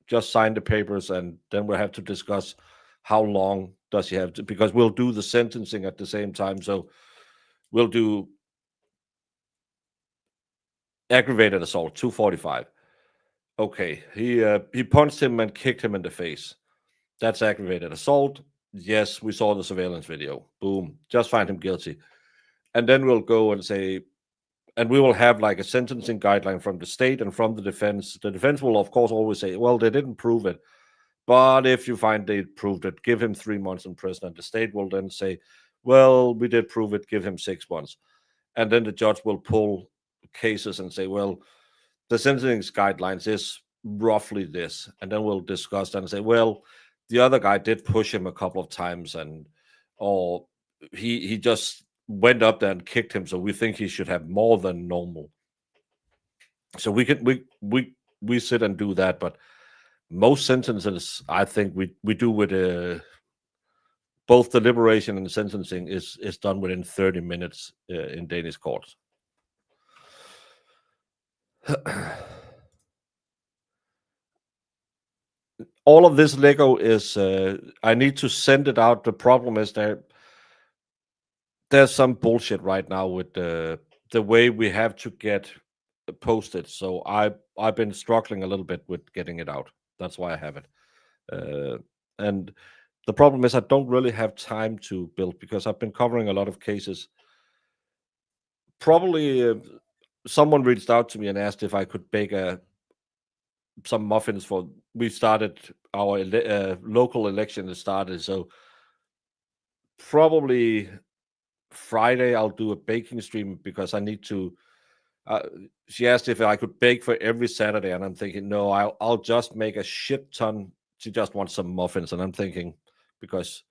just sign the papers, and then we'll have to discuss how long does he have to, because we'll do the sentencing at the same time. So we'll do aggravated assault, 245. Okay, he punched him and kicked him in the face. That's aggravated assault. Yes, we saw the surveillance video. Boom, just find him guilty. And then we'll go and say, and we will have like a sentencing guideline from the state and from the defense. The defense will, of course, always say, well, they didn't prove it. But if you find they proved it, give him 3 months in prison. And the state will then say, well, we did prove it, give him 6 months. And then the judge will pull cases and say, well, the sentencing guidelines is roughly this. And then we'll discuss that and say, well, the other guy did push him a couple of times, or he just went up there and kicked him, so we think he should have more than normal. So we sit and do that, but most sentences, I think we do with both deliberation and sentencing is done within 30 minutes in Danish courts. All of this Lego is, I need to send it out. The problem is there's some bullshit right now with the way we have to get posted. So I've been struggling a little bit with getting it out. That's why I have it. And the problem is I don't really have time to build, because I've been covering a lot of cases. Probably someone reached out to me and asked if I could bake some muffins for. We started our local election has started, so probably Friday I'll do a baking stream, because I need to. She asked if I could bake for every Saturday, and I'm thinking, no, I'll just make a shit ton. She just wants some muffins, and I'm thinking, because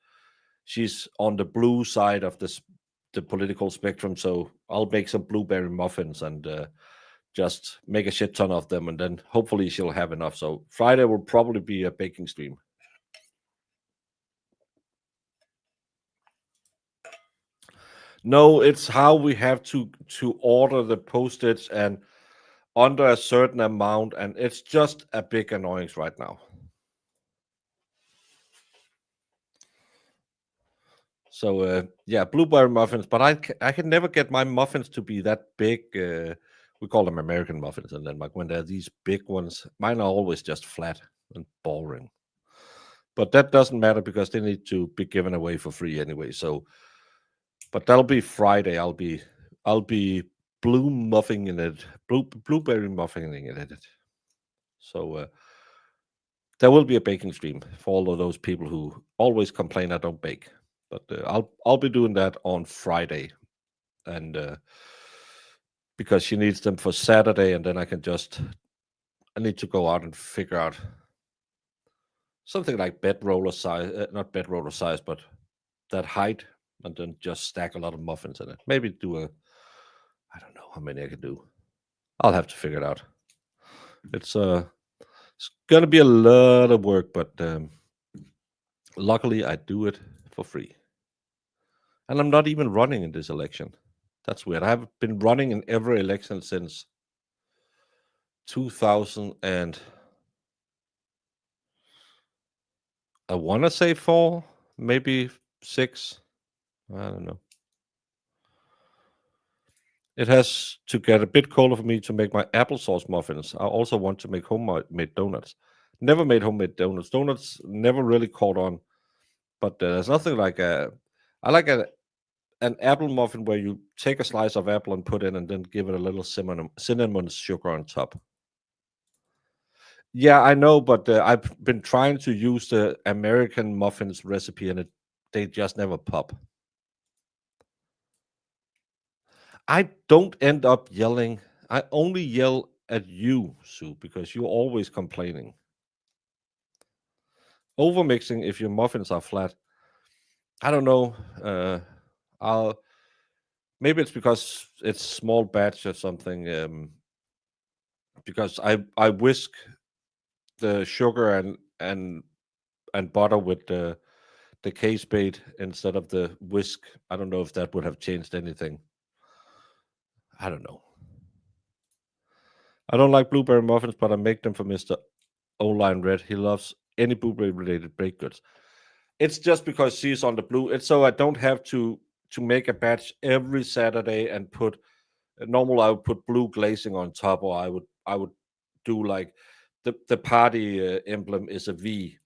she's on the blue side of the political spectrum, so I'll make some blueberry muffins and just make a shit ton of them, and then hopefully she'll have enough. So Friday will probably be a baking stream. No, it's how we have to order the postage and under a certain amount, and it's just a big annoyance right now. So blueberry muffins, but I can never get my muffins to be that big. We call them American muffins, and then like when they're these big ones, mine are always just flat and boring. But that doesn't matter, because they need to be given away for free anyway. So, but that'll be Friday. I'll be blueberry muffining it. So There will be a baking stream for all of those people who always complain I don't bake. But I'll be doing that on Friday, and because she needs them for Saturday, and then I need to go out and figure out something like bed roller size, not bed roller size, but that height, and then just stack a lot of muffins in it. Maybe do I don't know how many I can do. I'll have to figure it out. It's gonna be a lot of work, but luckily I do it for free. And I'm not even running in this election. That's weird. I have been running in every election since 2000 and I want to say 4, maybe 6. I don't know. It has to get a bit colder for me to make my applesauce muffins. I also want to make homemade donuts. Never made homemade donuts. Donuts never really caught on, but there's nothing like I like an apple muffin where you take a slice of apple and put in, and then give it a little cinnamon sugar on top. Yeah, I know, but I've been trying to use the American muffins recipe, and they just never pop. I don't end up yelling. I only yell at you, Sue, because you're always complaining. Overmixing if your muffins are flat. I don't know. Maybe it's because it's small batch or something. Because I whisk the sugar and butter with the case bait instead of the whisk. I don't know if that would have changed anything. I don't know. I don't like blueberry muffins, but I make them for Mr. O-Line Red. He loves any blueberry-related baked goods. It's just because she's on the blue. It's so I don't have to make a batch every Saturday and put. Normal, I would put blue glazing on top, or I would do like the party emblem is a V,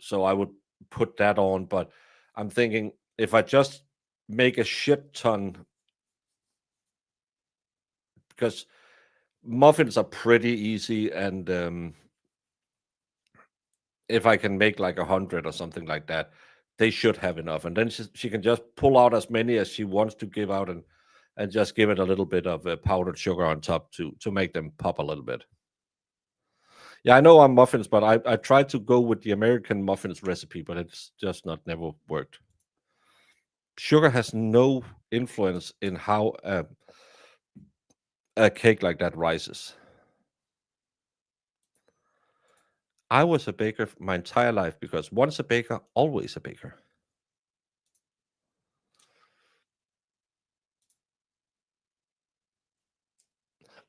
so I would put that on. But I'm thinking if I just make a shit ton, because muffins are pretty easy, and if I can make like 100 or something like that, they should have enough, and then she can just pull out as many as she wants to give out, and just give it a little bit of powdered sugar on top to make them pop a little bit. Yeah, I know I'm muffins, but I tried to go with the American muffins recipe, but it's just never worked. Sugar has no influence in how a cake like that rises. I was a baker my entire life because once a baker, always a baker.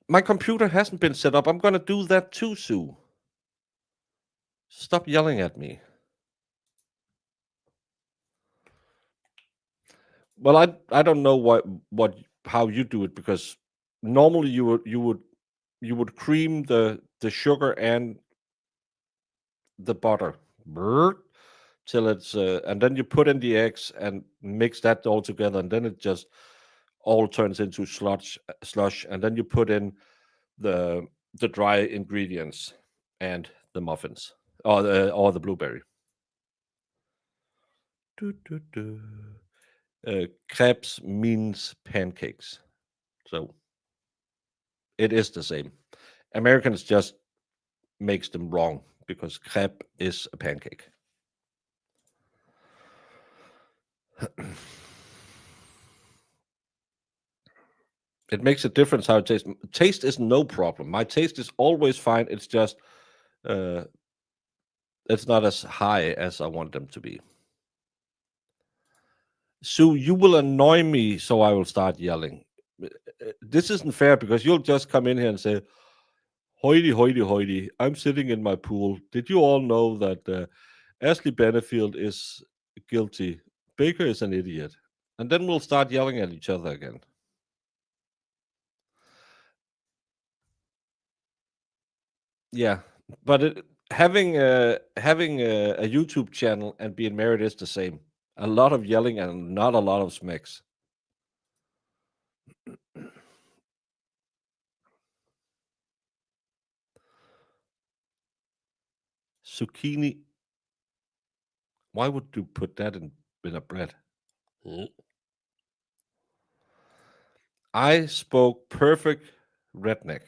My computer hasn't been set up. I'm going to do that too, Sue. Stop yelling at me. Well, I don't know how you do it, because normally you would cream the sugar and the butter till it's and then you put in the eggs and mix that all together, and then it just all turns into slush, and then you put in the dry ingredients and the muffins or the blueberry. Crepes means pancakes, so it is the same. Americans just makes them wrong because crepe is a pancake. It makes a difference how it tastes. Taste is no problem. My taste is always fine. It's just it's not as high as I want them to be. Sue, you will annoy me, so I will start yelling. This isn't fair, because you'll just come in here and say, "Hoity, hoity, hoity, I'm sitting in my pool. Did you all know that Ashley Benefield is guilty? Baker is an idiot." And then we'll start yelling at each other again. Yeah, but having a YouTube channel and being married is the same. A lot of yelling and not a lot of smacks. zucchini. Why would you put that in a bread? I spoke perfect redneck.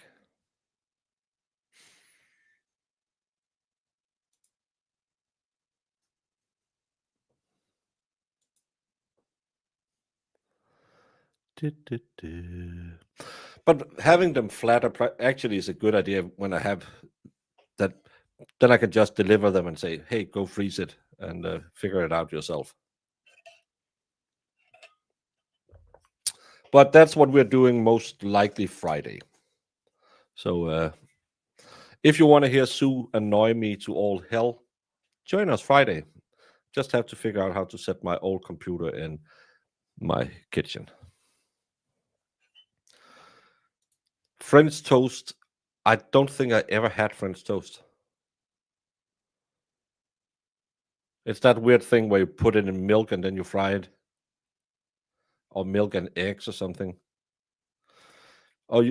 But having them flatter actually is a good idea when I have that. Then I can just deliver them and say, hey, go freeze it and figure it out yourself. But that's what we're doing most likely Friday. So if you want to hear Sue annoy me to all hell, join us Friday. Just have to figure out how to set my old computer in my kitchen. French toast. I don't think I ever had French toast. It's that weird thing where you put it in milk and then you fry it. Or milk and eggs or something. Oh,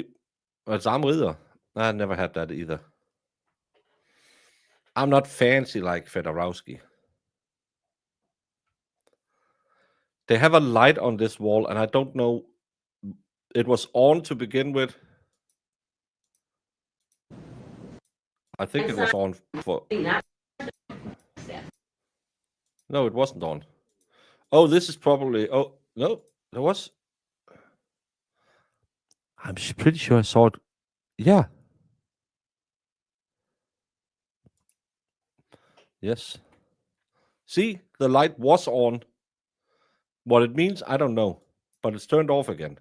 Zamrider. I never had that either. I'm not fancy like Fedorowski. They have a light on this wall, and I don't know. It was on to begin with. I think it was on for. No, it wasn't on. Oh, this is probably. Oh, no, there was. I'm pretty sure I saw it. Yeah. Yes. See, the light was on. What it means, I don't know, but it's turned off again.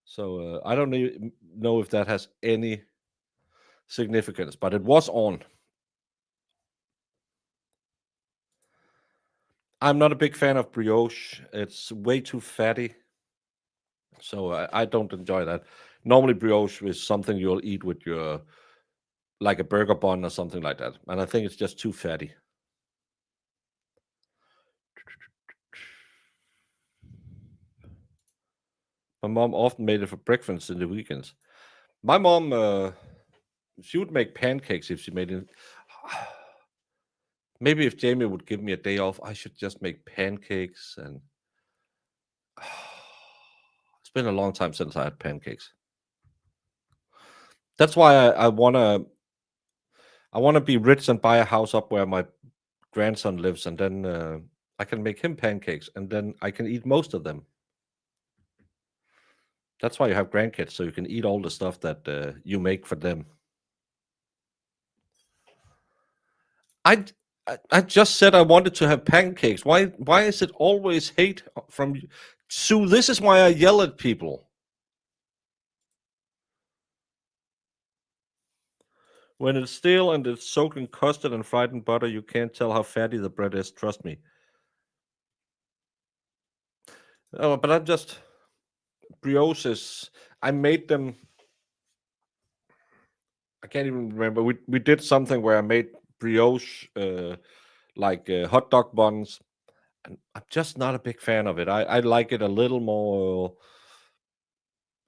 So I don't even know if that has any significance, but it was on. I'm not a big fan of brioche. It's way too fatty. So I don't enjoy that. Normally brioche is something you'll eat with your, like a burger bun or something like that. And I think it's just too fatty. My mom often made it for breakfast in the weekends. My mom, she would make pancakes if she made it. Maybe if Jamie would give me a day off, I should just make pancakes. And it's been a long time since I had pancakes. That's why I wanna be rich and buy a house up where my grandson lives, and then I can make him pancakes, and then I can eat most of them. That's why you have grandkids, so you can eat all the stuff that you make for them. I just said I wanted to have pancakes. Why is it always hate from you? Sue, this is why I yell at people. When it's stale and it's soaked in custard and fried in butter, you can't tell how fatty the bread is. Trust me. Oh, but I'm just brioches. I made them. I can't even remember. We did something where I made brioche, like hot dog buns, and I'm just not a big fan of it. I like it a little more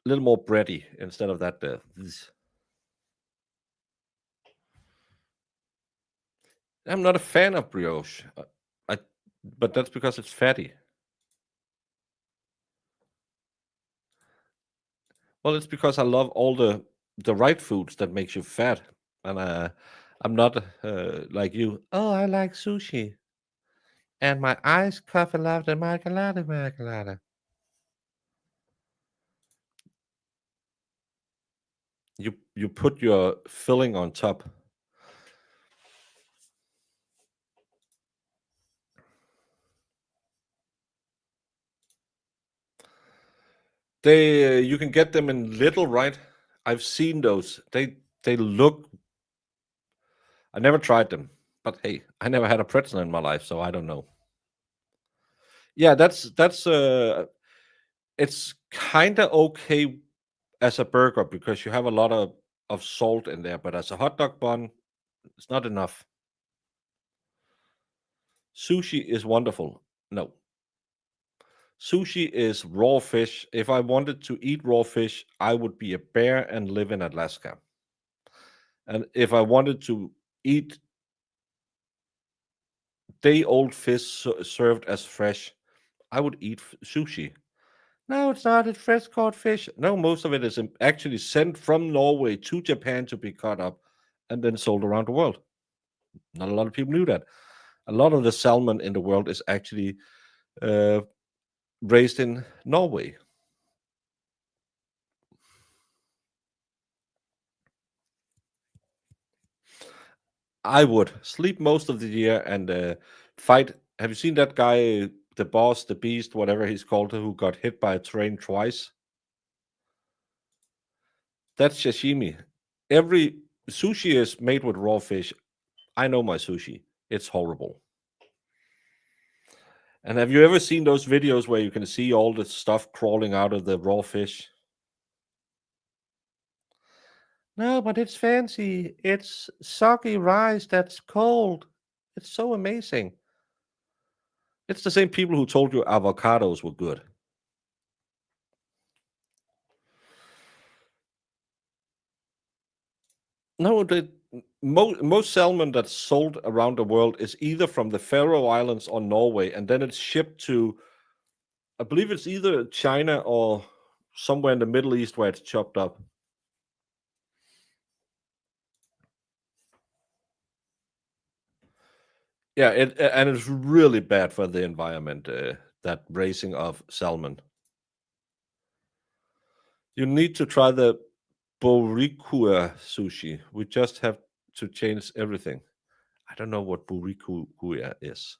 bready instead of that. I'm not a fan of brioche. But that's because it's fatty. Well, it's because I love all the right foods that makes you fat, and I'm not like you. Oh, I like sushi, and my iced coffee latte margarita. You put your filling on top. They you can get them in little, right? I've seen those. They look. I never tried them, but hey, I never had a pretzel in my life, so I don't know. Yeah, that's it's kind of okay as a burger because you have a lot of salt in there, but as a hot dog bun, it's not enough. Sushi is wonderful. No. Sushi is raw fish. If I wanted to eat raw fish, I would be a bear and live in Alaska. And if I wanted to eat day-old fish served as fresh, I would eat sushi. No, it's not. It's fresh caught fish. No, most of it is actually sent from Norway to Japan to be cut up and then sold around the world. Not a lot of people knew that. A lot of the salmon in the world is actually raised in Norway. I would sleep most of the year and fight. Have you seen that guy, the boss, the beast, whatever he's called, who got hit by a train twice? That's sashimi. Every sushi is made with raw fish. I know my sushi. It's horrible. And have you ever seen those videos where you can see all the stuff crawling out of the raw fish? No, but it's fancy. It's soggy rice that's cold. It's so amazing. It's the same people who told you avocados were good. No, most salmon that's sold around the world is either from the Faroe Islands or Norway, and then it's shipped to, I believe it's either China or somewhere in the Middle East where it's chopped up. Yeah, and it's really bad for the environment, that raising of salmon. You need to try the Borikua sushi. We just have to change everything. I don't know what Borikua is.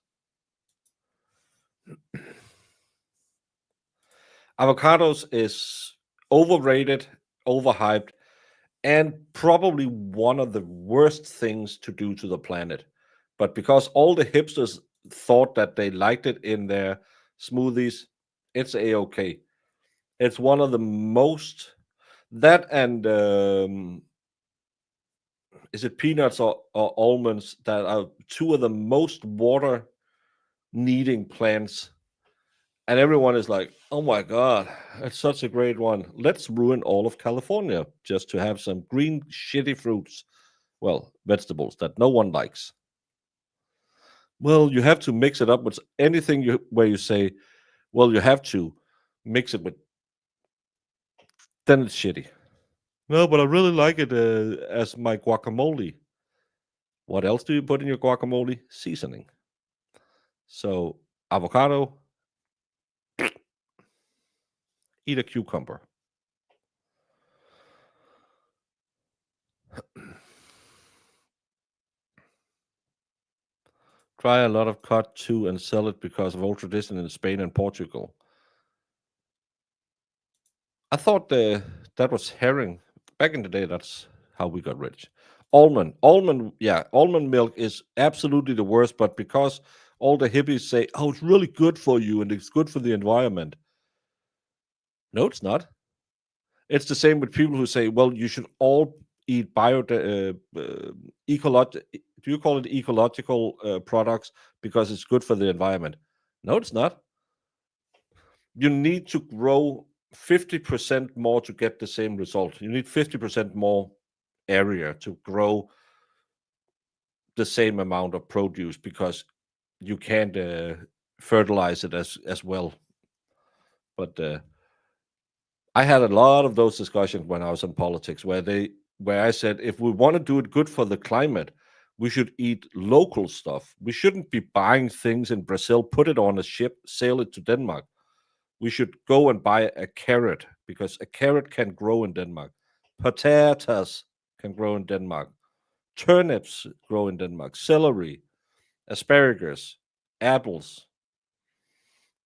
Avocados is overrated, overhyped, and probably one of the worst things to do to the planet. But because all the hipsters thought that they liked it in their smoothies, it's a-okay. It's one of the most, that and is it peanuts or almonds that are two of the most water needing plants. And everyone is like, oh my God, that's such a great one. Let's ruin all of California just to have some green, shitty fruits. Well, vegetables that no one likes. Well, you have to mix it up with anything where you say, well, you have to mix it with, then it's shitty. No, but I really like it as my guacamole. What else do you put in your guacamole? Seasoning. So, avocado, eat a cucumber. Try a lot of cut too and sell it because of old tradition in Spain and Portugal. I thought that was herring. Back in the day, that's how we got rich. Almond milk is absolutely the worst, but because all the hippies say, oh, it's really good for you and it's good for the environment. No, it's not. It's the same with people who say, well, you should all eat ecological, do you call it ecological products because it's good for the environment? No, it's not. You need to grow 50% more to get the same result. You need 50% more area to grow the same amount of produce because you can't fertilize it as well. But I had a lot of those discussions when I was in politics where I said, if we want to do it good for the climate, we should eat local stuff. We shouldn't be buying things in Brazil, put it on a ship, sail it to Denmark. We should go and buy a carrot because a carrot can grow in Denmark. Potatoes can grow in Denmark. Turnips grow in Denmark. Celery, asparagus, apples,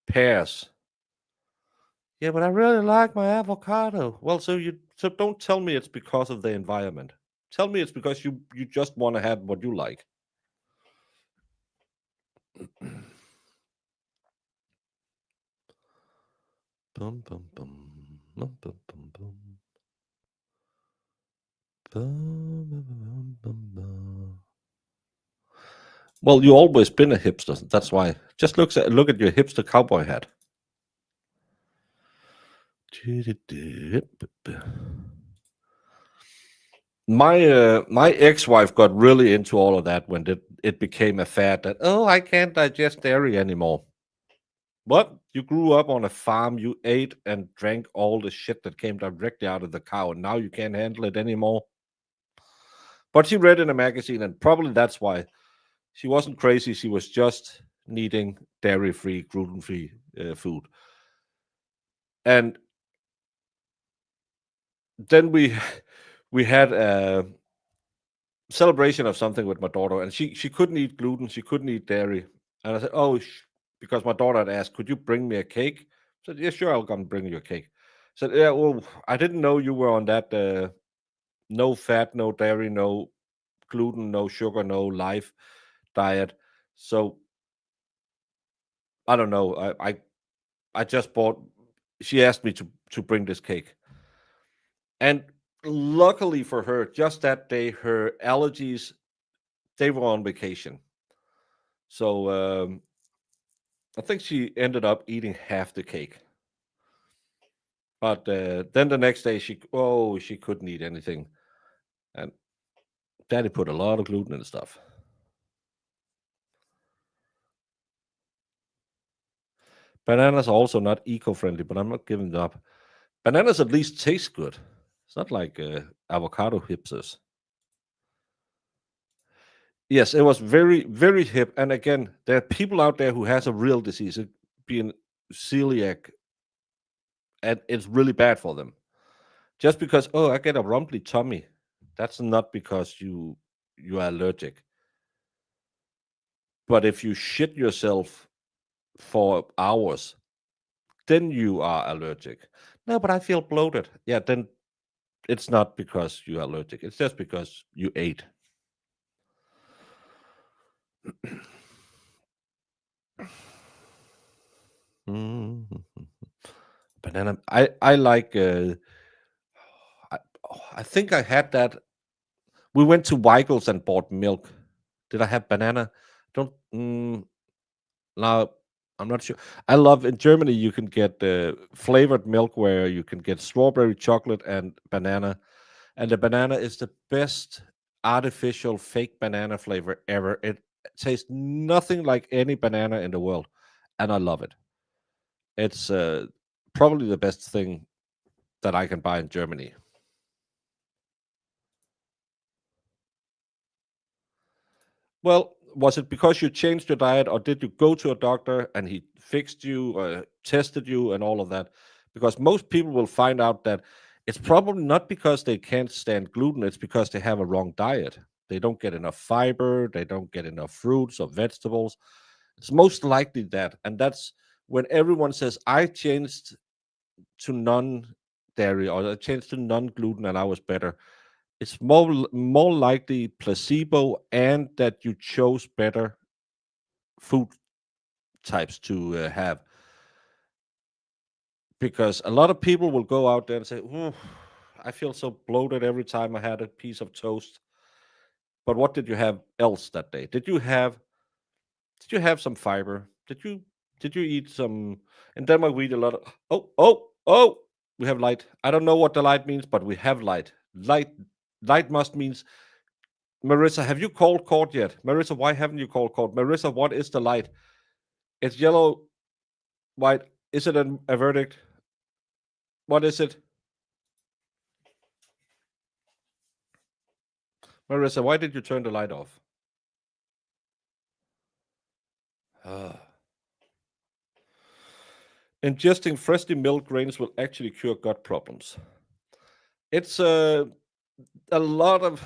pears. Yeah, but I really like my avocado. Well, so don't tell me it's because of the environment. Tell me it's because you just want to have what you like. Bum, bum, bum. Bum, bum, bum, bum. Bum, bum, bum, bum, bum. Well, you've always been a hipster. That's why. Just look at your hipster cowboy hat. My ex-wife got really into all of that when it became a fad that, oh, I can't digest dairy anymore. What? You grew up on a farm, you ate and drank all the shit that came directly out of the cow, and now you can't handle it anymore. But she read in a magazine, and probably that's why she wasn't crazy. She was just needing dairy-free, gluten-free food. And then we had a celebration of something with my daughter, and she couldn't eat gluten, she couldn't eat dairy. And I said, oh, because my daughter had asked, could you bring me a cake? I said, yeah, sure, I'll come bring you a cake. I said, yeah, well, I didn't know you were on that no fat, no dairy, no gluten, no sugar, no live diet. So I don't know. I just bought. She asked me to bring this cake, and luckily for her, just that day, her allergies, they were on vacation. So I think she ended up eating half the cake. But then the next day, she couldn't eat anything, and Daddy put a lot of gluten in the stuff. Bananas are also not eco-friendly, but I'm not giving it up. Bananas at least taste good. It's not like avocado hipsters. Yes, it was very, very hip. And again, there are people out there who has a real disease, it being celiac, and it's really bad for them. Just because, oh, I get a rumbly tummy, that's not because you are allergic. But if you shit yourself for hours, then you are allergic. No, but I feel bloated. Yeah, then it's not because you're allergic. It's just because you ate. Mhm. Banana. I like. I, I think I had that. We went to Weigel's and bought milk. Did I have banana? Don't. Now I'm not sure. I love in Germany. You can get flavored milk where you can get strawberry, chocolate, and banana. And the banana is the best artificial fake banana flavor ever. It tastes nothing like any banana in the world, and I love it. It's probably the best thing that I can buy in Germany. Well, was it because you changed your diet, or did you go to a doctor and he fixed you, or tested you, and all of that? Because most people will find out that it's probably not because they can't stand gluten, it's because they have a wrong diet. They don't get enough fiber, they don't get enough fruits or vegetables. It's most likely that. And that's when everyone says, I changed to non dairy or I changed to non gluten and I was better. It's more likely placebo and that you chose better food types to have, because a lot of people will go out there and say, "Ooh, I feel so bloated every time I had a piece of toast." But what did you have else that day? Did you have some fiber? Did you eat some? In Denmark, we eat a lot of. Oh! We have light. I don't know what the light means, but we have light. Light must means. Marissa, have you called court yet? Marissa, why haven't you called court? Marissa, what is the light? It's yellow, white. Is it a verdict? What is it? Marissa, why did you turn the light off? Ingesting freshly milled grains will actually cure gut problems. It's a lot of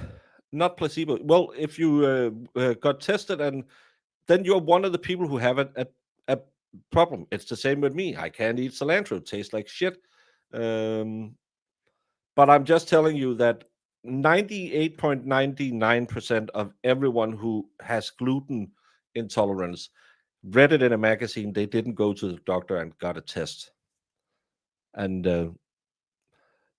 not placebo. Well, if you got tested and then you're one of the people who have a problem. It's the same with me. I can't eat cilantro. It tastes like shit. But I'm just telling you that 98.99% of everyone who has gluten intolerance read it in a magazine. They didn't go to the doctor and got a test. And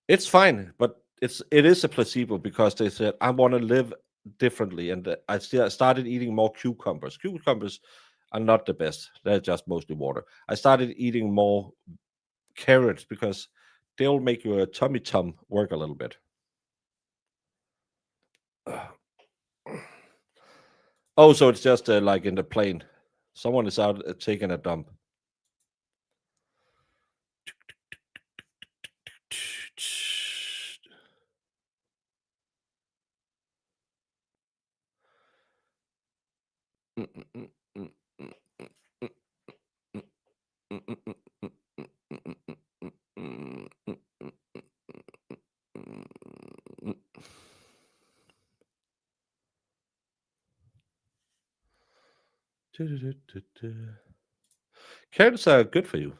it's fine, but it is a placebo because they said, I want to live differently. And I started eating more cucumbers. Cucumbers are not the best. They're just mostly water. I started eating more carrots because they'll make your tummy work a little bit. Oh, so it's just like in the plane. Someone is out taking a dump. Carrots are good for you.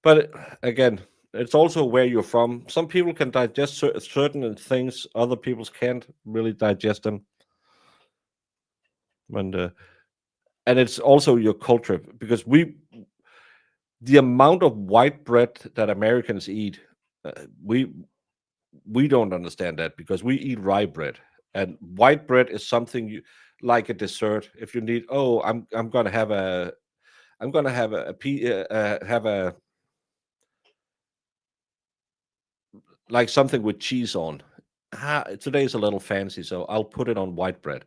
But again, it's also where you're from. Some people can digest certain things, other people can't really digest them. And it's also your culture, because the amount of white bread that Americans eat, we don't understand that, because we eat rye bread, and white bread is something you like a dessert. If you need, I'm gonna have a like something with cheese on. Today's a little fancy, so I'll put it on white bread.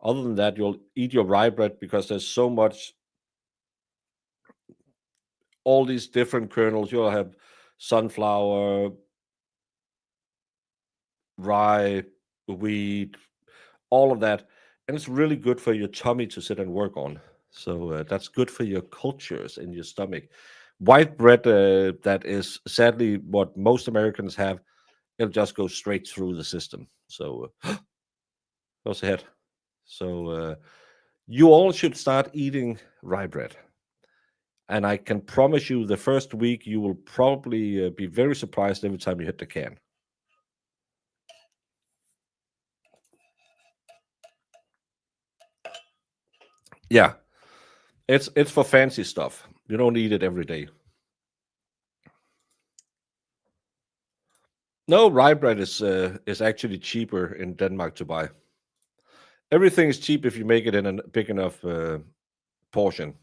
Other than that, you'll eat your rye bread, because there's so much, all these different kernels. You'll have sunflower, rye, wheat, all of that, and it's really good for your tummy to sit and work on. So that's good for your cultures in your stomach. White bread, that is sadly what most Americans have, it'll just go straight through the system. So goes ahead. So you all should start eating rye bread. And I can promise you, the first week you will probably be very surprised every time you hit the can. Yeah, it's for fancy stuff. You don't eat it every day. No, rye bread is actually cheaper in Denmark to buy. Everything is cheap if you make it in a big enough portion.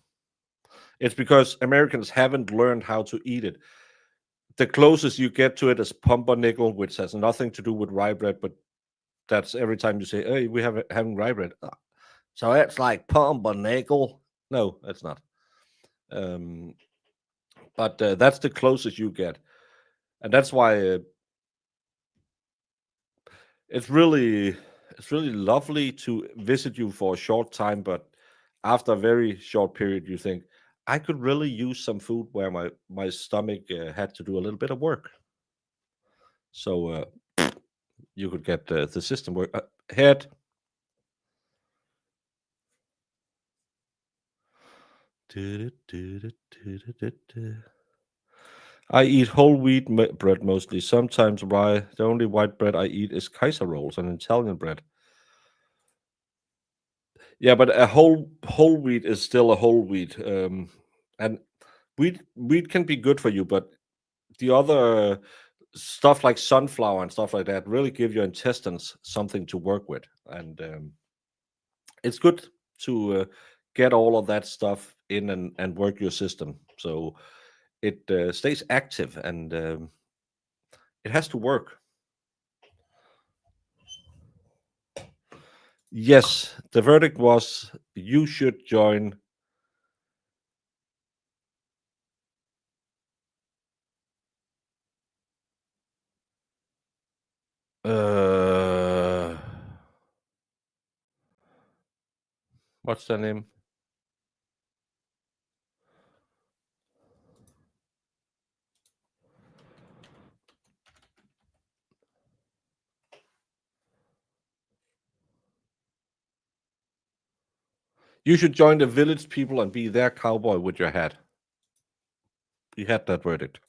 It's because Americans haven't learned how to eat it. The closest you get to it is pumpernickel, which has nothing to do with rye bread, but that's every time you say, "Hey, we have having rye bread." So it's like pumpernickel. No, that's not. But that's the closest you get, and that's why it's really lovely to visit you for a short time. But after a very short period, you think, I could really use some food where my stomach had to do a little bit of work. So you could get the system work. Head. I eat whole wheat bread mostly, sometimes rye. The only white bread I eat is Kaiser rolls, an Italian bread. Yeah, but a whole wheat is still a whole wheat, and wheat can be good for you, but the other stuff like sunflower and stuff like that really give your intestines something to work with, and it's good to get all of that stuff in and work your system, so it stays active, and it has to work. Yes, the verdict was you should join. What's the name? You should join the village people and be their cowboy with your hat. You had that verdict.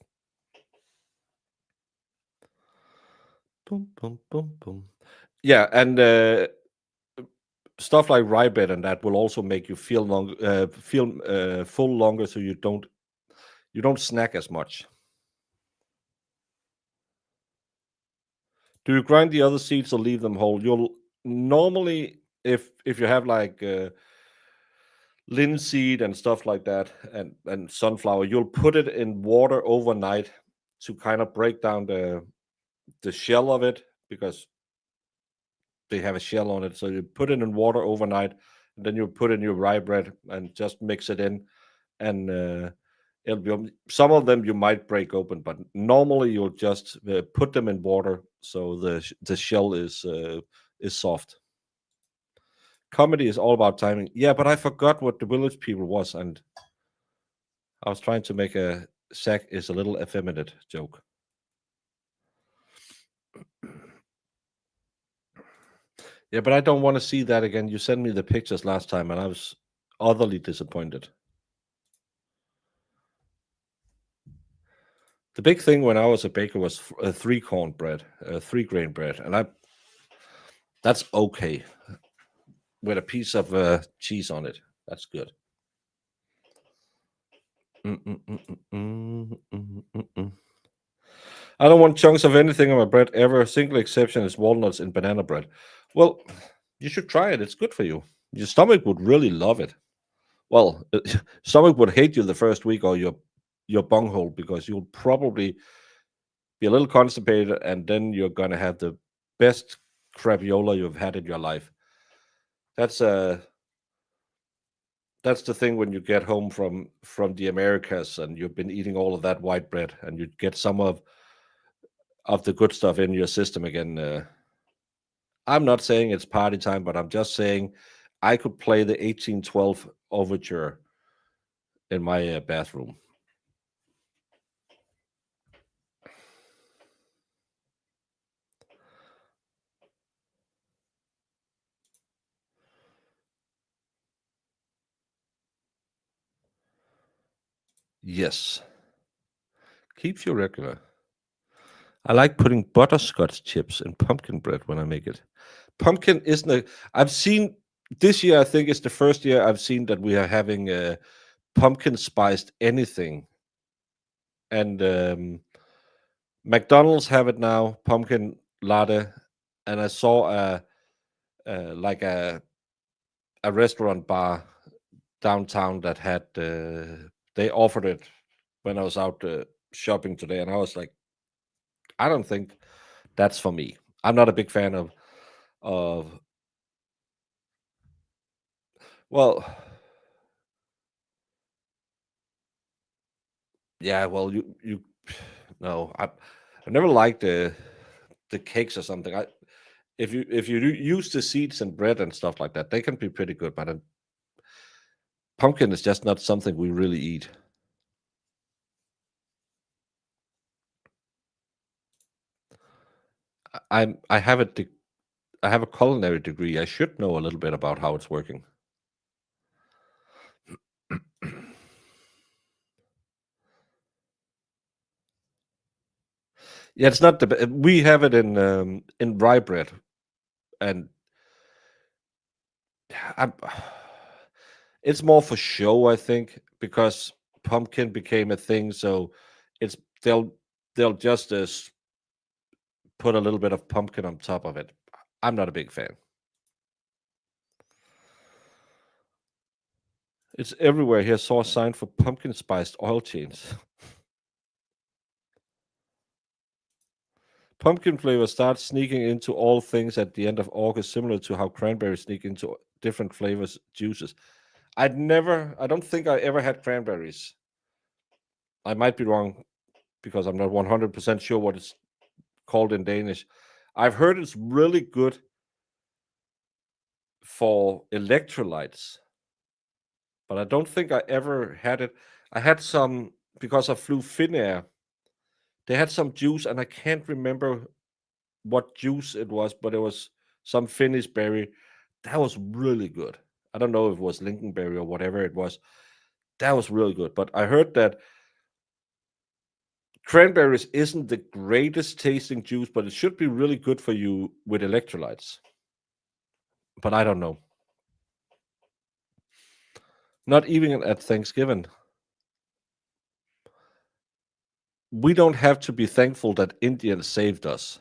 Boom, boom, boom, boom. Yeah, and stuff like rye bread and that will also make you feel full longer, so you don't snack as much. Do you grind the other seeds or leave them whole? You'll normally, if you have like linseed and stuff like that, and sunflower, you'll put it in water overnight to kind of break down the shell of it, because they have a shell on it. So you put it in water overnight, and then you put in your rye bread and just mix it in, and it'll be some of them you might break open, but normally you'll just put them in water so the shell is soft. Comedy is all about timing. Yeah, but I forgot what the Village People was, and I was trying to make a Zach is a little effeminate joke. Yeah, but I don't want to see that again. You sent me the pictures last time, and I was utterly disappointed. The big thing when I was a baker was a 3-corn bread, 3-grain bread, and that's okay with a piece of cheese on it. That's good. I don't want chunks of anything on my bread ever. A single exception is walnuts in banana bread. Well, you should try it. It's good for you. Your stomach would really love it. Well, stomach would hate you the first week, or your bunghole, because you'll probably be a little constipated, and then you're gonna have the best craviola you've had in your life. That's the thing when you get home from the Americas and you've been eating all of that white bread, and you get some of the good stuff in your system again. I'm not saying it's party time, but I'm just saying I could play the 1812 overture in my bathroom. Yes. Keeps you regular. I like putting butterscotch chips in pumpkin bread when I make it. Pumpkin isn't a. I've seen this year. I think it's the first year I've seen that we are having a pumpkin spiced anything, and McDonald's have it now, pumpkin latte, and I saw a restaurant bar downtown that had they offered it when I was out shopping today, and I was like, I don't think that's for me. I'm not a big fan of well, yeah, well, you no, I never liked the cakes or something. If you use the seeds and bread and stuff like that, they can be pretty good, but pumpkin is just not something we really eat. I have a culinary degree. I should know a little bit about how it's working. Yeah, it's not we have it in rye bread, and it's more for show, I think, because pumpkin became a thing. So it's they'll just put a little bit of pumpkin on top of it. I'm not a big fan. It's everywhere here. Saw a sign for pumpkin spiced oil change. Pumpkin flavor starts sneaking into all things at the end of August, similar to how cranberries sneak into different flavors, juices. I don't think I ever had cranberries. I might be wrong because I'm not 100% sure what it's called in Danish. I've heard it's really good for electrolytes, but I don't think I ever had it. I had some because I flew Finnair. They had some juice, and I can't remember what juice it was, but it was some Finnish berry. That was really good. I don't know if it was lingonberry or whatever it was. That was really good. But I heard that cranberries isn't the greatest tasting juice, but it should be really good for you with electrolytes. But I don't know. Not even at Thanksgiving. We don't have to be thankful that Indians saved us.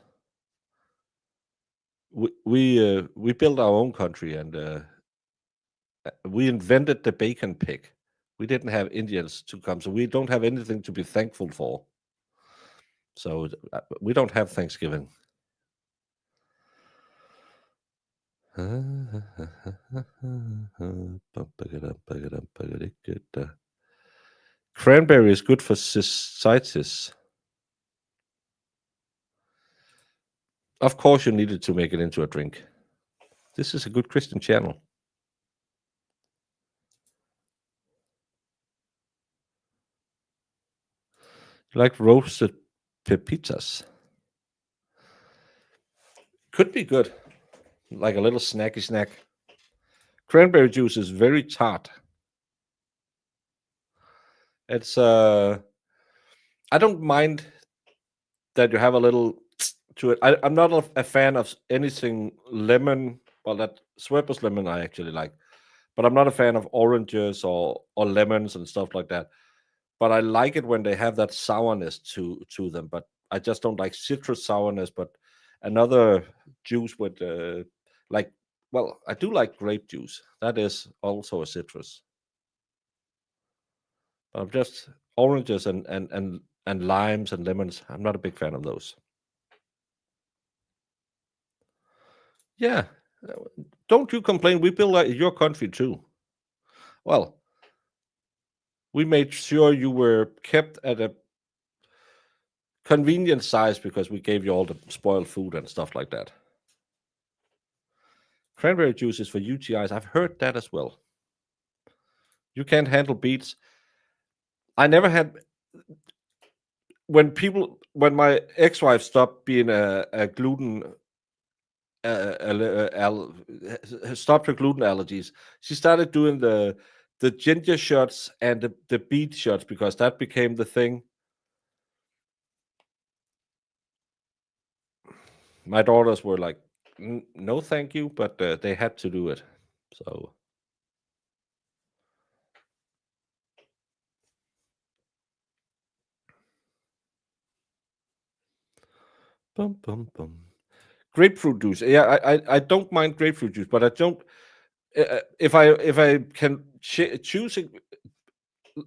We built our own country, and we invented the bacon pig. We didn't have Indians to come, so we don't have anything to be thankful for. So we don't have Thanksgiving. Cranberry is good for cystitis. Of course, you needed to make it into a drink. This is a good Christian channel. Like roasted pepitas. Could be good. Like a little snacky snack. Cranberry juice is very tart. It's I don't mind that you have a little to it. I'm not a fan of anything lemon. Well, that Schweppes lemon I actually like, but I'm not a fan of oranges or lemons and stuff like that. But I like it when they have that sourness to them. But I just don't like citrus sourness. But another juice with like, well, I do like grape juice. That is also a citrus. But I'm just oranges and limes and lemons. I'm not a big fan of those. Yeah, don't you complain. We built your country too. Well, we made sure you were kept at a convenient size because we gave you all the spoiled food and stuff like that. Cranberry juice is for UTIs. I've heard that as well. You can't handle beets. I never had. When my ex-wife stopped being a gluten, stopped her gluten allergies, she started doing the ginger shots and the beet shots because that became the thing. My daughters were like, no, thank you, but they had to do it. So. Bum, bum, bum. Grapefruit juice. Yeah, I don't mind grapefruit juice, but I don't. If I can choose,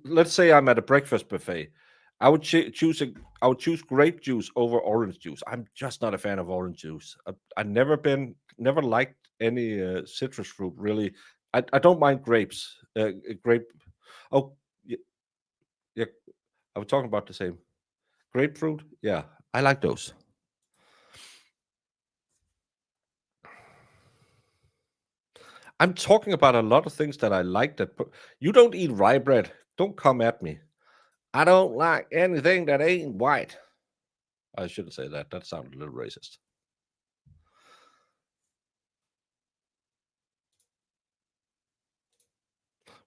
let's say I'm at a breakfast buffet, I would choose grape juice over orange juice. I'm just not a fan of orange juice. I've never liked any citrus fruit really. I don't mind grapes. Grape. Oh, yeah. I was talking about the same. Grapefruit. Yeah, I like those. I'm talking about a lot of things that I like. That you don't eat rye bread. Don't come at me. I don't like anything that ain't white. I shouldn't say that. That sounded a little racist.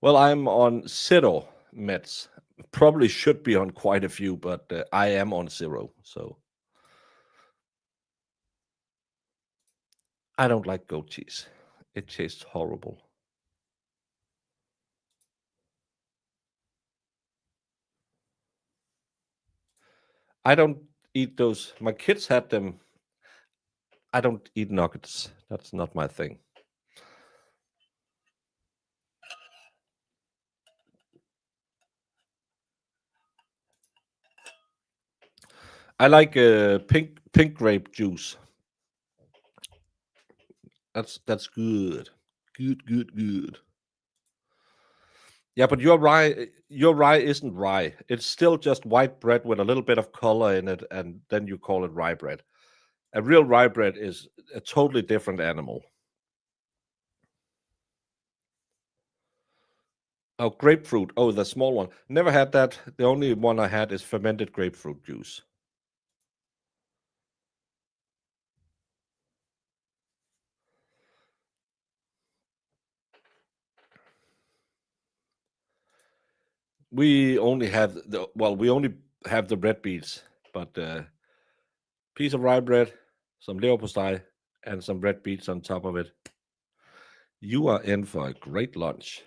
Well, I'm on 0 meds. Probably should be on quite a few, but I am on 0. So I don't like goat cheese. It tastes horrible. I don't eat those. My kids had them. I don't eat nuggets. That's not my thing. I like pink grape juice. That's good. Good. Yeah, but your rye isn't rye. It's still just white bread with a little bit of color in it, and then you call it rye bread. A real rye bread is a totally different animal. Oh, grapefruit. Oh, the small one. Never had that. The only one I had is fermented grapefruit juice. We only have the red beets, but piece of rye bread, some leverpostej, and some red beets on top of it. You are in for a great lunch.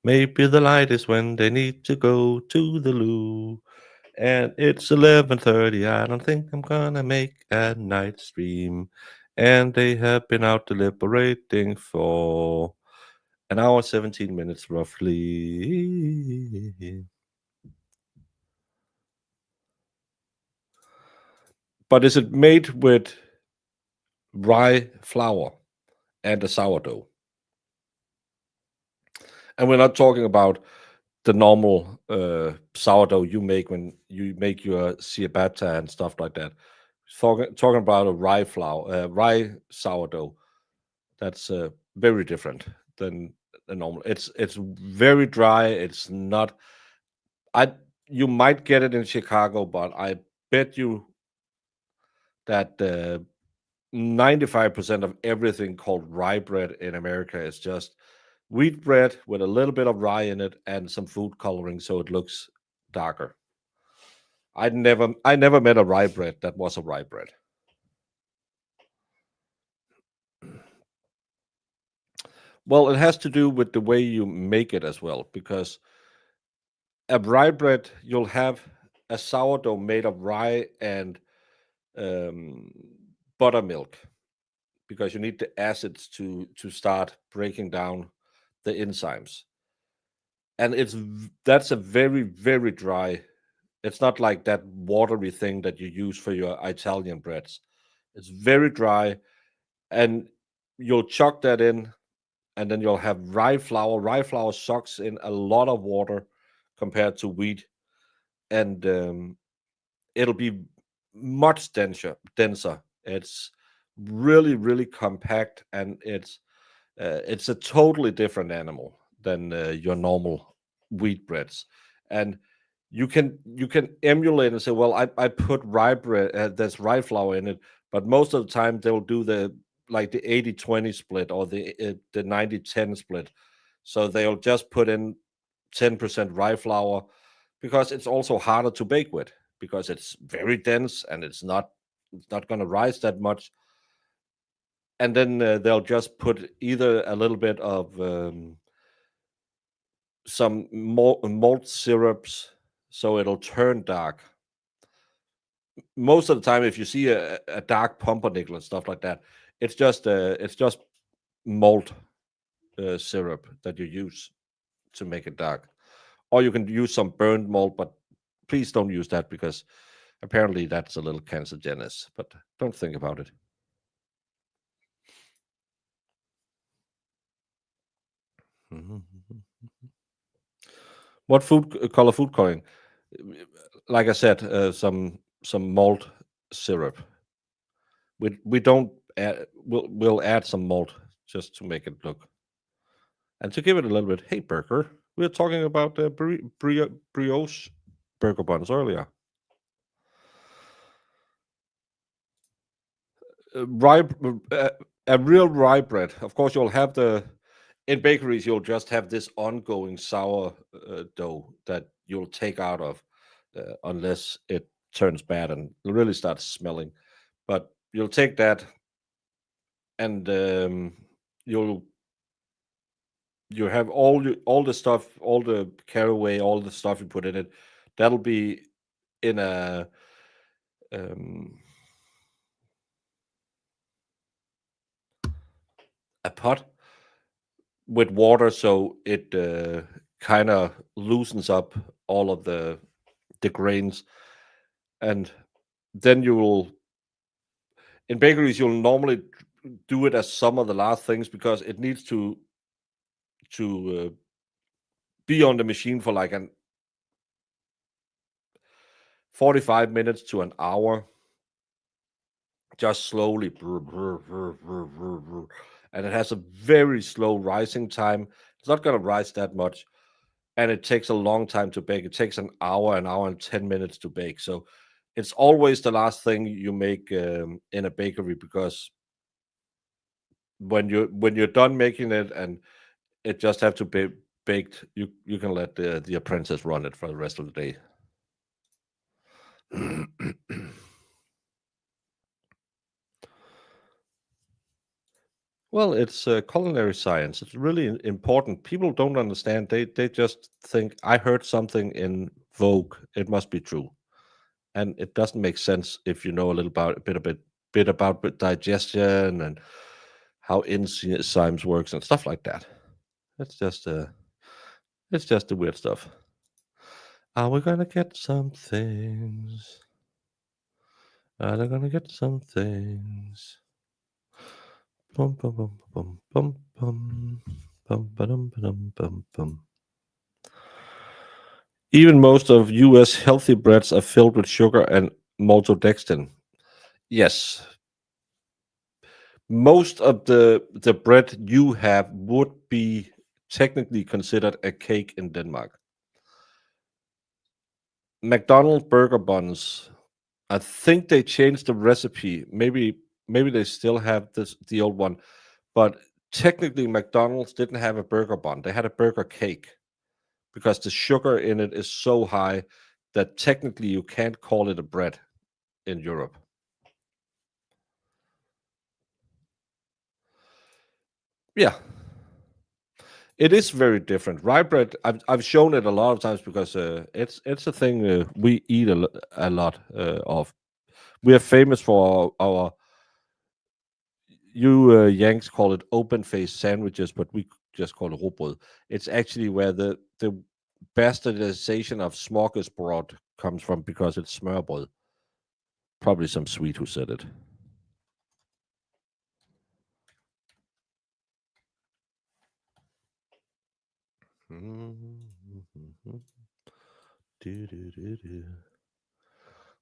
Maybe the light is when they need to go to the loo. And it's 11:30. I don't think I'm gonna make a night stream. and they have been out deliberating for an hour, 17 minutes roughly. But is it made with rye flour and a sourdough? And we're not talking about the normal sourdough you make when you make your ciabatta and stuff like that. Talking about a rye flour, rye sourdough. That's very different than the normal. It's very dry. It's not. You might get it in Chicago, but I bet you that 95% of everything called rye bread in America is just wheat bread with a little bit of rye in it and some food coloring so it looks darker. I never met a rye bread that was a rye bread. Well, it has to do with the way you make it as well, because a rye bread, you'll have a sourdough made of rye and buttermilk, because you need the acids to start breaking down the enzymes. And that's a very, very dry. It's not like that watery thing that you use for your Italian breads. It's very dry, and you'll chuck that in, and then you'll have rye flour. Rye flour sucks in a lot of water compared to wheat, and it'll be much denser. It's really, really compact, and it's a totally different animal than your normal wheat breads. And you can emulate and say, well, I put rye bread, there's rye flour in it, but most of the time they'll do the 80-20 split or the 90-10 split. So they'll just put in 10% rye flour, because it's also harder to bake with, because it's very dense and it's not going to rise that much. And then they'll just put either a little bit of some malt syrups so it'll turn dark. Most of the time, if you see a dark pumpernickel and stuff like that, it's just malt syrup that you use to make it dark. Or you can use some burned malt, but please don't use that, because apparently that's a little cancerogenic, but don't think about it. What color food coloring? Like I said, some malt syrup. We don't add. We'll add some malt just to make it look, and to give it a little bit. Hey, burger. We were talking about brioche burger buns earlier. Rye, a real rye bread. Of course, you'll have in bakeries. You'll just have this ongoing sour dough that you'll take out of, unless it turns bad and really starts smelling. But you'll take that, and you have all the stuff, all the caraway, all the stuff you put in it. That'll be in a pot with water, so it kind of loosens up all of the grains. And then you will, in bakeries, you'll normally do it as some of the last things, because it needs to be on the machine for like 45 minutes to an hour, just slowly, and it has a very slow rising time. It's not going to rise that much, and it takes a long time to bake. It takes an hour and 10 minutes to bake. So it's always the last thing you make in a bakery, because when you're done making it and it just have to be baked, you can let the apprentice run it for the rest of the day. Well, it's culinary science. It's really important. People don't understand. They just think, I heard something in Vogue, it must be true. And it doesn't make sense if you know a bit bit about digestion and how enzymes works and stuff like that. It's just the weird stuff. Are we gonna get some things? Are they gonna get some things? Bum, bum, bum, bum, bum, bum, bum, ba-dum, ba-dum, bum, bum. Even most of U.S. healthy breads are filled with sugar and maltodextrin. Yes, most of the bread you have would be technically considered a cake in Denmark. McDonald's burger buns, I think they changed the recipe. Maybe they still have the old one, but technically McDonald's didn't have a burger bun. They had a burger cake because the sugar in it is so high that technically you can't call it a bread in Europe. Yeah. It is very different. Rye bread, I've shown it a lot of times because it's a thing we eat a lot of. We are famous for our you Yanks call it open-faced sandwiches, but we just call it råbrød. It's actually where the bastardization of smorgasbord comes from because it's smørbrød. Probably some Swede who said it.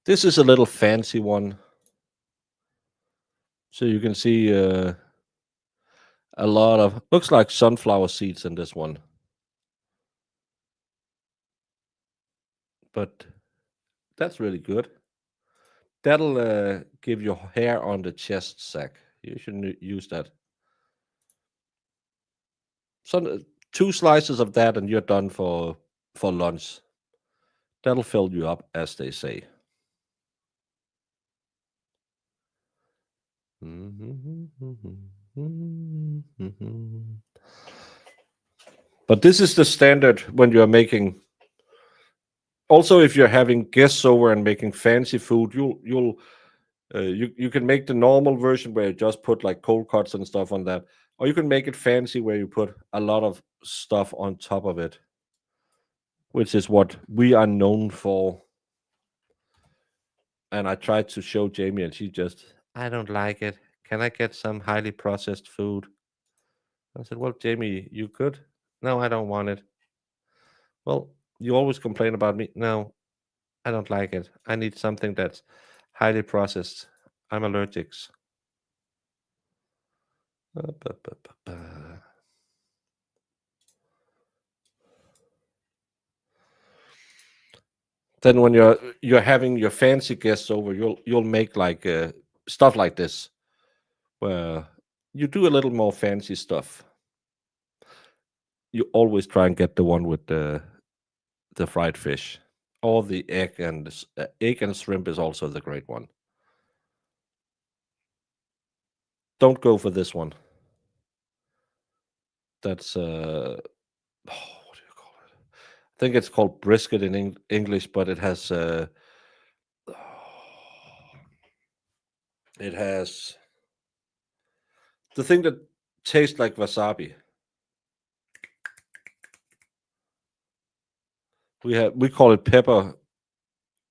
This is a little fancy one. So you can see a lot of, looks like sunflower seeds in this one. But that's really good. That'll give you hair on the chest sack. You should use that. So 2 slices of that and you're done for lunch. That'll fill you up, as they say. But this is the standard when you're making. Also, if you're having guests over and making fancy food, you can make the normal version where you just put like cold cuts and stuff on that, or you can make it fancy where you put a lot of stuff on top of it, which is what we are known for. And I tried to show Jamie, and she just, I don't like it. Can I get some highly processed food? I said, well, Jamie, you could. No, I don't want it. Well, you always complain about me. No, I don't like it. I need something that's highly processed. I'm allergic. Then when you're having your fancy guests over, you'll make like stuff like this, where you do a little more fancy stuff. You always try and get the one with the fried fish, or the egg and shrimp is also the great one. Don't go for this one. That's what do you call it? I think it's called brisket in English, but it has the thing that tastes like wasabi. We call it pepper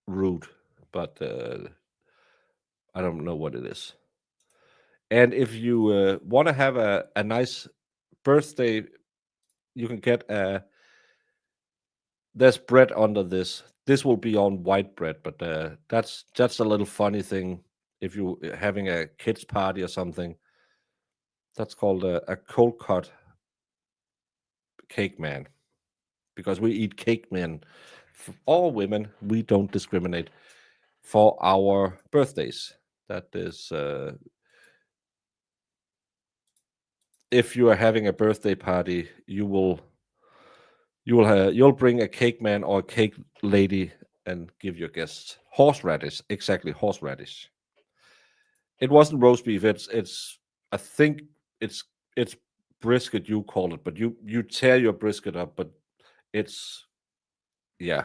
root, but I don't know what it is. And if you want to have a nice birthday, you can get there's bread under this. This will be on white bread, but that's a little funny thing if you're having a kids party or something. That's called a cold cut cake man, because we eat cake men. All women, we don't discriminate for our birthdays. That is, if you are having a birthday party, you'll bring a cake man or a cake lady and give your guests horseradish. Exactly, horseradish. It wasn't roast beef. It's I think it's brisket, you call it, but you tear your brisket up, but it's, yeah.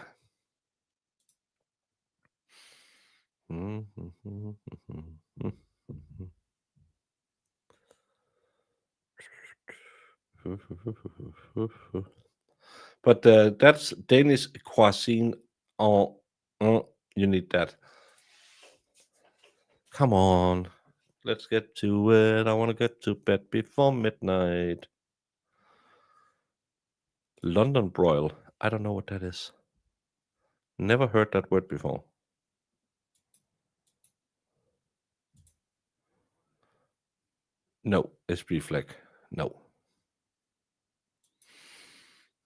But that's Danish cuisine. Oh, you need that. Come on. Let's get to it. I want to get to bed before midnight. London broil. I don't know what that is. Never heard that word before. No, it's beef leg. No.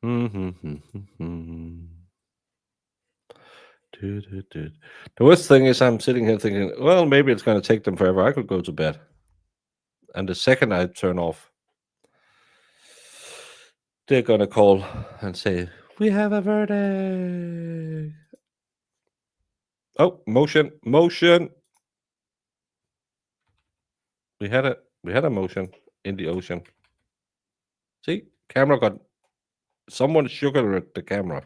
The worst thing is I'm sitting here thinking, well, maybe it's going to take them forever. I could go to bed. And the second I turn off, they're going to call and say, we have a verdict. Oh, motion. We had a motion in the ocean. See, camera got someone sugared the camera.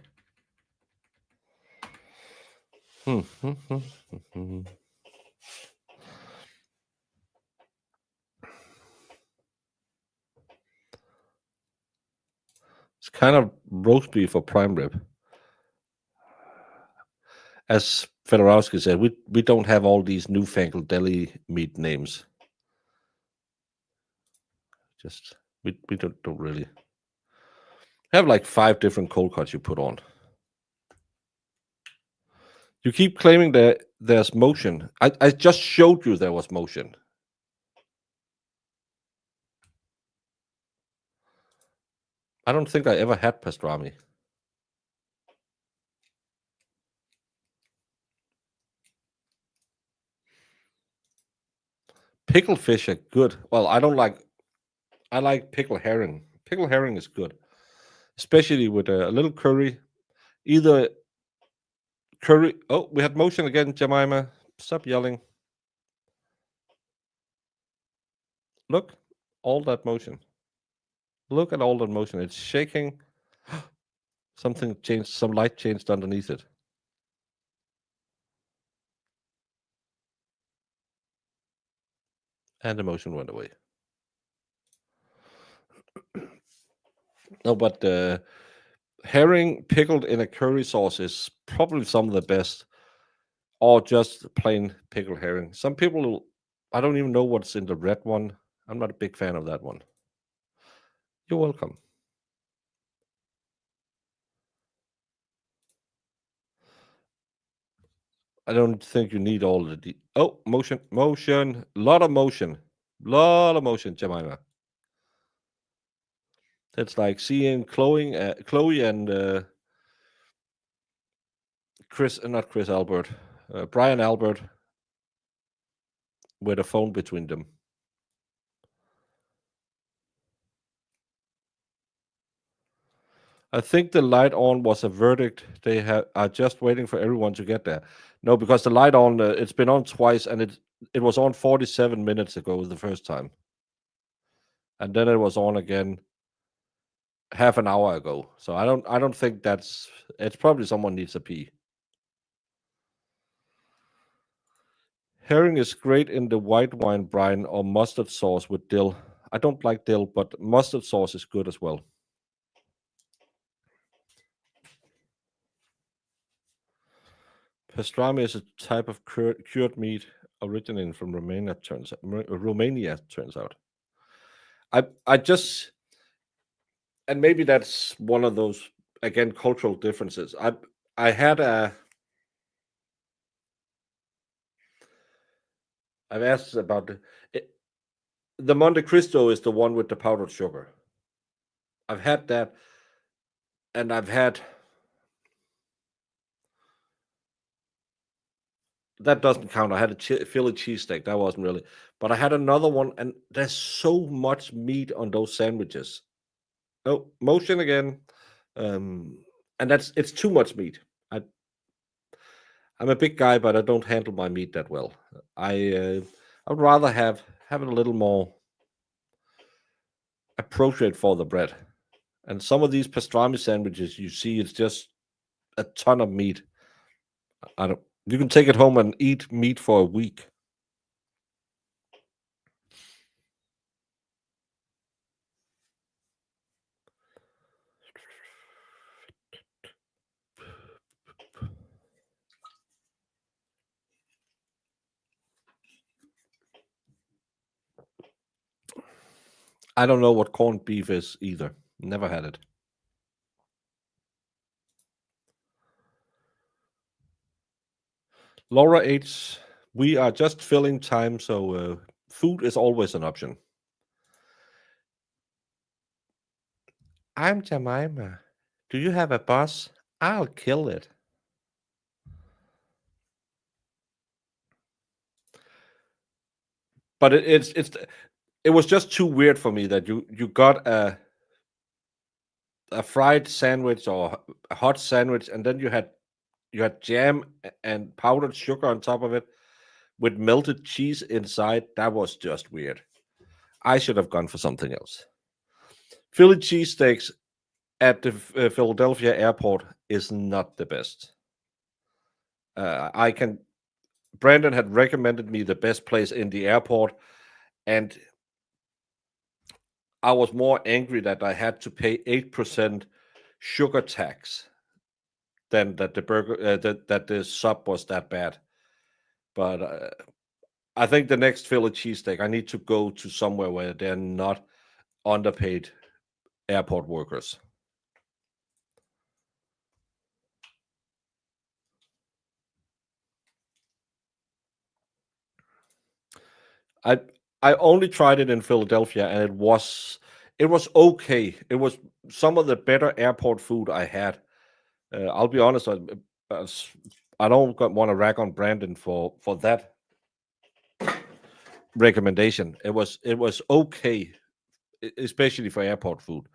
It's kind of roast beef or prime rib. As Fedorowski said, we don't have all these newfangled deli meat names. Just we don't really have like 5 different cold cuts you put on. You keep claiming that there's motion. I just showed you there was motion. I don't think I ever had pastrami. Pickled fish are good. Well, I like pickled herring. Pickled herring is good, especially with a little curry. Either curry. Oh, we had motion again, Jemima. Stop yelling. Look, all that motion. Look at all that motion. It's shaking. Something changed. Some light changed underneath it. And the motion went away. No, but herring pickled in a curry sauce is probably some of the best, or just plain pickled herring. Some people, I don't even know what's in the red one. I'm not a big fan of that one. You're welcome. I don't think you need all the motion, lot of motion, Jemima. That's like seeing Chloe and Brian Albert with a phone between them. I think the light on was a verdict. They are just waiting for everyone to get there. No, because the light on, it's been on twice, and it was on 47 minutes ago the first time, and then it was on again half an hour ago. So I don't think it's probably someone needs a pee. Herring is great in the white wine brine or mustard sauce with dill. I don't like dill, but mustard sauce is good as well. Pastrami is a type of cured meat originating from Romania. Turns out. I just, and maybe that's one of those again cultural differences. I had I've asked about the Monte Cristo is the one with the powdered sugar. I've had that, and I've had. That doesn't count. I had a Philly cheesesteak. That wasn't really. But I had another one, and there's so much meat on those sandwiches. Oh, motion again. And it's too much meat. I'm a big guy, but I don't handle my meat that well. I'd rather have it a little more appropriate for the bread. And some of these pastrami sandwiches, you see, it's just a ton of meat. You can take it home and eat meat for a week. I don't know what corned beef is either. Never had it. Laura H. We are just filling time, so food is always an option. I'm Jemima. Do you have a boss? I'll kill it. But it was just too weird for me that you got a fried sandwich or a hot sandwich, and then you had jam and powdered sugar on top of it with melted cheese inside. That was just weird. I should have gone for something else. Philly cheesesteaks at the Philadelphia airport is not the best. Brandon had recommended me the best place in the airport, and I was more angry that I had to pay 8% sugar tax than that the burger that the sub was that bad. But I think the next Philly cheesesteak, I need to go to somewhere where they're not underpaid airport workers. I only tried it in Philadelphia, and it was okay. It was some of the better airport food I had. I'll be honest, I don't want to rag on Brandon for that recommendation. It was okay, especially for airport food.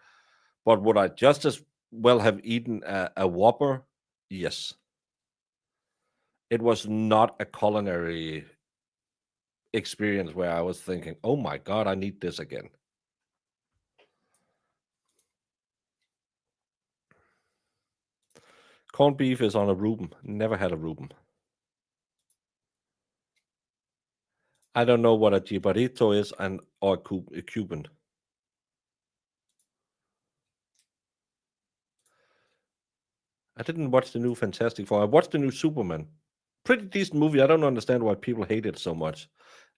But would I just as well have eaten a Whopper? Yes. It was not a culinary experience where I was thinking, oh my God, I need this again. Corned beef is on a Reuben. Never had a Reuben. I don't know what a jibarito is or a Cuban. I didn't watch the new Fantastic Four. I watched the new Superman. Pretty decent movie. I don't understand why people hate it so much.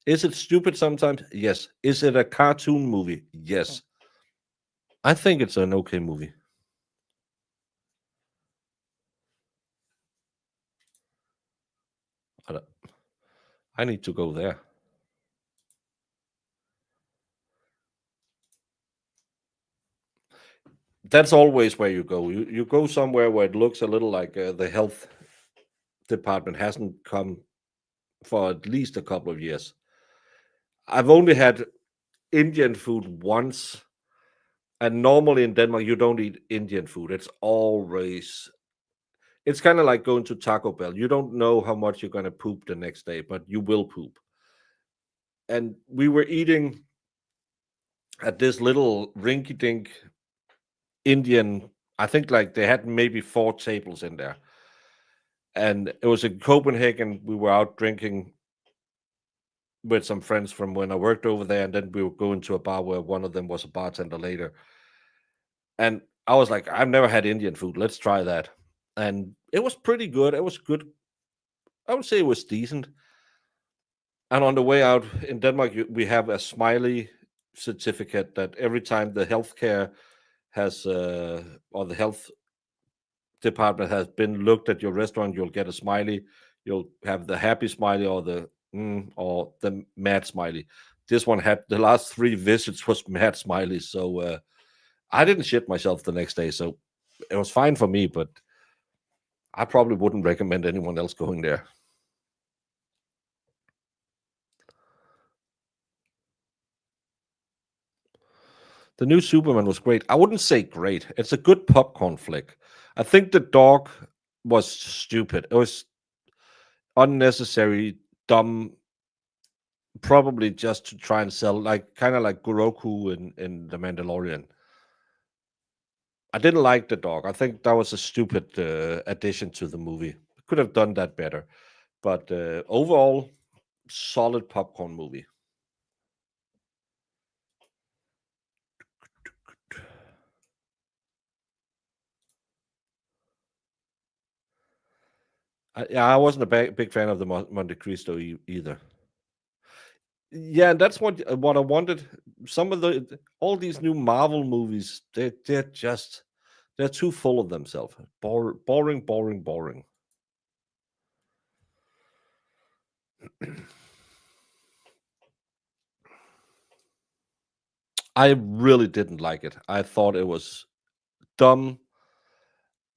Is it stupid sometimes? Yes. Is it a cartoon movie? Yes. I think it's an okay movie. I need to go there. That's always where you go. You go somewhere where it looks a little like the health department hasn't come for at least a couple of years. I've only had Indian food once, and normally in Denmark you don't eat Indian food. It's kind of like going to Taco Bell. You don't know how much you're going to poop the next day, but you will poop. And we were eating at this little rinky-dink Indian, I think like they had maybe 4 tables in there. And it was in Copenhagen. We were out drinking with some friends from when I worked over there, and then we were going to a bar where one of them was a bartender later. And I was like, I've never had Indian food. Let's try that. And it was pretty good. It was good. I would say it was decent. And on the way out in Denmark, we have a smiley certificate that every time the healthcare has or the health department has been looked at your restaurant, you'll get a smiley. You'll have the happy smiley or the mad smiley. This one had the last 3 visits was mad smiley. So I didn't shit myself the next day. So it was fine for me, but I probably wouldn't recommend anyone else going there. The new Superman was great. I wouldn't say great. It's a good popcorn flick. I think the dog was stupid. It was unnecessary, dumb, probably just to try and sell, like kind of like Goroku in The Mandalorian. I didn't like the dog. I think that was a stupid addition to the movie. Could have done that better. But overall, solid popcorn movie. I wasn't a big fan of the Monte Cristo either. Yeah, and that's what I wanted. Some of all these new Marvel movies, they're too full of themselves. Boring, boring, boring. I really didn't like it. I thought it was dumb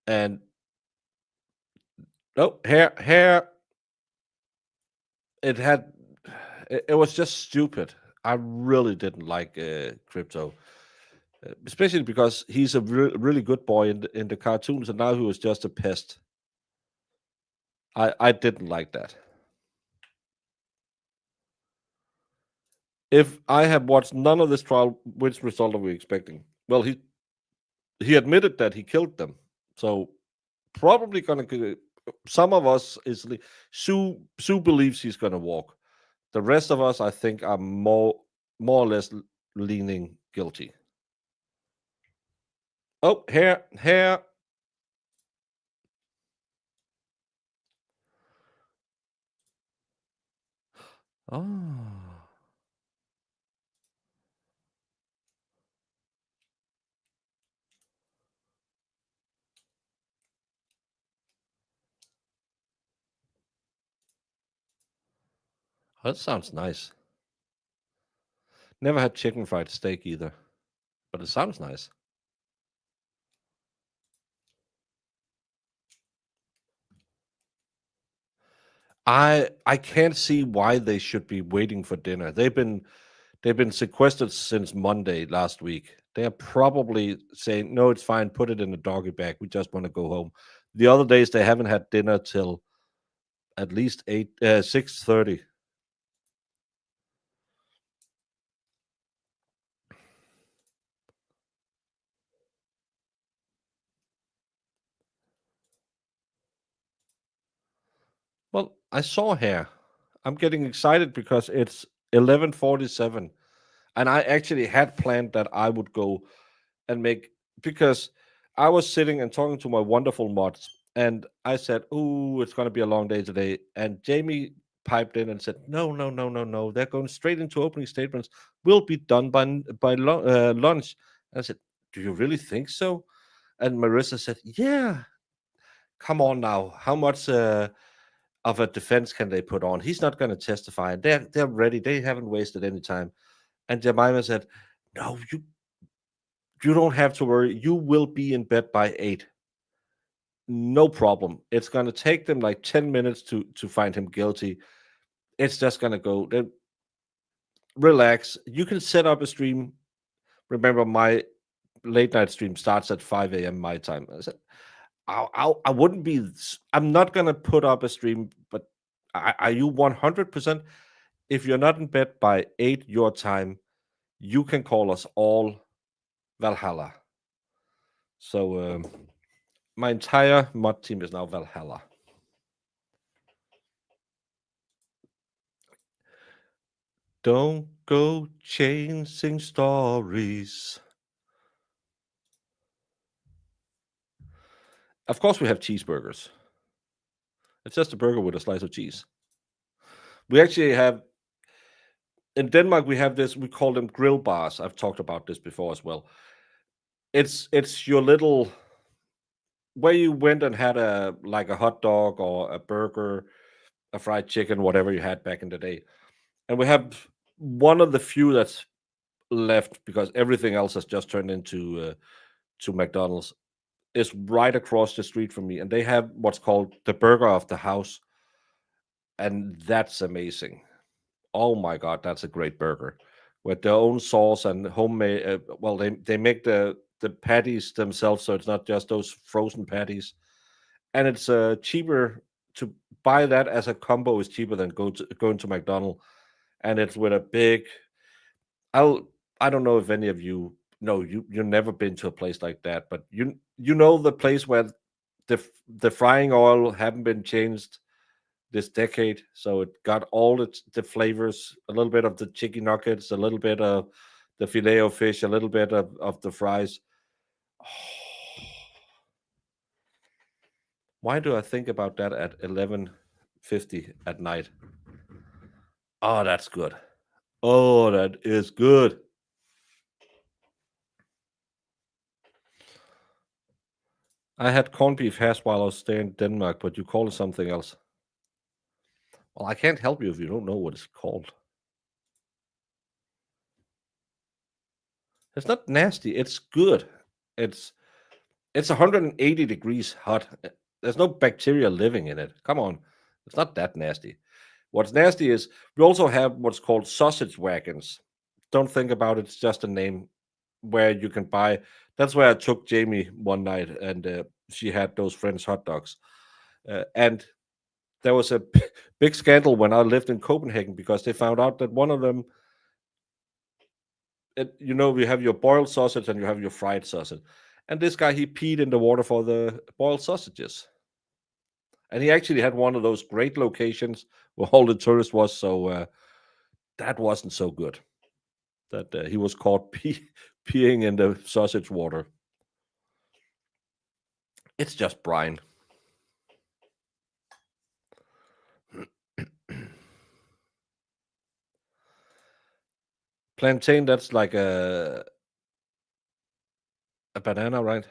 and no hair. It had it was just stupid. I really didn't like Crypto, especially because he's a really good boy in the cartoons, and now he was just a pest. I didn't like that. If I had watched none of this trial, which result are we expecting? Well, he admitted that he killed them, so probably gonna some of us is Sue believes he's gonna walk. The rest of us, I think, are more or less leaning guilty. Oh, hair. Oh, that sounds nice. Never had chicken fried steak either, but it sounds nice. I can't see why they should be waiting for dinner. They've been sequestered since Monday last week. They are probably saying, "No, it's fine. Put it in a doggy bag. We just want to go home." The other days they haven't had dinner till at least 6:30. Well, I saw hair. I'm getting excited because it's 11:47, and I actually had planned that I would go and make because I was sitting and talking to my wonderful mods, and I said, "Ooh, it's going to be a long day today." And Jamie piped in and said, "No, no, no, no, no. They're going straight into opening statements. We'll be done by lunch." And I said, "Do you really think so?" And Marissa said, "Yeah. Come on now. How much of a defense can they put on? He's not going to testify. They're ready. They haven't wasted any time." And Jemima said, "No, you don't have to worry. You will be in bed by 8. No problem. It's going to take them like 10 minutes to find him guilty. It's just going to go. Relax. You can set up a stream. Remember, my late night stream starts at 5 a.m. my time." I said, I wouldn't be. I'm not going to put up a stream, but are you 100%? If you're not in bed by 8 your time, you can call us all Valhalla. So my entire mod team is now Valhalla. Don't go chasing stories. Of course, we have cheeseburgers. It's just a burger with a slice of cheese. We actually have in Denmark. We have this. We call them grill bars. I've talked about this before as well. It's your little where you went and had a like a hot dog or a burger, a fried chicken, whatever you had back in the day. And we have one of the few that's left because everything else has just turned into to McDonald's. Is right across the street from me, and they have what's called the burger of the house, and that's amazing. Oh my god, that's a great burger with their own sauce and homemade. Well, they make the patties themselves, so it's not just those frozen patties, and it's cheaper to buy that as a combo is cheaper than going to McDonald's, and it's with a big. I'll I don't know if any of you know you've never been to a place like that, but you know the place where the frying oil haven't been changed this decade, so it got all the flavors, a little bit of the chicken nuggets, a little bit of the filet of fish, a little bit of the fries. Why do I think about that at 11:50 at night? Oh, that's good. Oh, that is good. I had corned beef hash while I was staying in Denmark, but you call it something else. Well, I can't help you if you don't know what it's called. It's not nasty. It's good. It's 180 degrees hot. There's no bacteria living in it. Come on. It's not that nasty. What's nasty is we also have what's called sausage wagons. Don't think about it. It's just a name where you can buy. That's where I took Jamie one night, and she had those French hot dogs. And there was a big scandal when I lived in Copenhagen because they found out that one of them, you have your boiled sausage and you have your fried sausage. And this guy, he peed in the water for the boiled sausages. And he actually had one of those great locations where all the tourists was. So that wasn't so good. That he was caught peeing in the sausage water. It's just brine. Plantain, that's like a banana, right?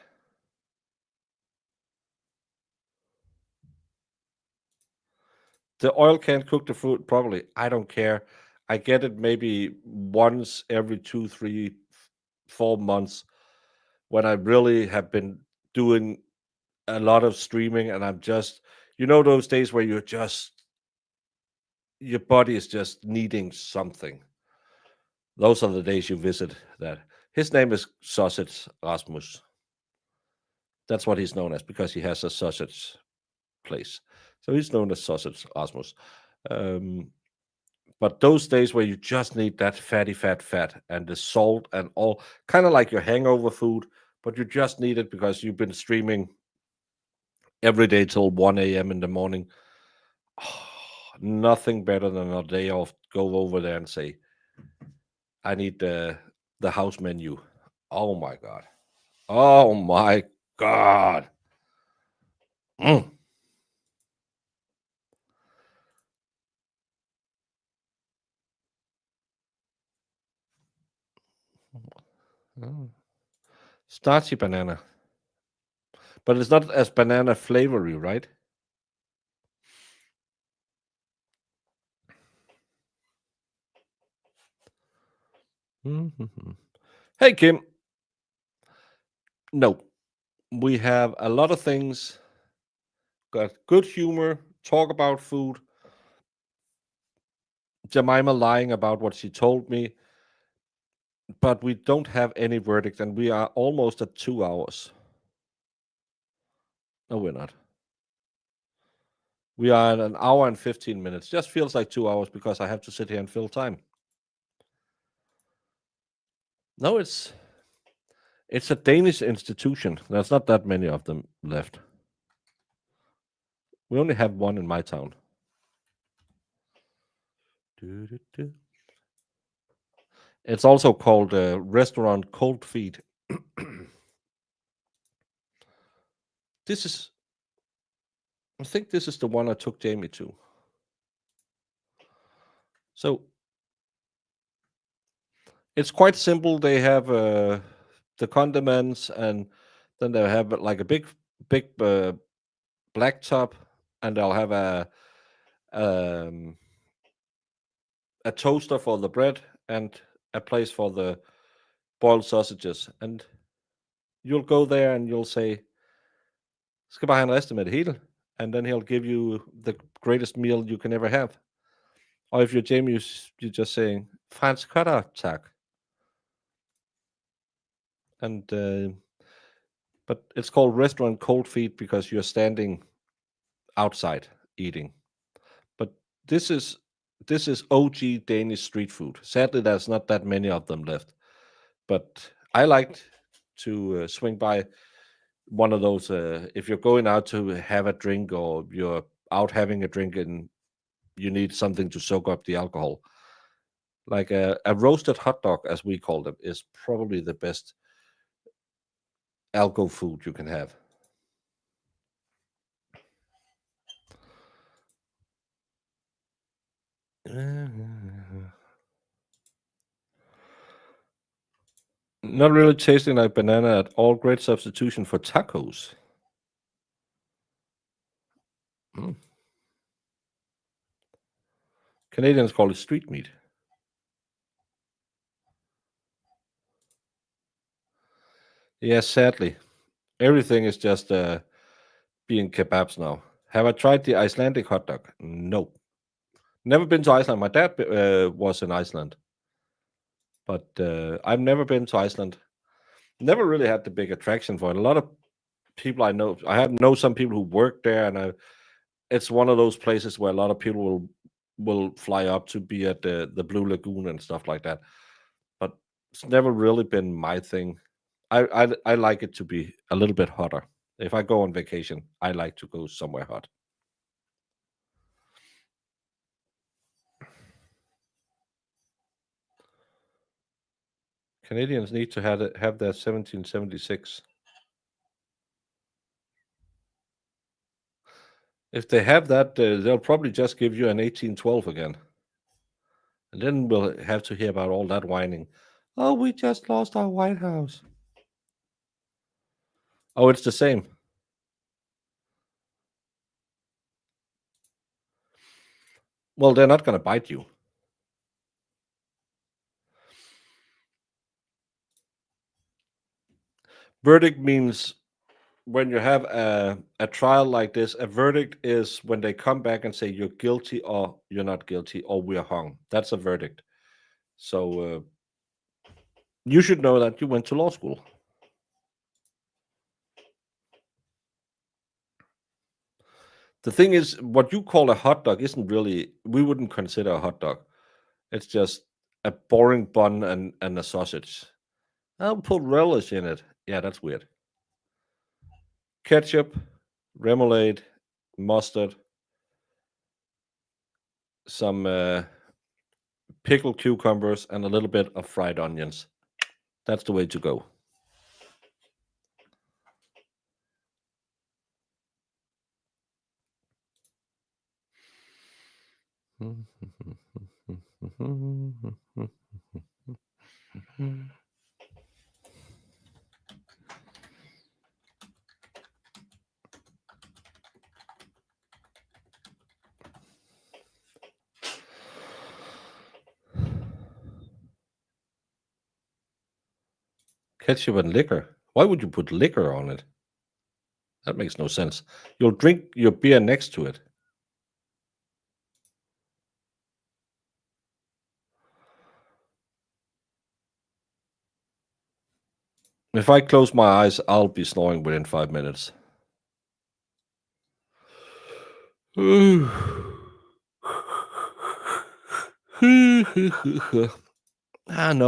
The oil can't cook the food properly. I don't care. I get it maybe once every 2, 3, 4 months when I really have been doing a lot of streaming and I'm just, those days where your body is just needing something. Those are the days you visit that. His name is Sausage Rasmus. That's what he's known as because he has a sausage place. So he's known as Sausage Rasmus. But those days where you just need that fatty fat and the salt and all, kind of like your hangover food, but you just need it because you've been streaming every day till 1 a.m. in the morning. Oh, nothing better than a day off. Go over there and say, I need the house menu. Oh my God. Oh my God. Mm. Mm. Starchy banana. But it's not as banana flavory, right? Mm-hmm. Hey, Kim. No, we have a lot of things. Got good humor, talk about food. Jemima lying about what she told me. But we don't have any verdict, and we are almost at 2 hours. No, we're not. We are at an hour and 15 minutes. Just feels like 2 hours because I have to sit here and fill time. No, it's a Danish institution. There's not that many of them left. We only have one in my town. It's also called Restaurant Cold Feet. I think this is the one I took Jamie to. So it's quite simple. They have the condiments, and then they have like a big black top, and they'll have a toaster for the bread and a place for the boiled sausages. And you'll go there and you'll say, "Skal bare have en rest med det hele," and then he'll give you the greatest meal you can ever have. Or if you're Jamie, you're just saying, "Fransk cutter, tak." And but it's called Restaurant Cold Feet because you're standing outside eating. But this is OG Danish street food. Sadly, there's not that many of them left. But I liked to swing by one of those. If you're going out to have a drink or you're out having a drink and you need something to soak up the alcohol, like a roasted hot dog, as we call them, is probably the best alcohol food you can have. Not really tasting like banana at all. Great substitution for tacos. Mm. Canadians call it street meat. Yes, sadly. Everything is just being kebabs now. Have I tried the Icelandic hot dog? No. Never been to Iceland. My dad was in Iceland. But I've never been to Iceland. Never really had the big attraction for it. A lot of people I know some people who work there, and it's one of those places where a lot of people will fly up to be at the Blue Lagoon and stuff like that. But it's never really been my thing. I like it to be a little bit hotter. If I go on vacation, I like to go somewhere hot. Canadians need to have their 1776. If they have that, they'll probably just give you an 1812 again. And then we'll have to hear about all that whining. Oh, we just lost our White House. Oh, it's the same. Well, they're not going to bite you. Verdict means when you have a trial like this, a verdict is when they come back and say you're guilty or you're not guilty or we're hung. That's a verdict. So you should know that you went to law school. The thing is, what you call a hot dog isn't really, we wouldn't consider a hot dog. It's just a boring bun and a sausage. I'll put relish in it. Yeah, that's weird. Ketchup, remoulade, mustard, some pickled cucumbers, and a little bit of fried onions. That's the way to go. Ketchup and liquor. Why would you put liquor on it? That makes no sense. You'll drink your beer next to it. If I close my eyes, I'll be snoring within 5 minutes. No,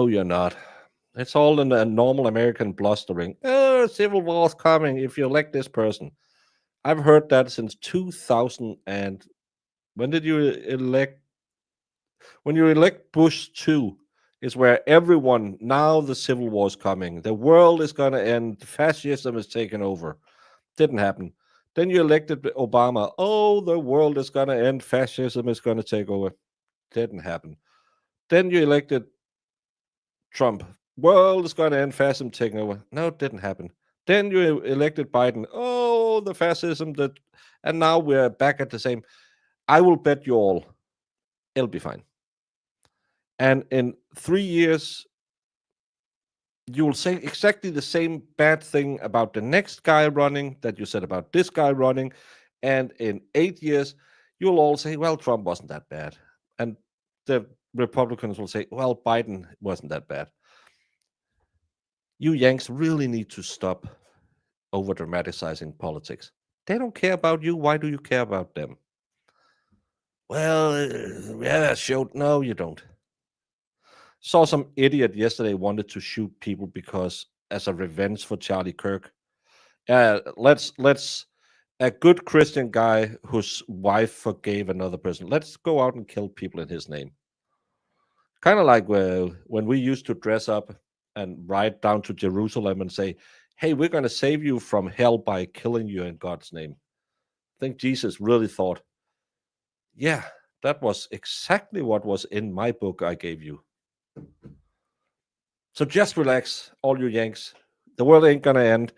you're not. It's all in the normal American blustering. Oh, civil war's coming if you elect this person. I've heard that since 2000 and when did you elect? When you elect Bush 2 is where everyone, now the civil war's coming. The world is going to end. Fascism is taking over. Didn't happen. Then you elected Obama. Oh, the world is going to end. Fascism is going to take over. Didn't happen. Then you elected Trump. World is going to end. Fascism taking over. No, it didn't happen. Then you elected Biden. Oh, the fascism that, and now we're back at the same. I will bet you all, it'll be fine. And in 3 years, you will say exactly the same bad thing about the next guy running that you said about this guy running. And in 8 years, you'll all say, well, Trump wasn't that bad. And the Republicans will say, well, Biden wasn't that bad. You Yanks really need to stop over dramatizing politics. They don't care about you. Why do you care about them? Well, yeah, showed. No, you don't. Saw some idiot yesterday wanted to shoot people because as a revenge for Charlie Kirk. Let's a good Christian guy whose wife forgave another person. Let's go out and kill people in his name. Kind of like when we used to dress up and ride down to Jerusalem and say, hey, we're going to save you from hell by killing you in God's name. I think Jesus really thought, yeah, that was exactly what was in my book I gave you. So just relax, all you Yanks. The world ain't gonna end.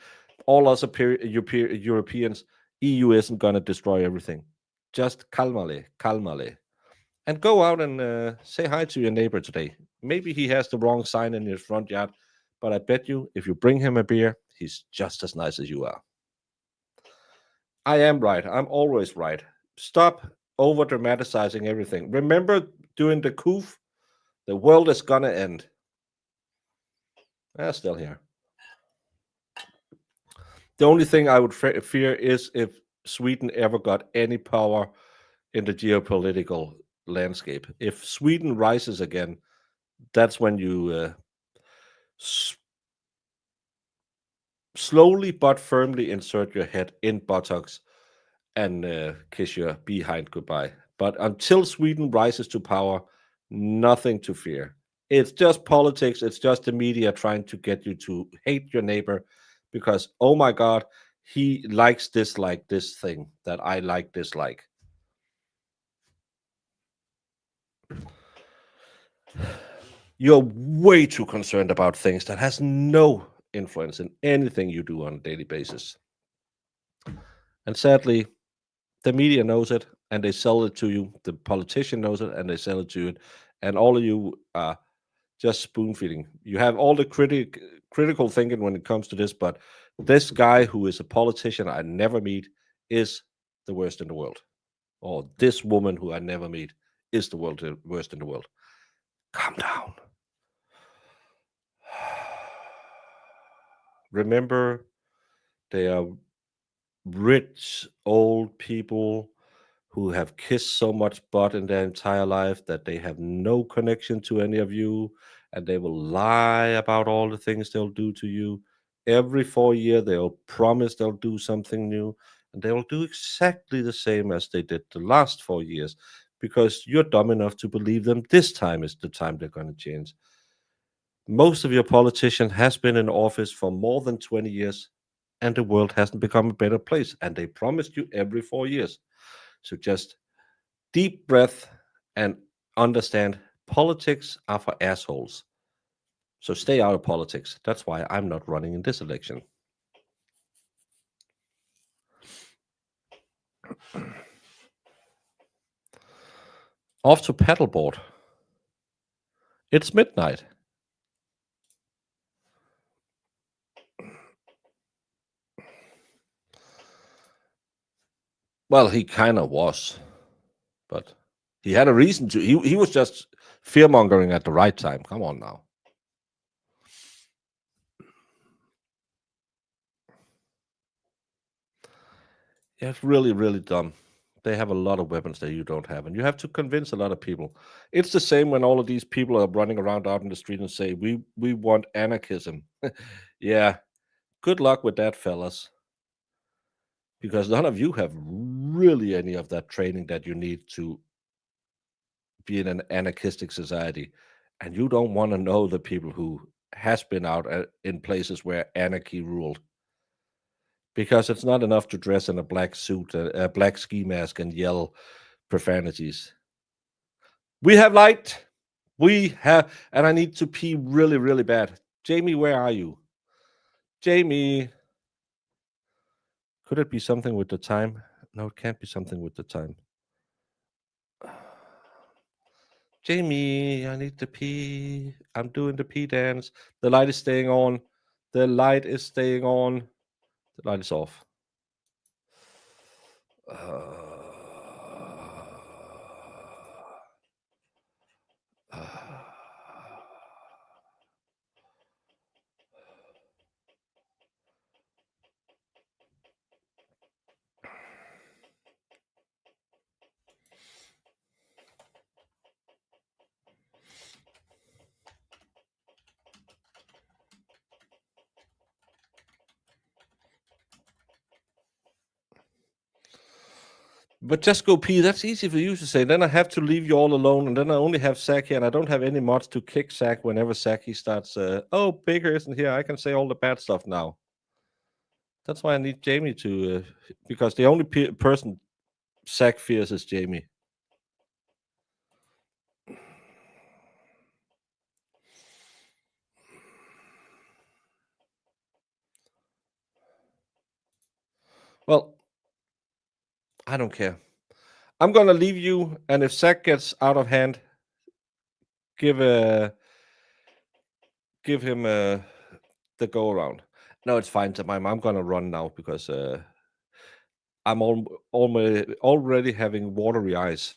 All us Europeans, EU isn't gonna destroy everything. Just calmale. And go out and say hi to your neighbor today. Maybe he has the wrong sign in his front yard, but I bet you if you bring him a beer, he's just as nice as you are. I am right. I'm always right. Stop over dramatizing everything. Remember during the coup, the world is gonna end. Still here. The only thing I would fear is if Sweden ever got any power in the geopolitical landscape. If Sweden rises again, that's when you slowly but firmly insert your head in buttocks and kiss your behind goodbye. But until Sweden rises to power, nothing to fear. It's just politics. It's just the media trying to get you to hate your neighbor because, oh my God, he likes dislike this thing that I like dislike. You're way too concerned about things that has no influence in anything you do on a daily basis. And sadly, the media knows it and they sell it to you. The politician knows it and they sell it to you. And all of you are just spoon feeding. You have all the critical thinking when it comes to this, but this guy who is a politician I never meet is the worst in the world. Or this woman who I never meet is the worst in the world. Calm down. Remember, they are rich old people who have kissed so much butt in their entire life that they have no connection to any of you, and they will lie about all the things they'll do to you. Every 4 years, they'll promise they'll do something new, and they will do exactly the same as they did the last 4 years, because you're dumb enough to believe them this time is the time they're going to change. Most of your politicians has been in office for more than 20 years, and the world hasn't become a better place, and they promised you every 4 years. So just deep breath and understand politics are for assholes. So stay out of politics. That's why I'm not running in this election. Off to paddleboard. It's midnight. Well, he kind of was, but he had a reason to. He was just fear-mongering at the right time. Come on now. Yeah, it's really, really dumb. They have a lot of weapons that you don't have, and you have to convince a lot of people. It's the same when all of these people are running around out in the street and say, we want anarchism. Yeah, good luck with that, fellas. Because none of you have really any of that training that you need to be in an anarchistic society. And you don't want to know the people who has been out in places where anarchy ruled. Because it's not enough to dress in a black suit, a black ski mask, and yell profanities. We have light. We have, and I need to pee really, really bad. Jamie, where are you? Jamie. Could it be something with the time? No, it can't be something with the time. Jamie, I need to pee. I'm doing the pee dance. The light is staying on. The light is staying on. The light is off. But just go pee. That's easy for you to say. Then I have to leave you all alone, and then I only have Zach here, and I don't have any mods to kick Zach whenever Zach he starts. Oh, Baker isn't here. I can say all the bad stuff now. That's why I need Jamie to, because the only person Zach fears is Jamie. Well, I don't care. I'm gonna leave you, and if Zach gets out of hand, give him the go around. No, it's fine, Jemima. I'm gonna run now because I'm already having watery eyes.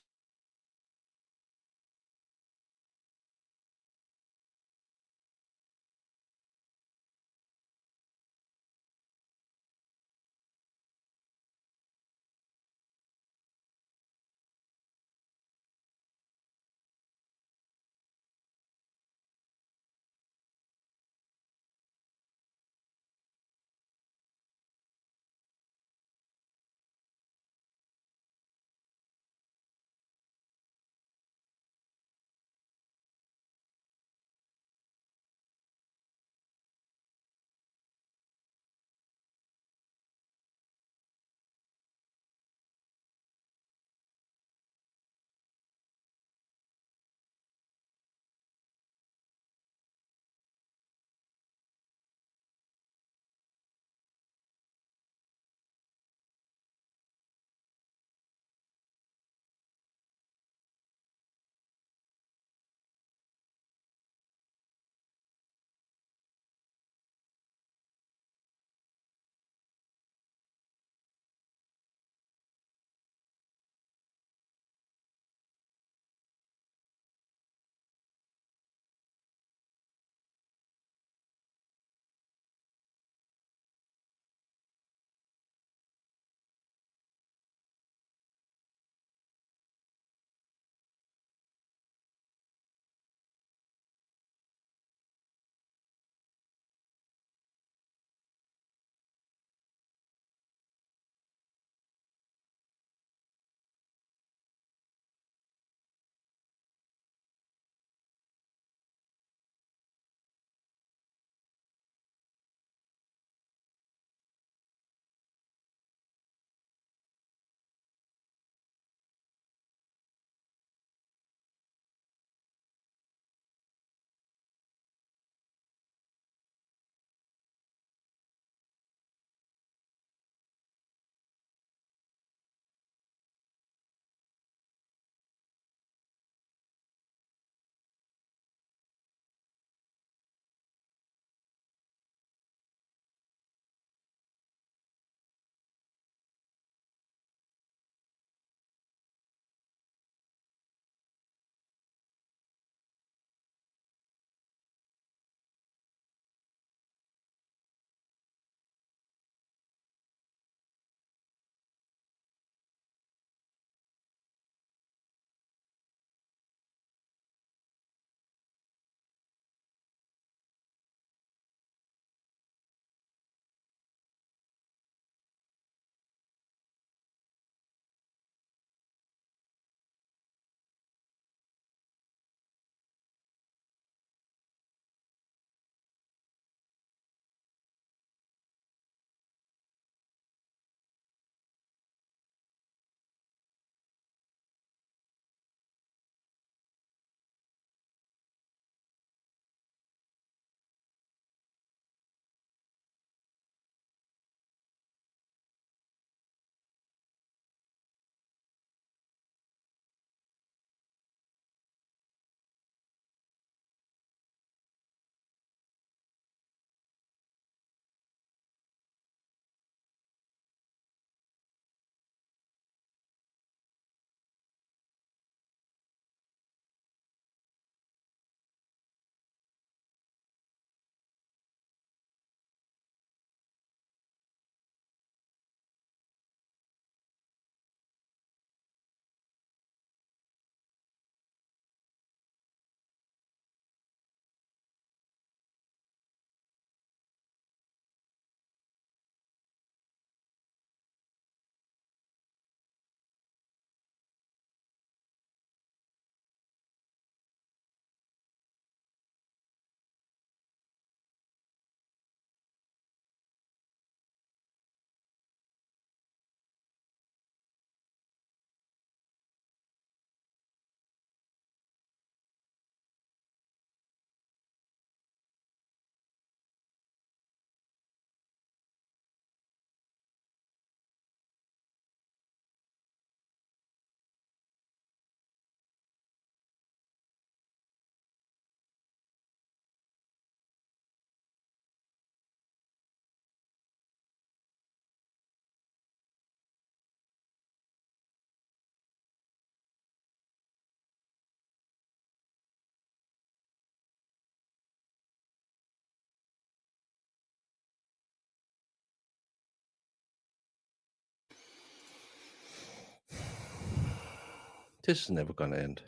This is never gonna end.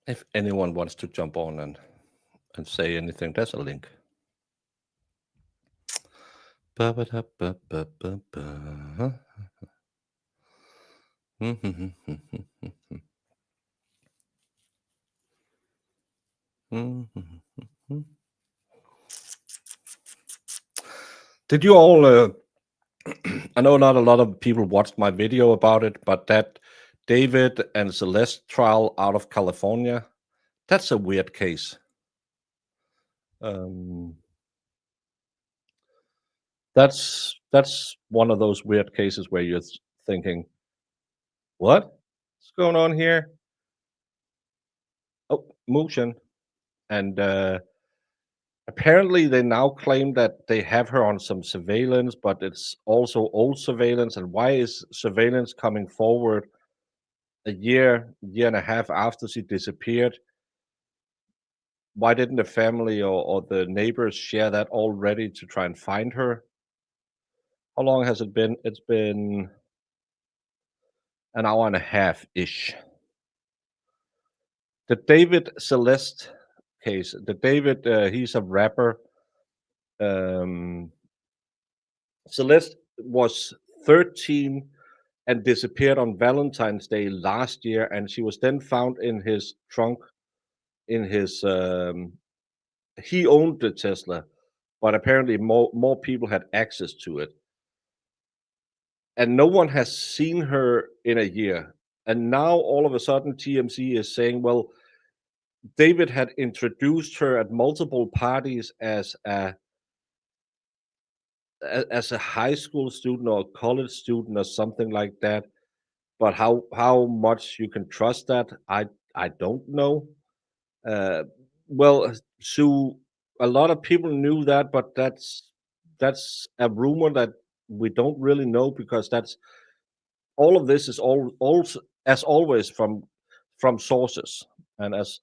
If anyone wants to jump on and say anything, there's a link. Ba-ba-da-ba-ba-ba-ba. Did you all? I know not a lot of people watched my video about it, but that David and Celeste trial out of California, that's a weird case. That's one of those weird cases where you're thinking, what's going on here? Oh, motion. And apparently they now claim that they have her on some surveillance, but it's also old surveillance. And why is surveillance coming forward a year and a half after she disappeared? Why didn't the family or the neighbors share that already to try and find her? How long has it been? It's been an hour and a half-ish. The David Celeste case. The David, he's a rapper. Celeste was 13 and disappeared on Valentine's Day last year, and she was then found in his trunk. In his, he owned the Tesla, but apparently more people had access to it. And no one has seen her in a year. And now all of a sudden TMZ is saying, well, David had introduced her at multiple parties as a high school student or a college student or something like that. But how much you can trust that, I don't know. Well, Sue, a lot of people knew that, but that's a rumor that we don't really know, because that's all of this is also as always from sources, and as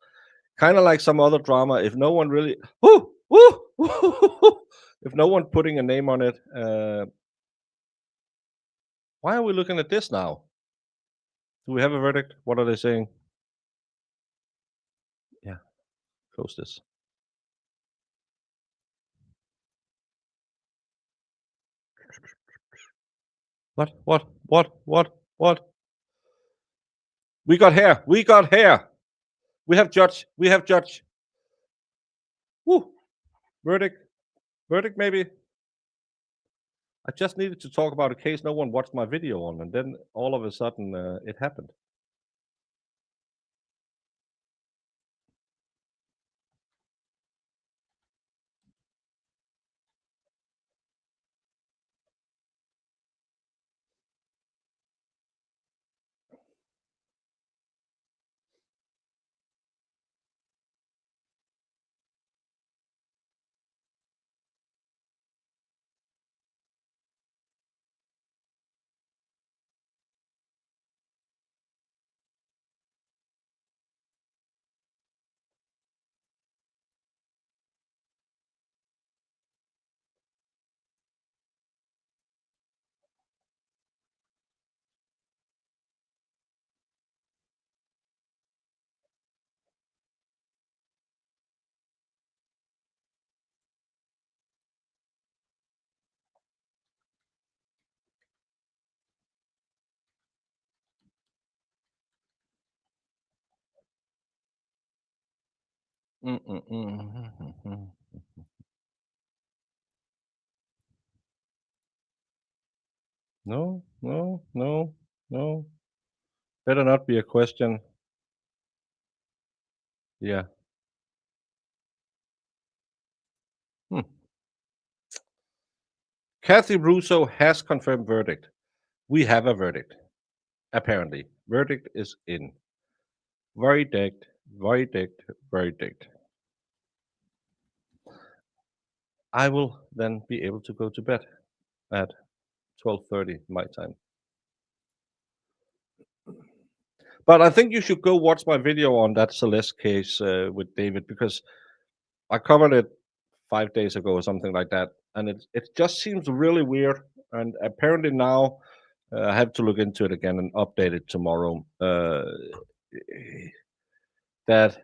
kind of like some other drama, if no one really if no one putting a name on it, why are we looking at this now? Do we have a verdict? What are they saying? Yeah, close this. What? We got hair. We have judge. Woo. Verdict, maybe. I just needed to talk about a case no one watched my video on, and then all of a sudden it happened. No. Better not be a question. Yeah. Kathy Russo has confirmed verdict. We have a verdict. Apparently, verdict is in. Verdict. I will then be able to go to bed at 12:30 my time. But I think you should go watch my video on that Celeste case with David, because I covered it 5 days ago or something like that, and it just seems really weird. And apparently now I have to look into it again and update it tomorrow. That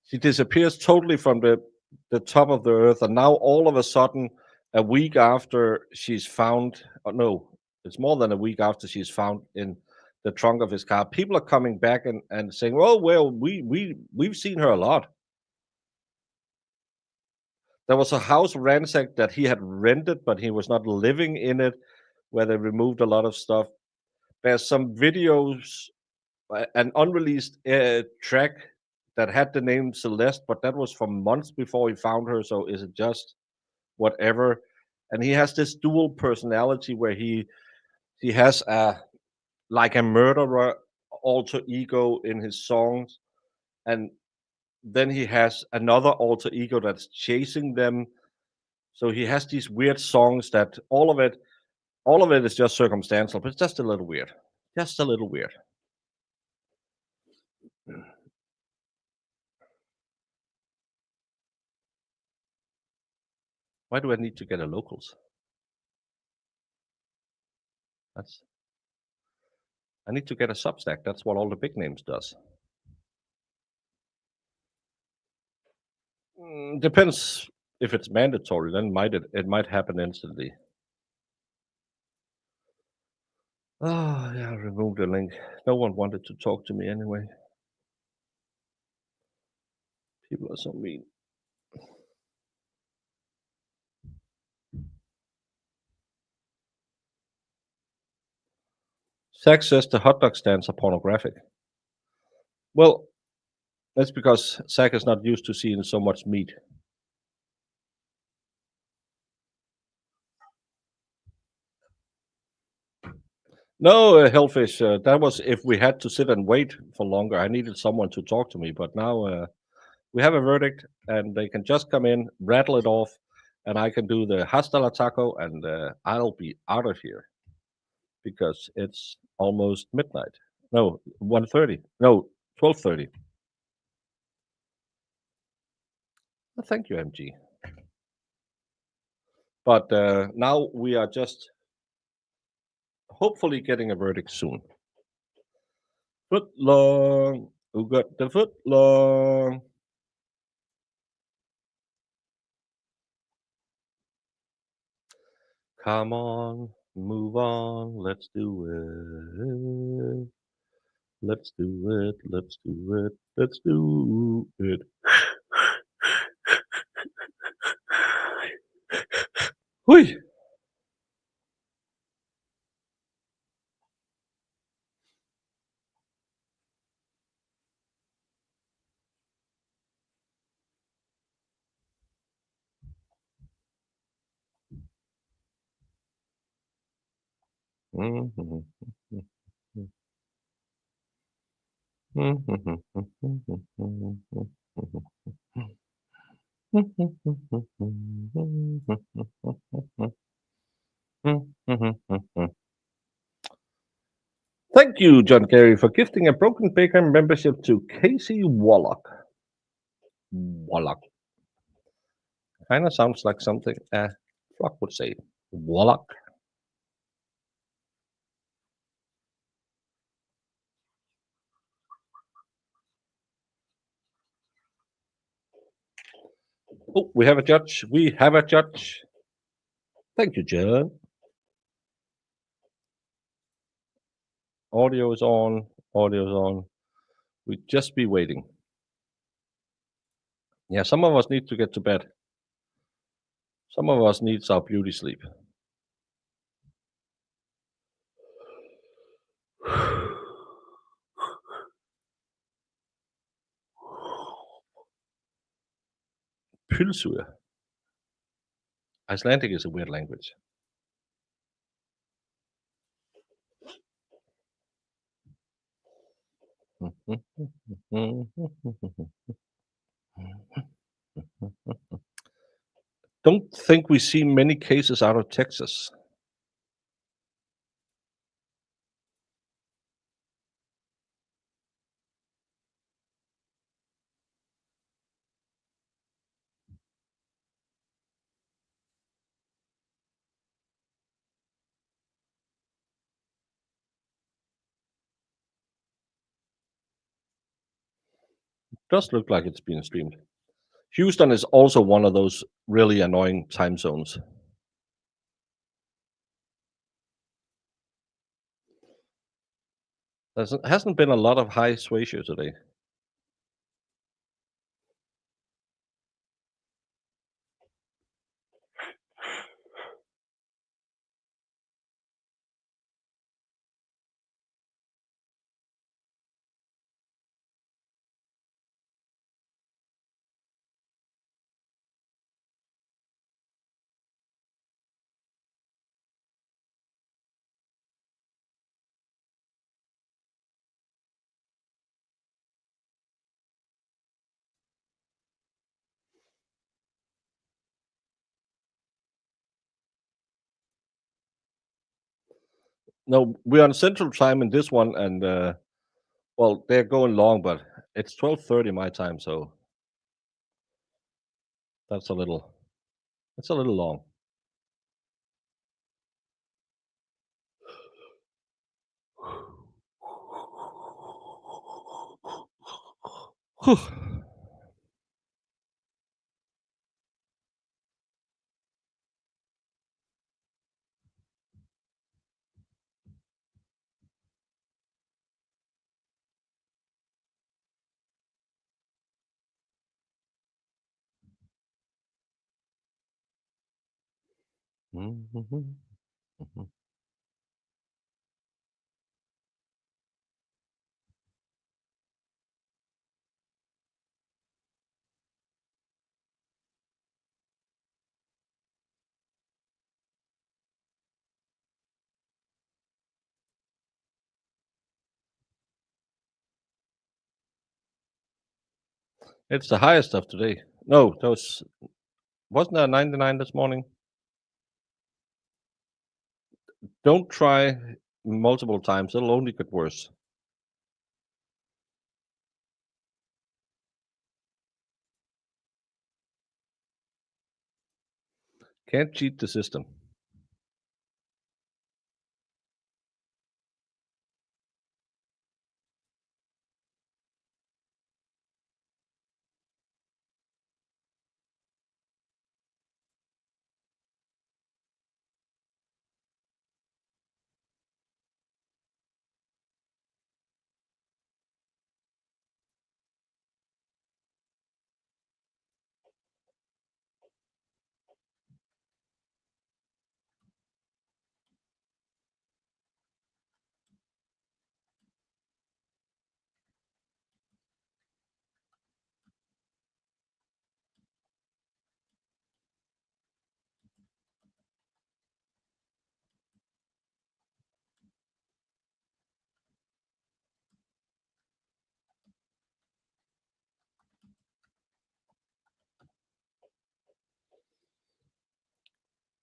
she disappears totally from the top of the earth, and now all of a sudden, a week after she's found, no, it's more than a week after she's found in the trunk of his car, people are coming back and saying, "Oh well, we've seen her a lot." There was a house ransacked that he had rented, but he was not living in it, where they removed a lot of stuff. There's some videos, an unreleased track that had the name Celeste, but that was from months before he found her. So is it just whatever? And he has this dual personality where he has like a murderer alter ego in his songs, and then he has another alter ego that's chasing them. So he has these weird songs that all of it is just circumstantial, but it's just a little weird. Just a little weird. Why do I need to get a locals? I need to get a Substack. That's what all the big names does. Depends if it's mandatory. Then it might happen instantly. Oh yeah, remove the link. No one wanted to talk to me anyway. People are so mean. Zach says the hot dog stands are pornographic. Well, that's because Zach is not used to seeing so much meat. No, Hellfish, that was if we had to sit and wait for longer. I needed someone to talk to me, but now we have a verdict, and they can just come in, rattle it off, and I can do the hasta la taco, and I'll be out of here because it's almost midnight. No, 1:30. No, 12:30. Well, thank you, MG. But now we are just hopefully getting a verdict soon. Foot long. Who got the foot long? Come on, move on, let's do it. Let's do it, let's do it, let's do it. Hui. Thank you, John Gary, for gifting a Broken Baker membership to Casey Wallach. Wallach. Kind of sounds like something a flock would say. Wallach. Oh, we have a judge. We have a judge. Thank you, John. Audio is on. Audio is on. We just be waiting. Yeah, some of us need to get to bed. Some of us needs our beauty sleep. Pylsur. Icelandic is a weird language. Don't think we see many cases out of Texas. does look like it's being streamed. Houston is also one of those really annoying time zones. There hasn't been a lot of high ratio today. No, we're on Central Time in this one, and well, they're going long, but it's 12:30 my time, so that's a little long. It's the highest of today. No, wasn't there 99 this morning? Don't try multiple times. It'll only get worse. Can't cheat the system.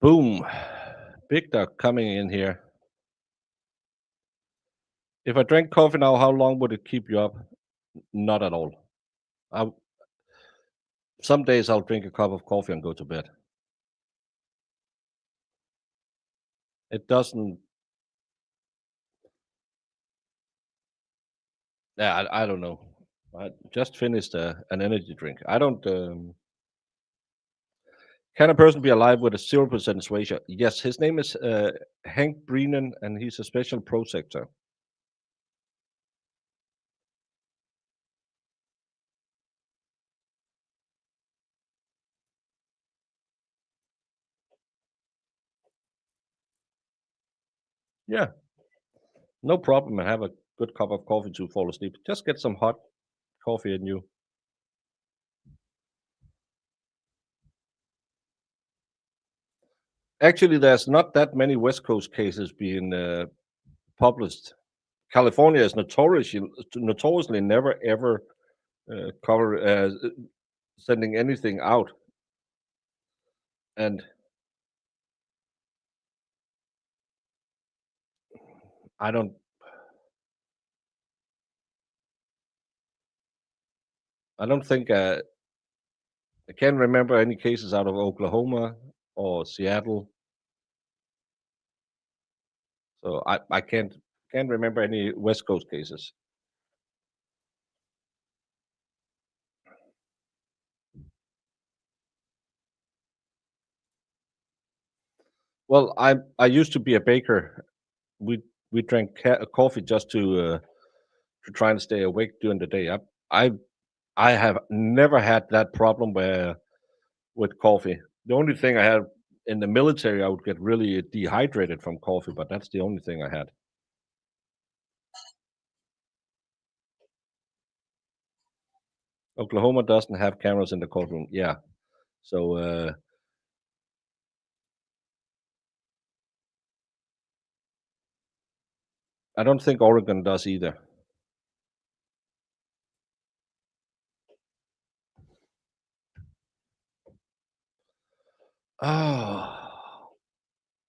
Boom. Big Duck coming in here. If I drank coffee now, how long would it keep you up? Not at all. Some days I'll drink a cup of coffee and go to bed. It doesn't. Yeah, I don't know. I just finished an energy drink. I don't. Can a person be alive with a 0% ratio? Yes, his name is Hank Brennan, and he's a special protector. Yeah, no problem. And have a good cup of coffee to fall asleep. Just get some hot coffee in you. Actually, there's not that many West Coast cases being published. California is notoriously never ever cover sending anything out, and I don't think I can't remember any cases out of Oklahoma or Seattle. So I can't remember any West Coast cases. Well, I used to be a baker. We drank coffee just to try and stay awake during the day. I I have never had that problem where with coffee. The only thing I had in the military, I would get really dehydrated from coffee, but that's the only thing I had. Oklahoma doesn't have cameras in the courtroom. Yeah. So I don't think Oregon does either. Oh,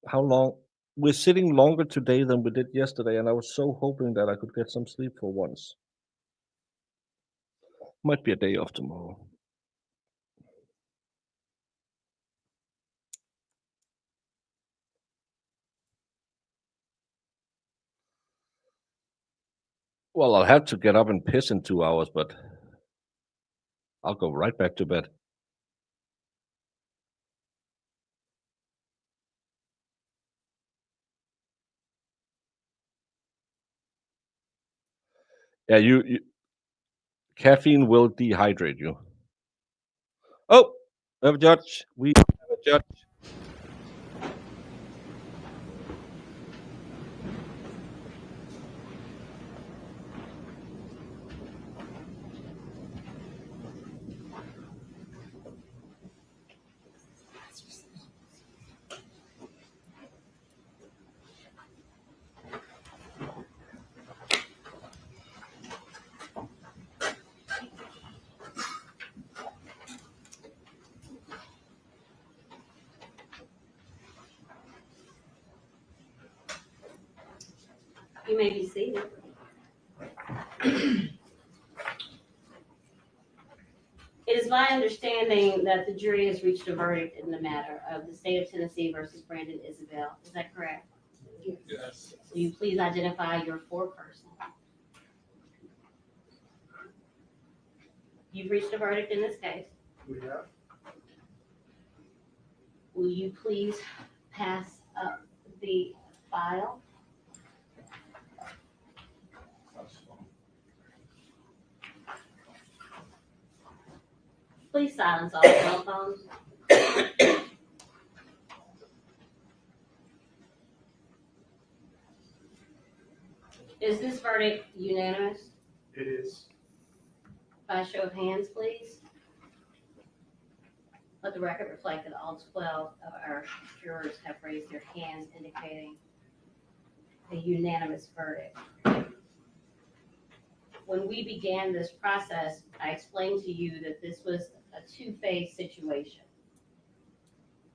how long? We're sitting longer today than we did yesterday, and I was so hoping that I could get some sleep for once. Might be a day off tomorrow. Well, I'll have to get up and piss in 2 hours, but I'll go right back to bed. Yeah, you caffeine will dehydrate you. Oh, we have a judge. We have a judge. You may be seated. It is my understanding that the jury has reached a verdict in the matter of the state of Tennessee versus Brandon Isabelle. Is that correct? Yes. Will you please identify your foreperson? You've reached a verdict in this case. We have. Will you please pass up the file? Please silence all cell phones. Is this verdict unanimous? It is. By show of hands, please. Let the record reflect that all 12 of our jurors have raised their hands, indicating a unanimous verdict. When we began this process, I explained to you that this was a two-phase situation.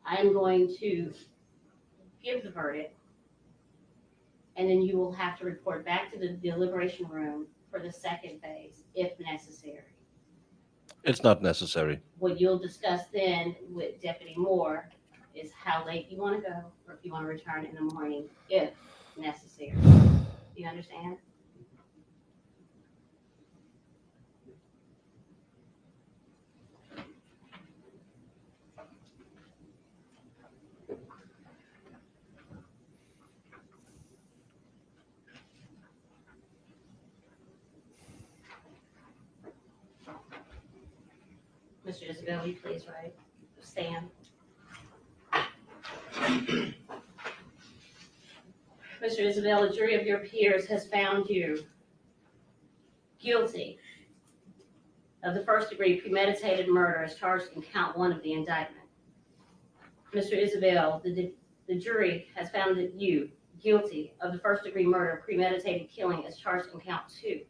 I am going to give the verdict, and then you will have to report back to the deliberation room for the second phase, if necessary. It's not necessary. What you'll discuss then with Deputy Moore is how late you want to go, or if you want to return in the morning, if necessary. Do you understand? Mr. Isabelle, will you please stand? Mr. Isabelle, a jury of your peers has found you guilty of the first-degree premeditated murder as charged in count 1 of the indictment. Mr. Isabelle, the jury has found that you guilty of the first-degree murder premeditated killing as charged in count 2.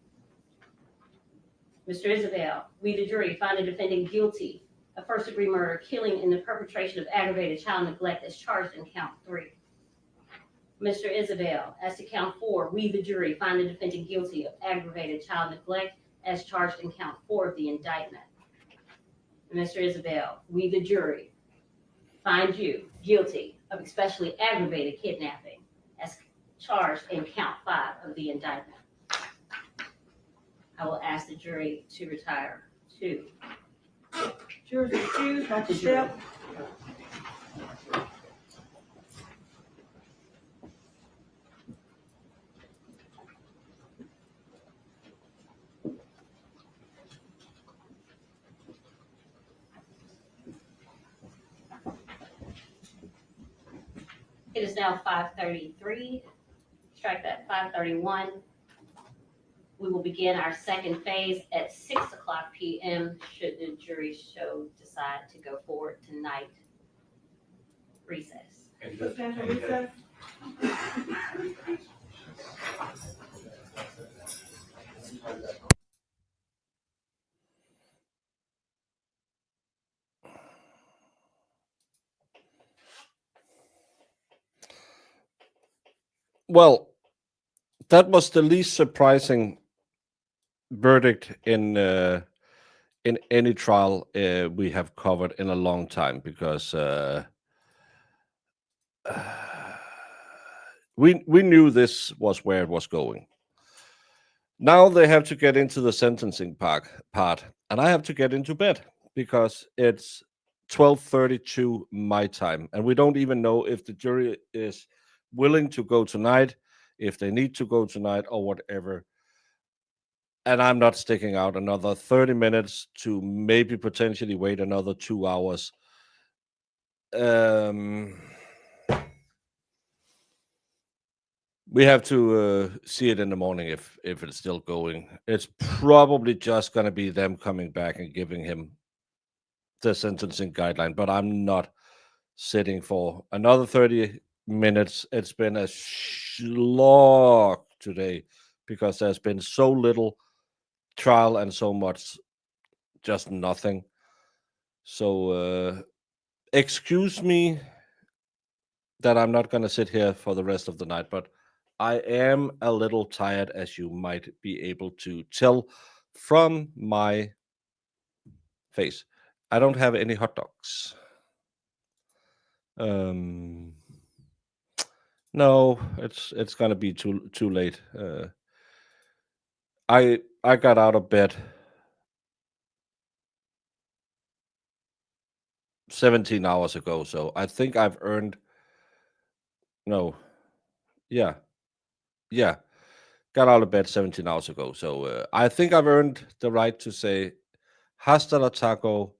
Mr. Isabelle, we the jury find the defendant guilty of first-degree murder, killing in the perpetration of aggravated child neglect as charged in count 3. Mr. Isabelle, as to count 4, we the jury find the defendant guilty of aggravated child neglect as charged in count 4 of the indictment. Mr. Isabelle, we the jury find you guilty of especially aggravated kidnapping as charged in count 5 of the indictment. I will ask the jury to retire to. Jurors excused, not to The jury. step. is now 5:33. Strike that 5:31. We will begin our second phase at 6:00 p.m. should the jury show decide to go forward tonight. Recess. Substantial recess. Well, that was the least surprising verdict in any trial we have covered in a long time, because we knew this was where it was going. Now they have to get into the sentencing part, and I have to get into bed because it's 12:32 my time, and we don't even know if the jury is willing to go tonight, if they need to go tonight, or whatever. And I'm not sticking out another 30 minutes to maybe potentially wait another 2 hours. We have to see it in the morning if it's still going. It's probably just going to be them coming back and giving him the sentencing guideline, but I'm not sitting for another 30 minutes. It's been a slog today because there's been so little trial and so much just nothing. So excuse me that I'm not going to sit here for the rest of the night, but I am a little tired, as you might be able to tell from my face. I don't have any hot dogs. No, it's gonna be too late. I got out of bed 17 hours ago, so I think I've earned. No, yeah. Got out of bed 17 hours ago, so I think I've earned the right to say, hasta la taco.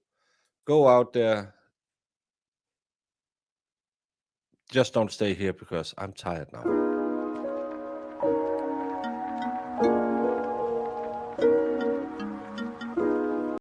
Go out there. Just don't stay here because I'm tired now.